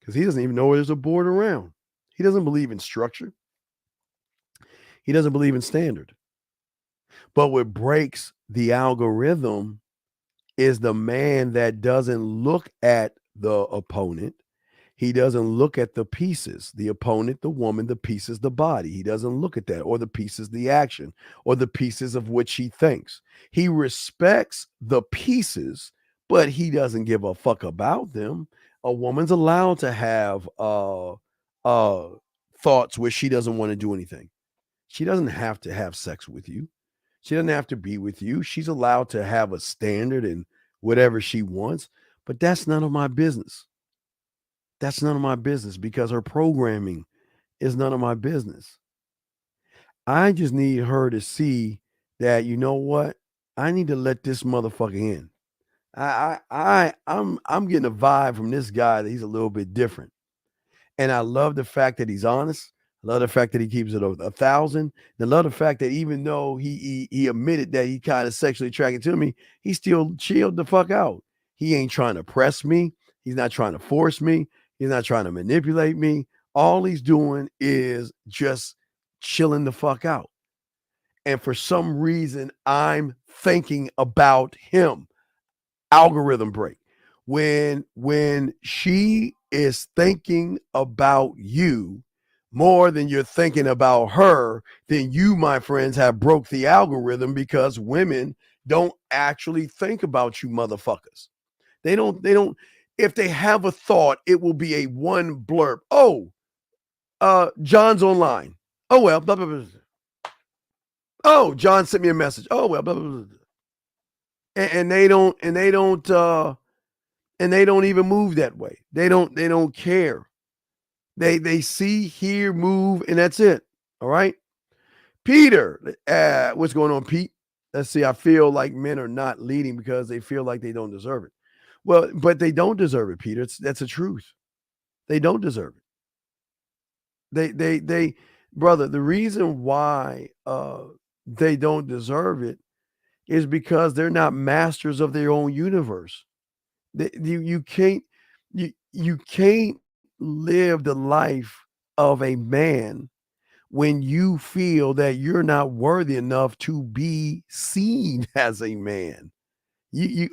because he doesn't even know there's a board around. He doesn't believe in structure. He doesn't believe in standard. But what breaks the algorithm is the man that doesn't look at the opponent. He doesn't look at the pieces, the opponent, the woman, the pieces, the body. He doesn't look at that, or the pieces, the action, or the pieces of which he thinks. He respects the pieces, but he doesn't give a fuck about them. A woman's allowed to have thoughts where she doesn't want to do anything. She doesn't have to have sex with you. She doesn't have to be with you. She's allowed to have a standard and whatever she wants, but that's none of my business. That's none of my business because her programming is none of my business. I just need her to see that, you know what? I need to let this motherfucker in. I'm getting a vibe from this guy that he's a little bit different. And I love the fact that he's honest. I love the fact that he keeps it 1,000. I love the fact that even though he admitted that he kind of sexually attracted to me, he still chilled the fuck out. He ain't trying to press me. He's not trying to force me. He's not trying to manipulate me. All he's doing is just chilling the fuck out. And for some reason, I'm thinking about him. Algorithm break. When she is thinking about you more than you're thinking about her, then you, my friends, have broke the algorithm because women don't actually think about you motherfuckers. They don't. If they have a thought, it will be a one blurb. Oh, John's online. Oh well, blah, blah, blah. Oh, John sent me a message. Oh well, blah, blah, blah. And they don't even move that way. They don't care. They see, hear, move, and that's it. All right. Peter, what's going on, Pete? Let's see. I feel like men are not leading because they feel like they don't deserve it. Well, but they don't deserve it, Peter. That's the truth. They don't deserve it. They brother, the reason why they don't deserve it is because they're not masters of their own universe. You can't live the life of a man when you feel that you're not worthy enough to be seen as a man.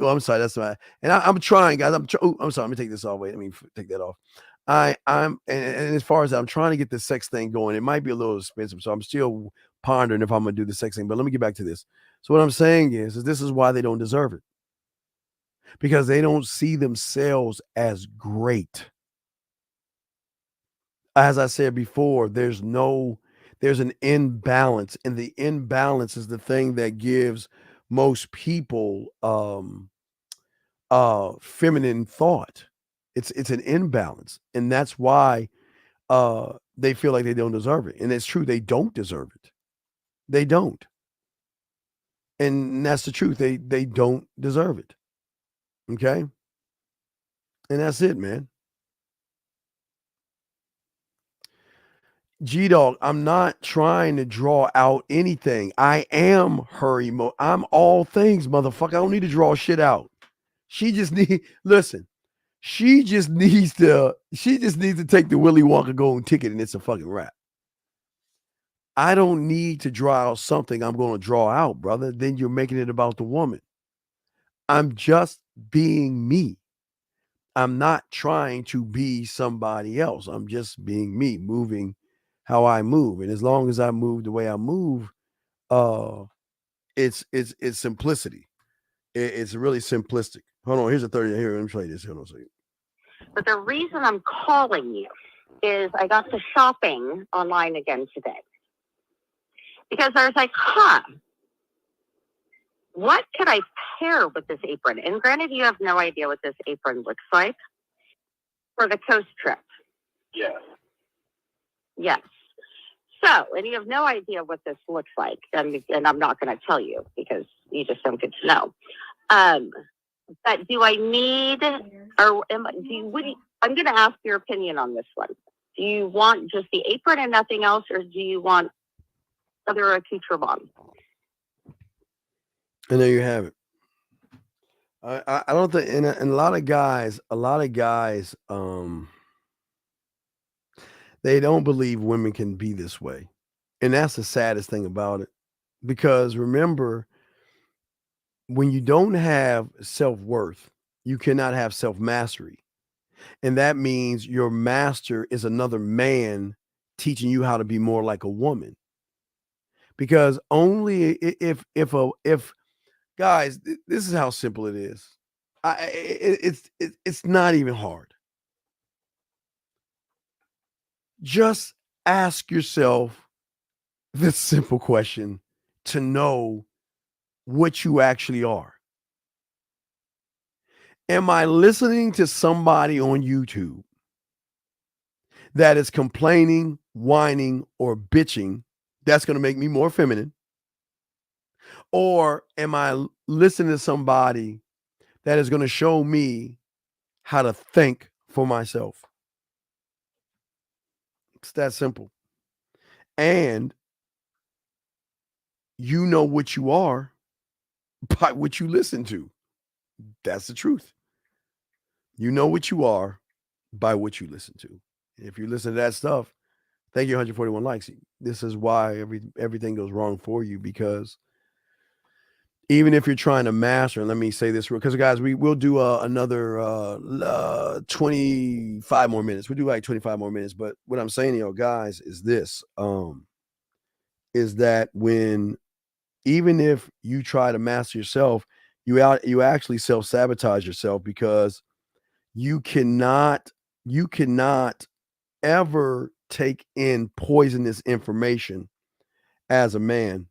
I'm sorry, that's my, and I'm trying, guys. I'm sorry. Let me take this off. Wait, let me take that off. I'm and as far as I'm trying to get the sex thing going, it might be a little expensive, so I'm still pondering if I'm gonna do the sex thing. But let me get back to this. So what I'm saying is this is why they don't deserve it, because they don't see themselves as great. As I said before, there's an imbalance, and the imbalance is the thing that gives most people feminine thought. It's an imbalance, and that's why they feel like they don't deserve it. And it's true, they don't deserve it. They don't. And that's the truth. They don't deserve it. Okay? And that's it, man. G-Dog, I'm not trying to draw out anything. I am her I'm all things, motherfucker. I don't need to draw shit out. She just needs to take the Willy Wonka golden ticket and it's a fucking wrap. I don't need to draw out something I'm going to draw out, brother. Then you're making it about the woman. I'm just being me. I'm not trying to be somebody else. I'm just being me, moving how I move. And as long as I move the way I move, it's simplicity. It's really simplistic. Hold on, here's a 30. Here, let me play this. Hold on a second. But the reason I'm calling you is I got to shopping online again today. Because I was like, what could I pair with this apron? And granted, you have no idea what this apron looks like for the coast trip. Yes. Yes. So, and you have no idea what this looks like. And I'm not going to tell you because you just don't get to know. But do I need, or I'm going to ask your opinion on this one. Do you want just the apron and nothing else, or do you want other accoutrements? And there you have it. I don't think, and a lot of guys, they don't believe women can be this way. And that's the saddest thing about it. Because remember, when you don't have self-worth, you cannot have self-mastery. And that means your master is another man teaching you how to be more like a woman. Because only if guys, this is how simple it is. It's not even hard. Just ask yourself this simple question to know what you actually are. Am I listening to somebody on YouTube that is complaining, whining, or bitching, that's going to make me more feminine? Or am I listening to somebody that is going to show me how to think for myself? It's that simple. And you know what you are by what you listen to. That's the truth. You know what you are by what you listen to. If you listen to that stuff, thank you, 141 likes. This is why everything goes wrong for you, because even if you're trying to master, and let me say this, because guys, we'll do another 25 more minutes. We'll do like 25 more minutes. But what I'm saying to you guys is this, is that even if you try to master yourself, you actually self-sabotage yourself, because you cannot ever take in poisonous information as a man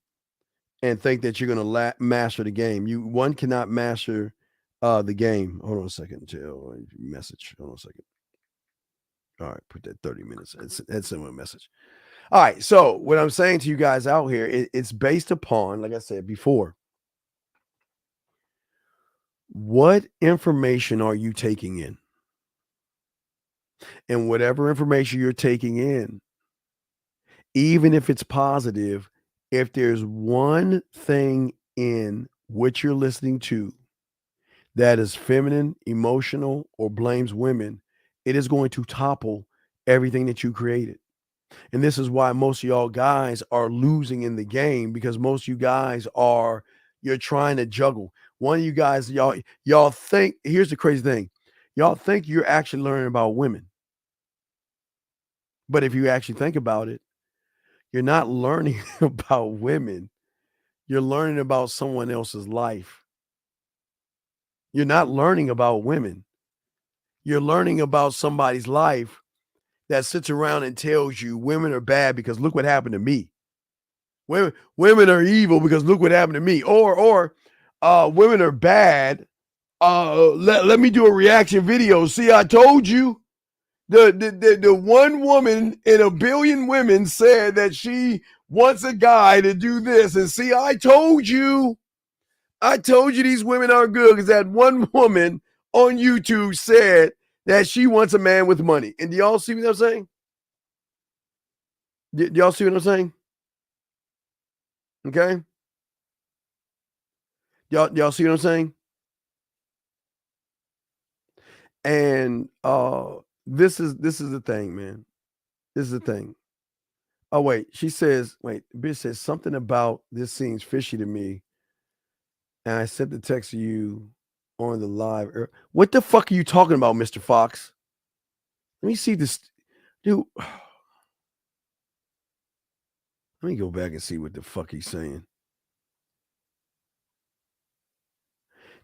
and think that you're going to master the game. One cannot master the game. Hold on a second. Message. Hold on a second. All right, put that 30 minutes. It's a message. All right, so what I'm saying to you guys out here, it's based upon, like I said before, what information are you taking in? And whatever information you're taking in, even if it's positive, if there's one thing in what you're listening to that is feminine, emotional, or blames women, it is going to topple everything that you created. And this is why most of y'all guys are losing in the game, because most of you guys you're trying to juggle. One of you guys, y'all think, here's the crazy thing. Y'all think you're actually learning about women. But if you actually think about it, you're not learning about women. You're learning about someone else's life. You're not learning about women. You're learning about somebody's life that sits around and tells you women are bad because look what happened to me. Women are evil because look what happened to me. Or women are bad. Let me do a reaction video. See, I told you. The one woman in a billion women said that she wants a guy to do this. And see, I told you these women are good, because that one woman on YouTube said that she wants a man with money. And do y'all see what I'm saying? Do y'all see what I'm saying? Okay. Y'all see what I'm saying? And this is the thing, man. This is the thing. Oh, wait, bitch says something about this seems fishy to me. And I sent the text to you on the live. What the fuck are you talking about, Mr. Fox? Let me see this. Dude. Let me go back and see what the fuck he's saying.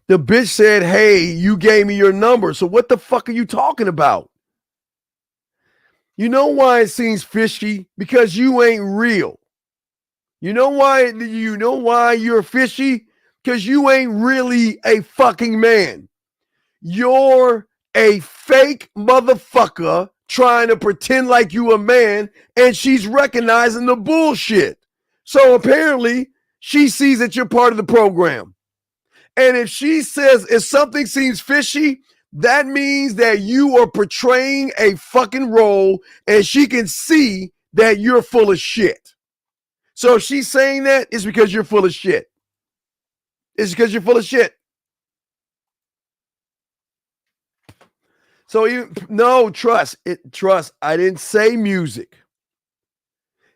The bitch said, hey, you gave me your number. So what the fuck are you talking about? You know why it seems fishy? Because you ain't real. You know why you're fishy? Because you ain't really a fucking man. You're a fake motherfucker trying to pretend like you a man, and she's recognizing the bullshit. So apparently she sees that you're part of the program. And if she says if something seems fishy, that means that you are portraying a fucking role, and she can see that you're full of shit. So if she's saying that, it's because you're full of shit. It's because you're full of shit. So trust. I didn't say music.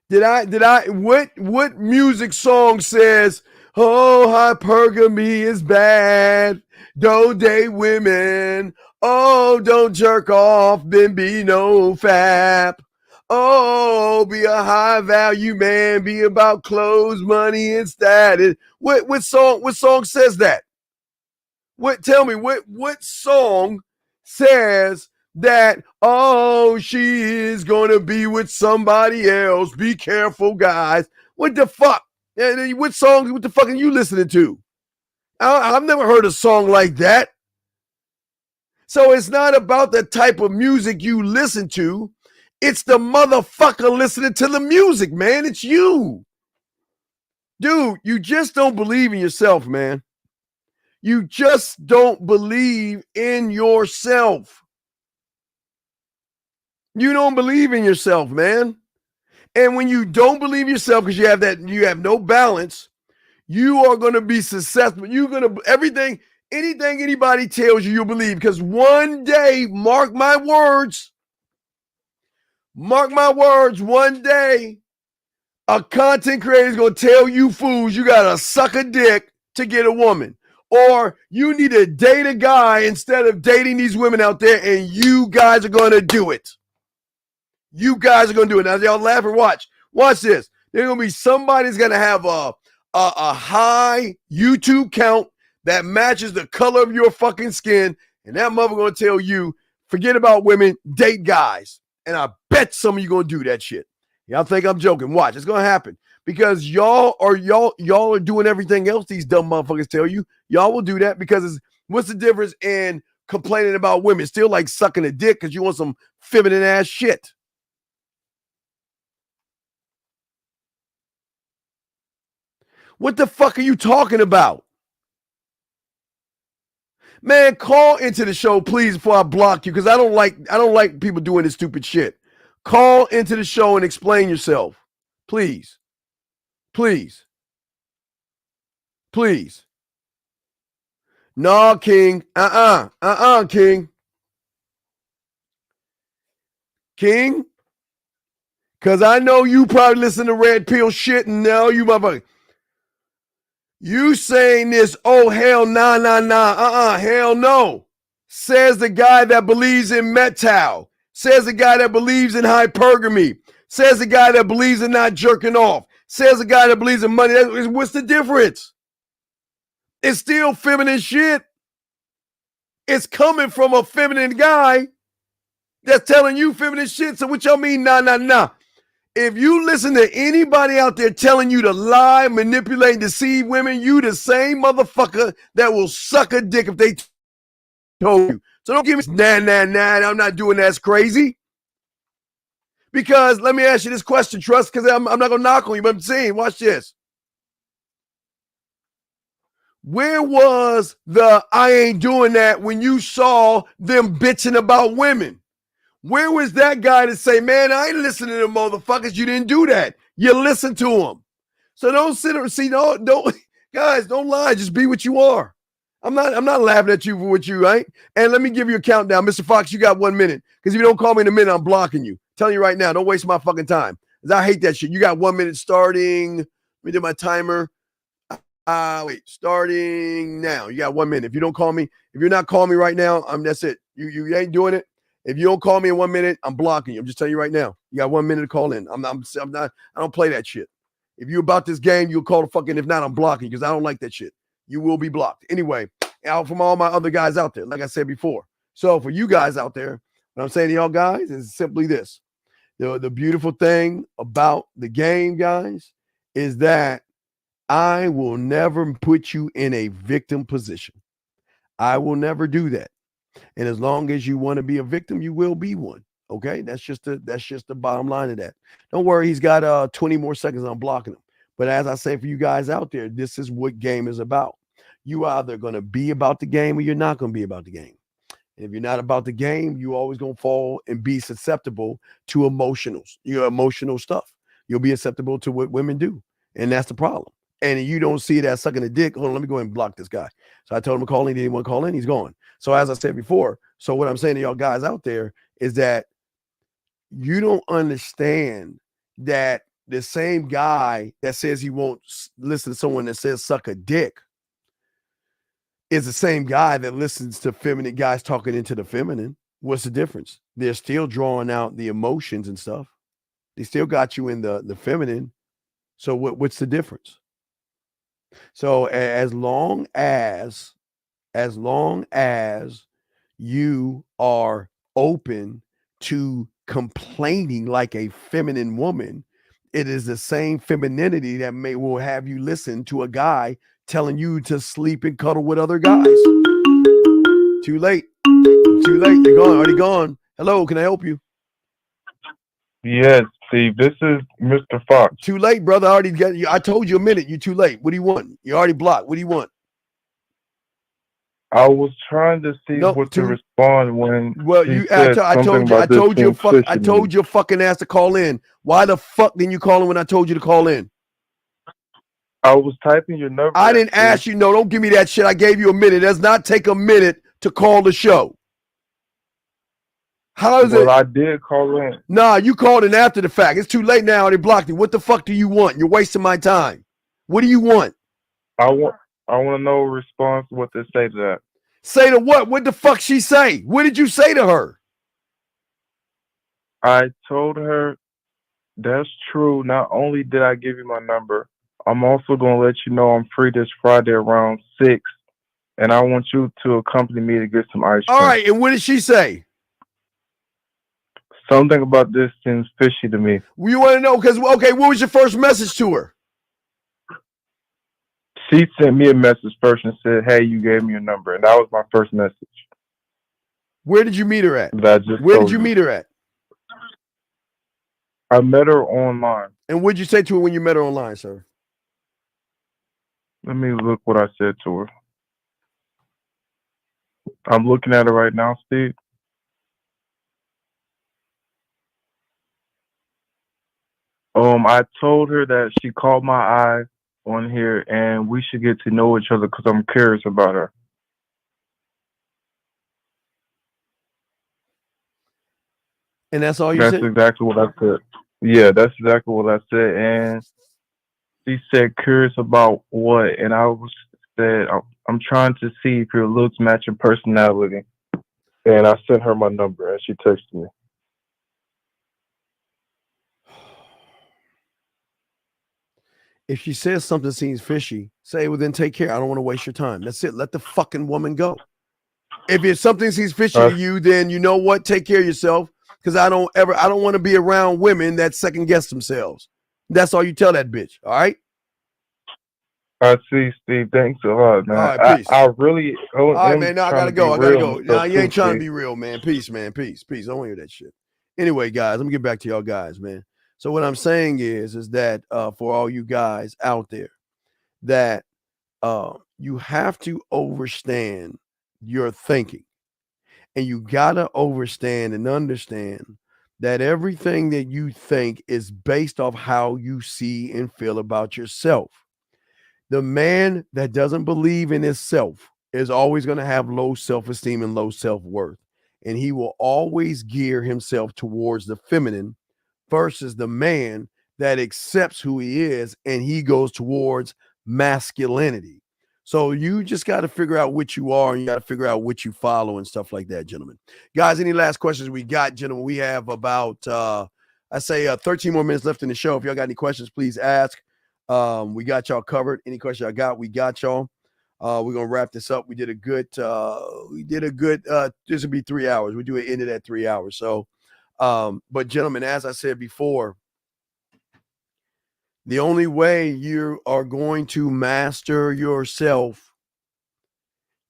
What music song says, oh, hypergamy is bad. Don't date women. Oh, don't jerk off, then be no fap. Oh, be a high value man, be about clothes, money, and status. What song says that? Tell me what song says that, oh, she is gonna be with somebody else. Be careful, guys. What the fuck? What the fuck are you listening to? I've never heard a song like that. So it's not about the type of music you listen to. It's the motherfucker listening to the music, man. It's you. Dude, you just don't believe in yourself, man. You just don't believe in yourself. You don't believe in yourself, man. And when you don't believe in yourself because you have no balance, you are going to be successful. You're going to anything anybody tells you, you'll believe. Because one day, mark my words, one day, a content creator is going to tell you fools you got to suck a dick to get a woman. Or you need to date a guy instead of dating these women out there, and you guys are going to do it. You guys are going to do it. Now, y'all laugh and watch. Watch this. There's going to be somebody's going to have a high YouTube count that matches the color of your fucking skin, and that mother going to tell you, forget about women, date guys. And I bet some of you going to do that shit. Y'all think I'm joking. Watch. It's going to happen. Because y'all are doing everything else these dumb motherfuckers tell you. Y'all will do that because what's the difference in complaining about women? Still like sucking a dick because you want some feminine ass shit. What the fuck are you talking about? Man, call into the show, please, before I block you, because I don't like people doing this stupid shit. Call into the show and explain yourself. Please. Please. Please. No, King. King. King? Because I know you probably listen to Red Pill shit, and now you motherfucker. You saying this, oh, hell, nah, hell no. Says the guy that believes in metal. Says the guy that believes in hypergamy. Says the guy that believes in not jerking off. Says the guy that believes in money. What's the difference? It's still feminine shit. It's coming from a feminine guy that's telling you feminine shit. So what y'all mean, nah. If you listen to anybody out there telling you to lie, manipulate, deceive women, you the same motherfucker that will suck a dick if they told you. So don't give me nah, I'm not doing that's crazy. Because let me ask you this question, Trust, because I'm not going to knock on you, but I'm saying, watch this. Where was the I ain't doing that when you saw them bitching about women? Where was that guy to say, man, I ain't listening to them motherfuckers. You didn't do that. You listened to them. So don't sit there and see, don't guys, don't lie. Just be what you are. I'm not laughing at you for what you ain't. And let me give you a countdown. Mr. Fox, you got 1 minute. Because if you don't call me in a minute, I'm blocking you. Telling you right now, don't waste my fucking time. Because I hate that shit. You got 1 minute starting. Let me do my timer. Wait, starting now. You got 1 minute. If you don't call me, if you're not calling me right now, that's it. You ain't doing it. If you don't call me in 1 minute, I'm blocking you. I'm just telling you right now. You got 1 minute to call in. I'm not. I don't play that shit. If you about this game, you'll call the fucking. If not, I'm blocking because I don't like that shit. You will be blocked. Anyway, out from all my other guys out there, like I said before. So for you guys out there, what I'm saying to y'all guys is simply this. The beautiful thing about the game, guys, is that I will never put you in a victim position. I will never do that. And as long as you want to be a victim, you will be one. Okay, that's just the bottom line of that. Don't worry, he's got 20 more seconds. I'm blocking him. But as I say for you guys out there, this is what game is about. You either going to be about the game or you're not going to be about the game. And if you're not about the game, you're always going to fall and be susceptible to emotional stuff. You'll be susceptible to what women do. And that's the problem. And you don't see it as sucking a dick. Hold on, let me go ahead and block this guy. So I told him to call in. He didn't want to call in. He's gone. So as I said before, so what I'm saying to y'all guys out there is that you don't understand that the same guy that says he won't listen to someone that says suck a dick is the same guy that listens to feminine guys talking into the feminine. What's the difference? They're still drawing out the emotions and stuff. They still got you in the feminine. So what's the difference? So as long as you are open to complaining like a feminine woman, it is the same femininity that will have you listen to a guy telling you to sleep and cuddle with other guys. Too late. You're gone. Already gone. Hello, can I help you? Yes, Steve. This is Mr. Fox. Too late, brother. I already got you. I told you a minute. You're too late. What do you want? You already blocked. What do you want? I was trying to see No, what to respond when well, she said something about this seems fishy I to me. told your fucking ass to call in. Why the fuck didn't you call in when I told you to call in? I was typing your number. I didn't ask you. No, don't give me that shit. I gave you a minute. It does not take a minute to call the show. How is it? Well, I did call in. Nah, you called in after the fact. It's too late now. They blocked you. What the fuck do you want? You're wasting my time. What do you want? I want to know a response what to say to that. Say to what? What the fuck she say? What did you say to her? I told her that's true. Not only did I give you my number, I'm also going to let you know I'm free this Friday around 6, and I want you to accompany me to get some ice cream. All right, and what did she say? Something about this seems fishy to me. You want to know? Because, okay, what was your first message to her? She sent me a message first and said, hey, you gave me your number. And that was my first message. Where did you meet her at? Where did you meet her at? I met her online. And what did you say to her when you met her online, sir? Let me look what I said to her. I'm looking at her right now, Steve. I told her that she caught my eye on here and we should get to know each other because I'm curious about her. And that's all you said? That's exactly what I said. Yeah, that's exactly what I said. And she said, curious about what? And I said, I'm trying to see if your looks match your personality. And I sent her my number and she texted me. If she says something seems fishy, say, well, then take care. I don't want to waste your time. That's it. Let the fucking woman go. If it's something seems fishy to you, then you know what? Take care of yourself. Because I don't want to be around women that second guess themselves. That's all you tell that bitch. All right? I see, Steve. Thanks a lot, man. All right, peace. I really all right, man. Now I gotta go. Now you ain't trying to be be real, man. Peace, man. Peace. I don't want to hear that shit. Anyway, guys, let me get back to y'all guys, man. So what I'm saying is that for all you guys out there, that you have to understand your thinking, and you gotta understand and understand that everything that you think is based off how you see and feel about yourself. The man that doesn't believe in himself is always going to have low self-esteem and low self-worth. And he will always gear himself towards the feminine versus the man that accepts who he is and he goes towards masculinity. So you just got to figure out what you are and you got to figure out what you follow and stuff like that, gentlemen. Guys, any last questions we got, gentlemen? We have about, 13 more minutes left in the show. If y'all got any questions, please ask. We got y'all covered. Any question I got, we got y'all. We're gonna wrap this up. We did a good this will be 3 hours. We do it ended at 3 hours. So but gentlemen, as I said before, the only way you are going to master yourself,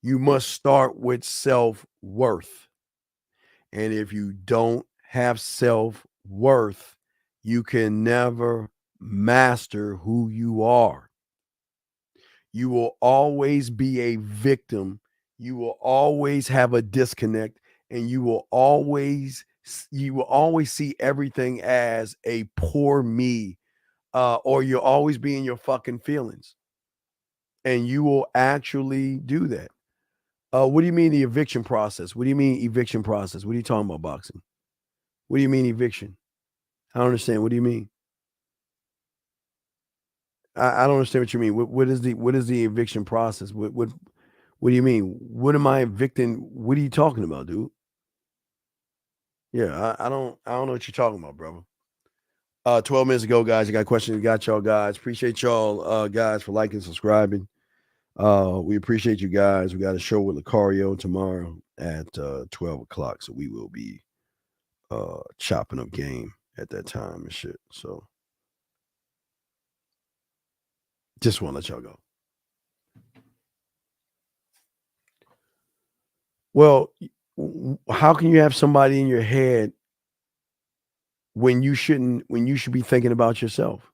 you must start with self-worth. And if you don't have self-worth, you can never master who you are. You will always be a victim. You will always have a disconnect, and you will always see everything as a poor me, or you'll always be in your fucking feelings, and you will actually do that. What do you mean the eviction process? What do you mean eviction process? What are you talking about, boxing? What do you mean eviction? I don't understand. What do you mean? I don't understand what you mean. What is the eviction process? What do you mean? What am I evicting? What are you talking about, dude? Yeah, I don't know what you're talking about, brother. 12 minutes ago, guys, I got questions. We got y'all guys. Appreciate y'all guys for liking, subscribing. We appreciate you guys. We got a show with Lucario tomorrow at 12 o'clock. So we will be chopping up game at that time and shit. So just want to let y'all go. Well, how can you have somebody in your head when you should be thinking about yourself.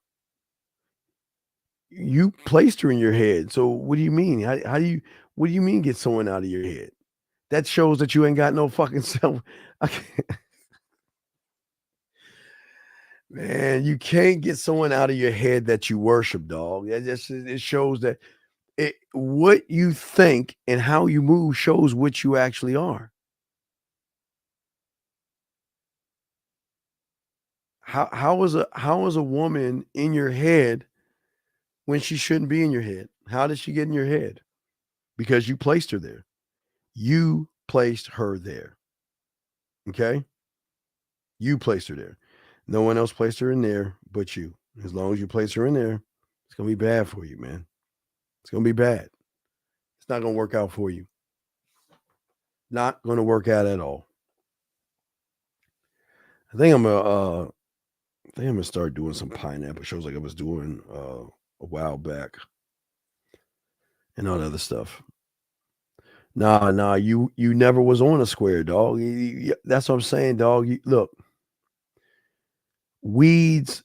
You placed her in your head. So what do you mean? How do you what do you mean get someone out of your head? That shows that you ain't got no fucking self. Man, you can't get someone out of your head that you worship, dog. It shows that what you think and how you move shows what you actually are. How is a woman in your head when she shouldn't be in your head? How did she get in your head? Because you placed her there. You placed her there. Okay? You placed her there. No one else placed her in there but you. As long as you place her in there, it's going to be bad for you, man. It's going to be bad. It's not going to work out for you. Not going to work out at all. I think I'm gonna start doing some pineapple shows like I was doing a while back, and all that other stuff. Nah, you never was on a square, dog. That's what I'm saying, dog. Look, weeds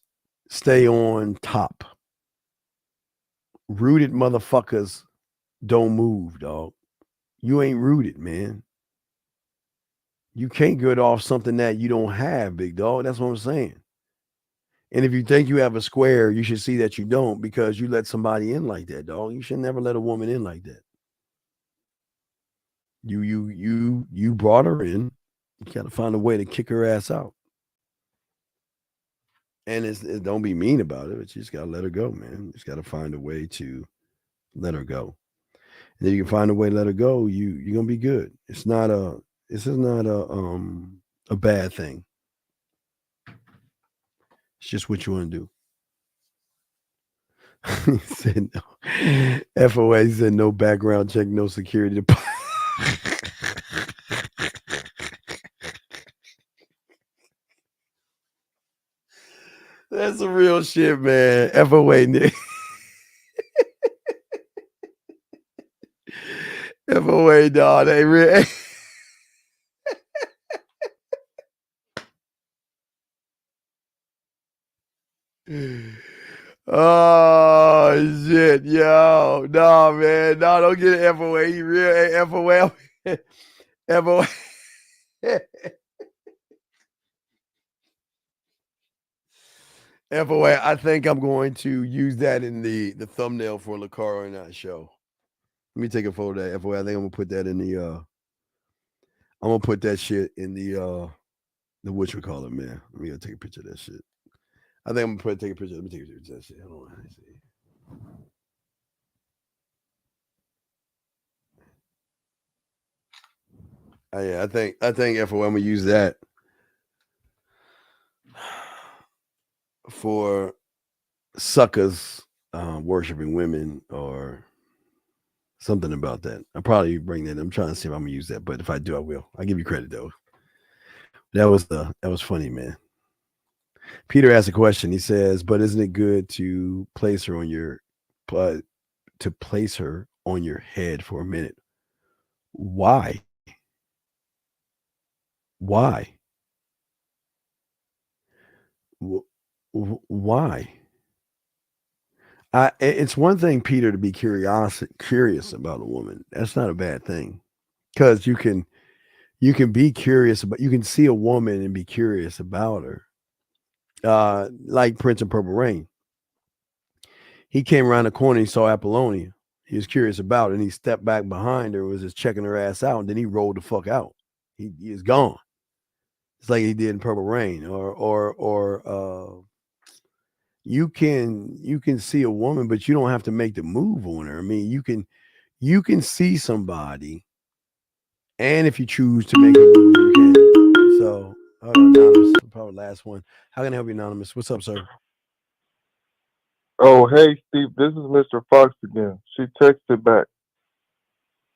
stay on top. Rooted motherfuckers don't move, dog. You ain't rooted, man. You can't get off something that you don't have, big dog. That's what I'm saying. And if you think you have a square, you should see that you don't, because you let somebody in like that, dog. You should never let a woman in like that. You brought her in. You got to find a way to kick her ass out. And don't be mean about it. But you just got to let her go, man. You just got to find a way to let her go. And if you can find a way to let her go, you're gonna be good. This is not a bad thing. It's just what you want to do. He said no. FOA, he said no background check, no security deposit. That's some real shit, man. FOA, Nick. FOA, dog. They real. Oh shit, yo, no, man, no, don't get an FOA. He real, hey, FOA, FOA. FOA, I think I'm going to use that in the thumbnail for Lakara and that show. Let me take a photo of that. FOA, I think I'm gonna put that in the I'm gonna put that shit in the whatchamacallit, man. Let me go take a picture of that shit. I think I'm gonna take a picture. Let me take a picture of that shit. Hold on, let me see. Yeah, I think FOA, I'm gonna use that for suckers worshiping women or something about that. I'll probably bring that. I'm trying to see if I'm gonna use that, but if I do, I will. I'll give you credit though. That was funny, man. Peter asked a question. He says, "But isn't it good to place her on your head for a minute? Why? Why? Why?" It's one thing, Peter, to be curious about a woman. That's not a bad thing, because you can be curious about. You can see a woman and be curious about her. Like Prince of Purple Rain. He came around the corner, he saw Apollonia. He was curious about it, and he stepped back behind her, was just checking her ass out, and then he rolled the fuck out. He is gone. It's like he did in Purple Rain, or you can see a woman, but you don't have to make the move on her. I mean, you can see somebody, and if you choose to make a move, you can. So, Anonymous, probably last one. How can I help you, Anonymous? What's up, sir? Oh, hey, Steve, this is Mr. Fox again. She texted back.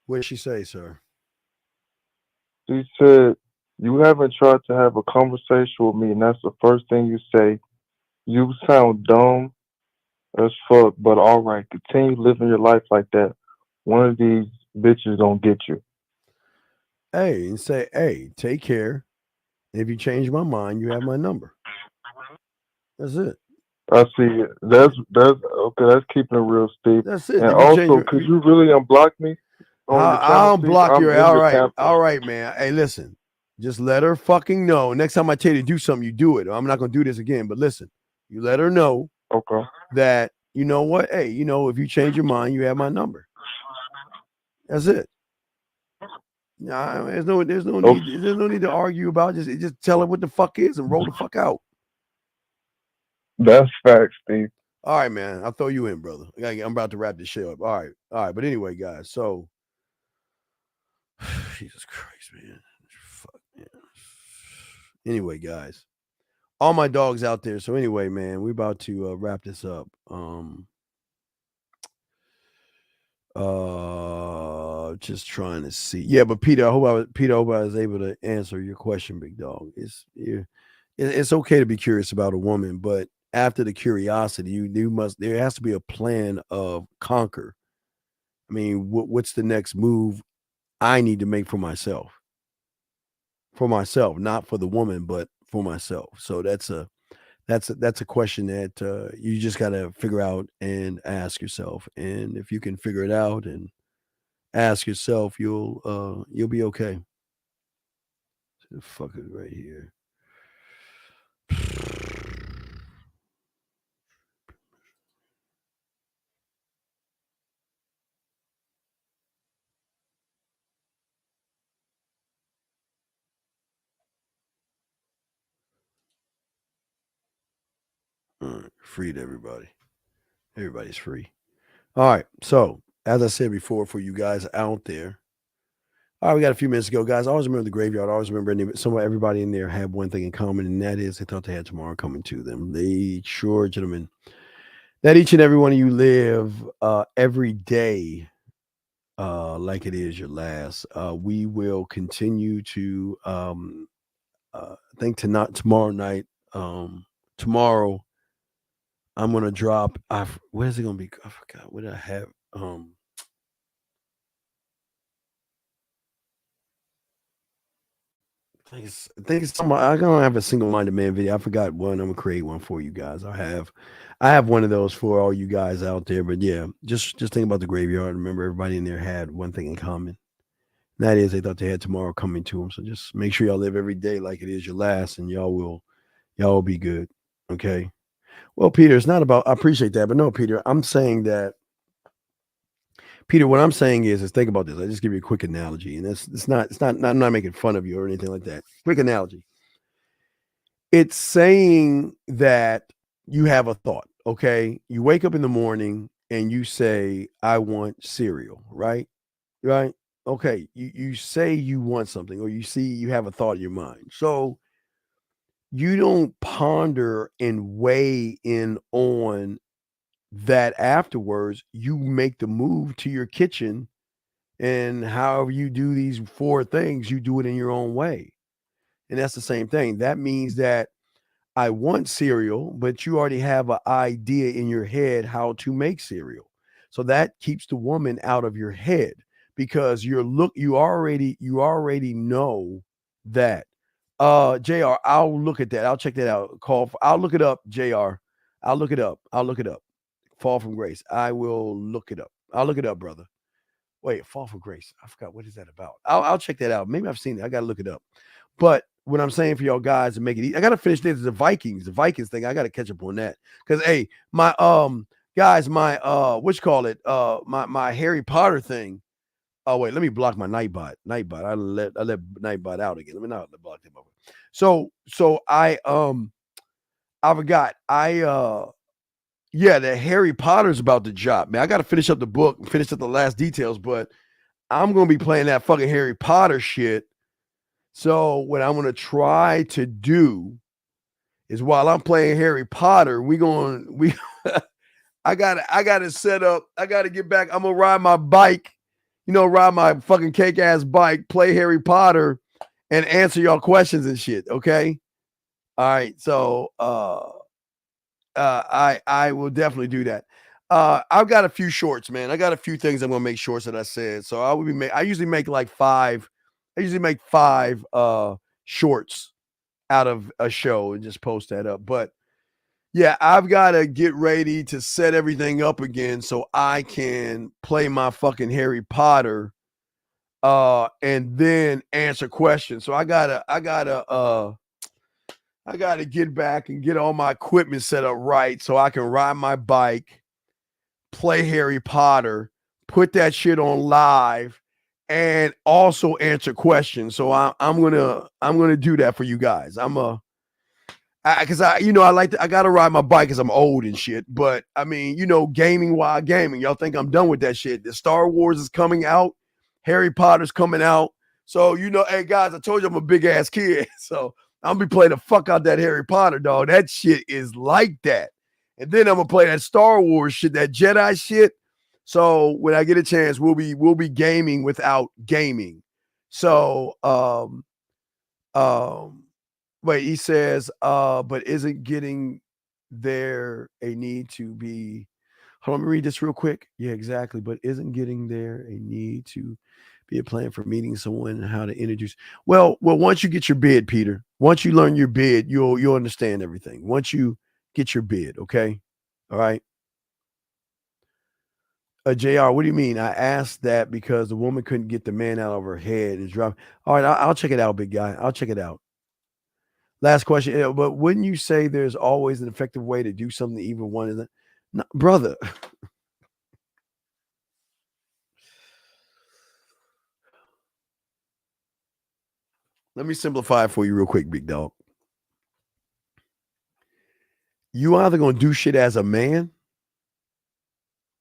What did she say, sir? She said, "You haven't tried to have a conversation with me, and that's the first thing you say. You sound dumb as fuck, but all right, continue living your life like that. One of these bitches gonna get you." Hey, and say, hey, take care. And if you change my mind, you have my number. That's it. I see it. That's okay. That's keeping it real, Steve. That's it. And If you change also, your, could you really unblock me on your channel, I'll Steve? block I'm your. in All your right, campaign. all right, man. Hey, listen. Just let her fucking know. Next time I tell you to do something, you do it. I'm not gonna do this again. But listen, you let her know Okay. that you know what. Hey, if you change your mind, you have my number. That's it. Nah, there's no need to argue about it. Just tell her what the fuck is and roll the fuck out. That's facts, Steve. All right, man. I'll throw you in, brother. I'm about to wrap this shit up. All right. But anyway, guys. So, Jesus Christ, man. Fuck, man. Anyway, guys. All my dogs out there. So anyway, man, we're about to wrap this up. Just trying to see. Yeah, but Peter, I hope I was able to answer your question, big dog. It's okay to be curious about a woman, but after the curiosity, there has to be a plan of conquer. I mean, what's the next move I need to make for myself? For myself, not for the woman, but for myself. So that's a question that you just got to figure out and ask yourself. And if you can figure it out and ask yourself, you'll be okay. The fuck is right here. All right, free to everybody. Everybody's free. All right. So, as I said before, for you guys out there, all right, we got a few minutes to go, guys. I always remember the graveyard. I always remember everybody in there had one thing in common, and that is they thought they had tomorrow coming to them. They sure, gentlemen, that each and every one of you live every day like it is your last. We will continue to, I think tomorrow night, tomorrow, I'm going to drop, where is it going to be? I forgot. What did I have? I think it's something. I'm gonna have a single-minded man video. I forgot one. I'm gonna create one for you guys. I have one of those for all you guys out there. But yeah, just think about the graveyard. Remember, everybody in there had one thing in common. And that is, they thought they had tomorrow coming to them. So just make sure y'all live every day like it is your last, and y'all will be good. Okay. Well, Peter, it's not about. I appreciate that, but no, Peter, I'm saying that. Peter, what I'm saying is think about this. I just give you a quick analogy, and it's not. I'm not making fun of you or anything like that. Quick analogy. It's saying that you have a thought. Okay, you wake up in the morning and you say, "I want cereal." Right? Right? Okay. You say you want something, or you have a thought in your mind. So you don't ponder and weigh in on that afterwards. You make the move to your kitchen. And however you do these 4 things, you do it in your own way. And that's the same thing. That means that I want cereal, but you already have an idea in your head how to make cereal. So that keeps the woman out of your head because you already know that. JR, I'll look at that. I'll check that out. I'll look it up, JR. I'll look it up. Fall from grace. I will look it up. I'll look it up, brother. Wait, Fall for Grace. I forgot, what is that about? I'll check that out. Maybe I've seen it. I gotta look it up. But what I'm saying for y'all guys to make it easy, I gotta finish this. The Vikings thing. I gotta catch up on that. Because hey, my guys, my my Harry Potter thing. Oh wait, let me block my Nightbot. I let Nightbot out again. Let me not block him over. So I forgot. Yeah, that Harry Potter's about to drop, man. I got to finish up the book, finish up the last details, but I'm going to be playing that fucking Harry Potter shit. So what I'm going to try to do is while I'm playing Harry Potter, I got to set up, I got to get back. I'm going to ride my bike, ride my fucking cake ass bike, play Harry Potter and answer y'all questions and shit. Okay. All right. So, I will definitely do that. I've got a few shorts, man. I got a few things I'm gonna make shorts that I said. So I usually make like 5. I usually make 5 shorts out of a show and just post that up. But Yeah, I've got to get ready to set everything up again so I can play my fucking Harry Potter and then answer questions. So I gotta get back and get all my equipment set up right so I can ride my bike, play Harry Potter, put that shit on live, and also answer questions. So I'm gonna do that for you guys. Because I gotta ride my bike because I'm old and shit. But I mean, gaming while gaming. Y'all think I'm done with that shit? The Star Wars is coming out, Harry Potter's coming out. So hey guys, I told you I'm a big ass kid. So I'm gonna be playing the fuck out that Harry Potter, dog. That shit is like that. And then I'm gonna play that Star Wars shit, that Jedi shit. So when I get a chance, we'll be gaming without gaming. So wait, he says, but isn't getting there a need to be, hold on, let me read this real quick. Yeah, exactly. But isn't getting there a need to be a plan for meeting someone and how to introduce? Well, once you get your bid, Peter, once you learn your bid, you'll understand everything. Once you get your bid, okay? All right. JR, what do you mean? I asked that because the woman couldn't get the man out of her head and drop. All right, I'll check it out, big guy. I'll check it out. Last question, but wouldn't you say there's always an effective way to do something even one isn't? No, brother. Let me simplify it for you real quick, big dog. You either gonna do shit as a man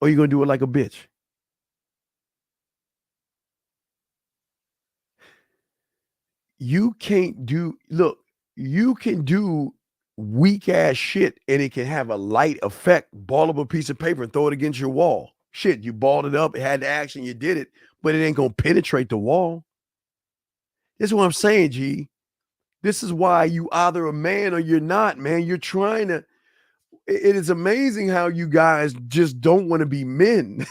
or you're gonna do it like a bitch. You can't do, look, you can do weak ass shit and it can have a light effect. Ball up a piece of paper and throw it against your wall. Shit, you balled it up, it had the action, you did it, but it ain't gonna penetrate the wall. This is what I'm saying, G. This is why you either a man or you're not, man. You're trying to. It is amazing how you guys just don't want to be men.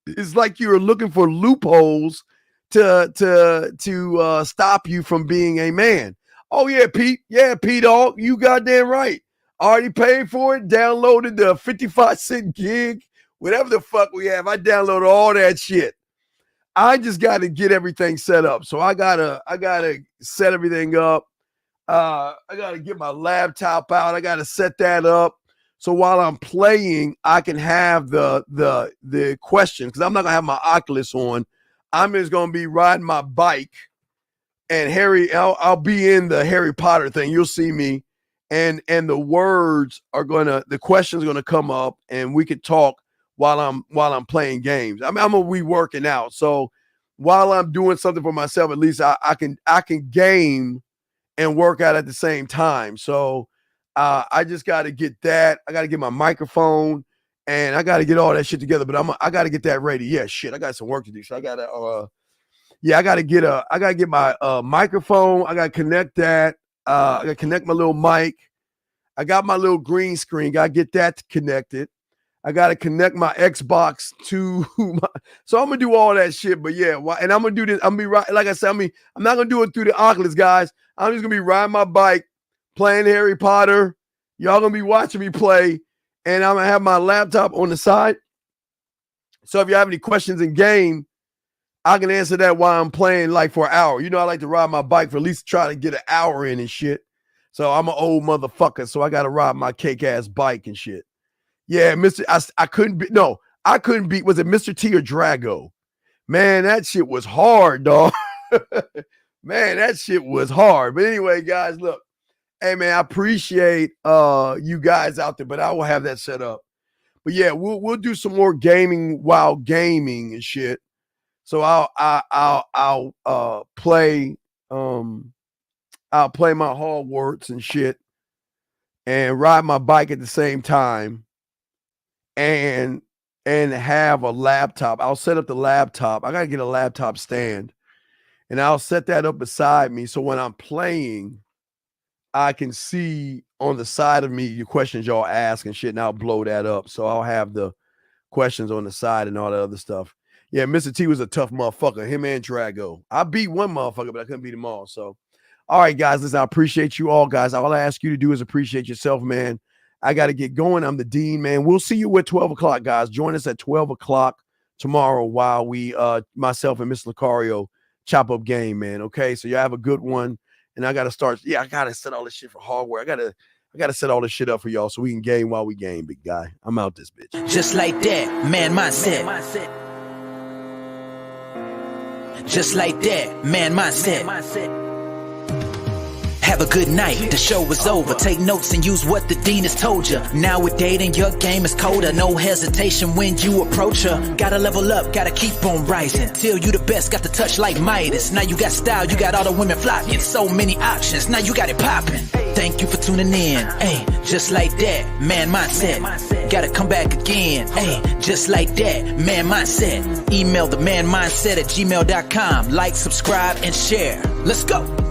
It's like you're looking for loopholes to stop you from being a man. Oh yeah, Pete. Yeah, Pete. Dog, you goddamn right. Already paid for it. Downloaded the 55-cent gig, whatever the fuck we have. I downloaded all that shit. I just got to get everything set up. So I gotta set everything up. I gotta get my laptop out. I gotta set that up. So while I'm playing, I can have the questions because I'm not gonna have my Oculus on. I'm just gonna be riding my bike, and I'll be in the Harry Potter thing. You'll see me, and the questions are gonna come up, and we could talk while I'm playing games. I'm gonna be working out. So while I'm doing something for myself, at least I can game and work out at the same time. So I just got to get that. I got to get my microphone and I got to get all that shit together. But I got to get that ready. Yeah, shit. I got some work to do. So I got to I got to get my microphone. I got to connect that. I got to connect my little mic. I got my little green screen. Got to get that connected. I got to connect my Xbox to so I'm going to do all that shit. But yeah, and I'm going to do this. I'm going to be right. Like I said, I'm not going to do it through the Oculus, guys. I'm just going to be riding my bike, playing Harry Potter. Y'all going to be watching me play. And I'm going to have my laptop on the side. So if you have any questions in game, I can answer that while I'm playing like for an hour. I like to ride my bike for at least try to get an hour in and shit. So I'm an old motherfucker. So I got to ride my cake ass bike and shit. Yeah, I couldn't beat, was it Mr. T or Drago? Man, that shit was hard, dog. Man, that shit was hard. But anyway, guys, look. Hey, man, I appreciate you guys out there, but I will have that set up. But yeah, we'll do some more gaming while gaming and shit. So I'll play my Hogwarts and shit and ride my bike at the same time. And have a laptop. I'll set up the laptop. I got to get a laptop stand. And I'll set that up beside me. So when I'm playing, I can see on the side of me your questions y'all ask and shit. And I'll blow that up. So I'll have the questions on the side and all that other stuff. Yeah, Mr. T was a tough motherfucker. Him and Drago. I beat one motherfucker, but I couldn't beat them all. So, all right, guys, listen, I appreciate you all, guys. All I ask you to do is appreciate yourself, man. I got to get going. I'm the Dean, man. We'll see you at 12 o'clock, guys. Join us at 12 o'clock tomorrow while we, myself and Miss Lucario chop up game, man. Okay, so you have a good one. And I got to start. Yeah, I got to set all this shit for hardware. I got to set all this shit up for y'all so we can game while we game, big guy. I'm out this bitch. Just like that, man mindset. Just like that, man mindset. Have a good night, the show is over. Take notes and use what the Dean has told you. Now with dating, your game is colder. No hesitation when you approach her. Gotta level up, gotta keep on rising. Till you the best, got the touch like Midas. Now you got style, you got all the women flocking. So many options, now you got it popping. Thank you for tuning in. Hey, just like that, man mindset. Gotta come back again. Hey, just like that, man mindset. Email the manmindset@gmail.com. Like, subscribe, and share. Let's go.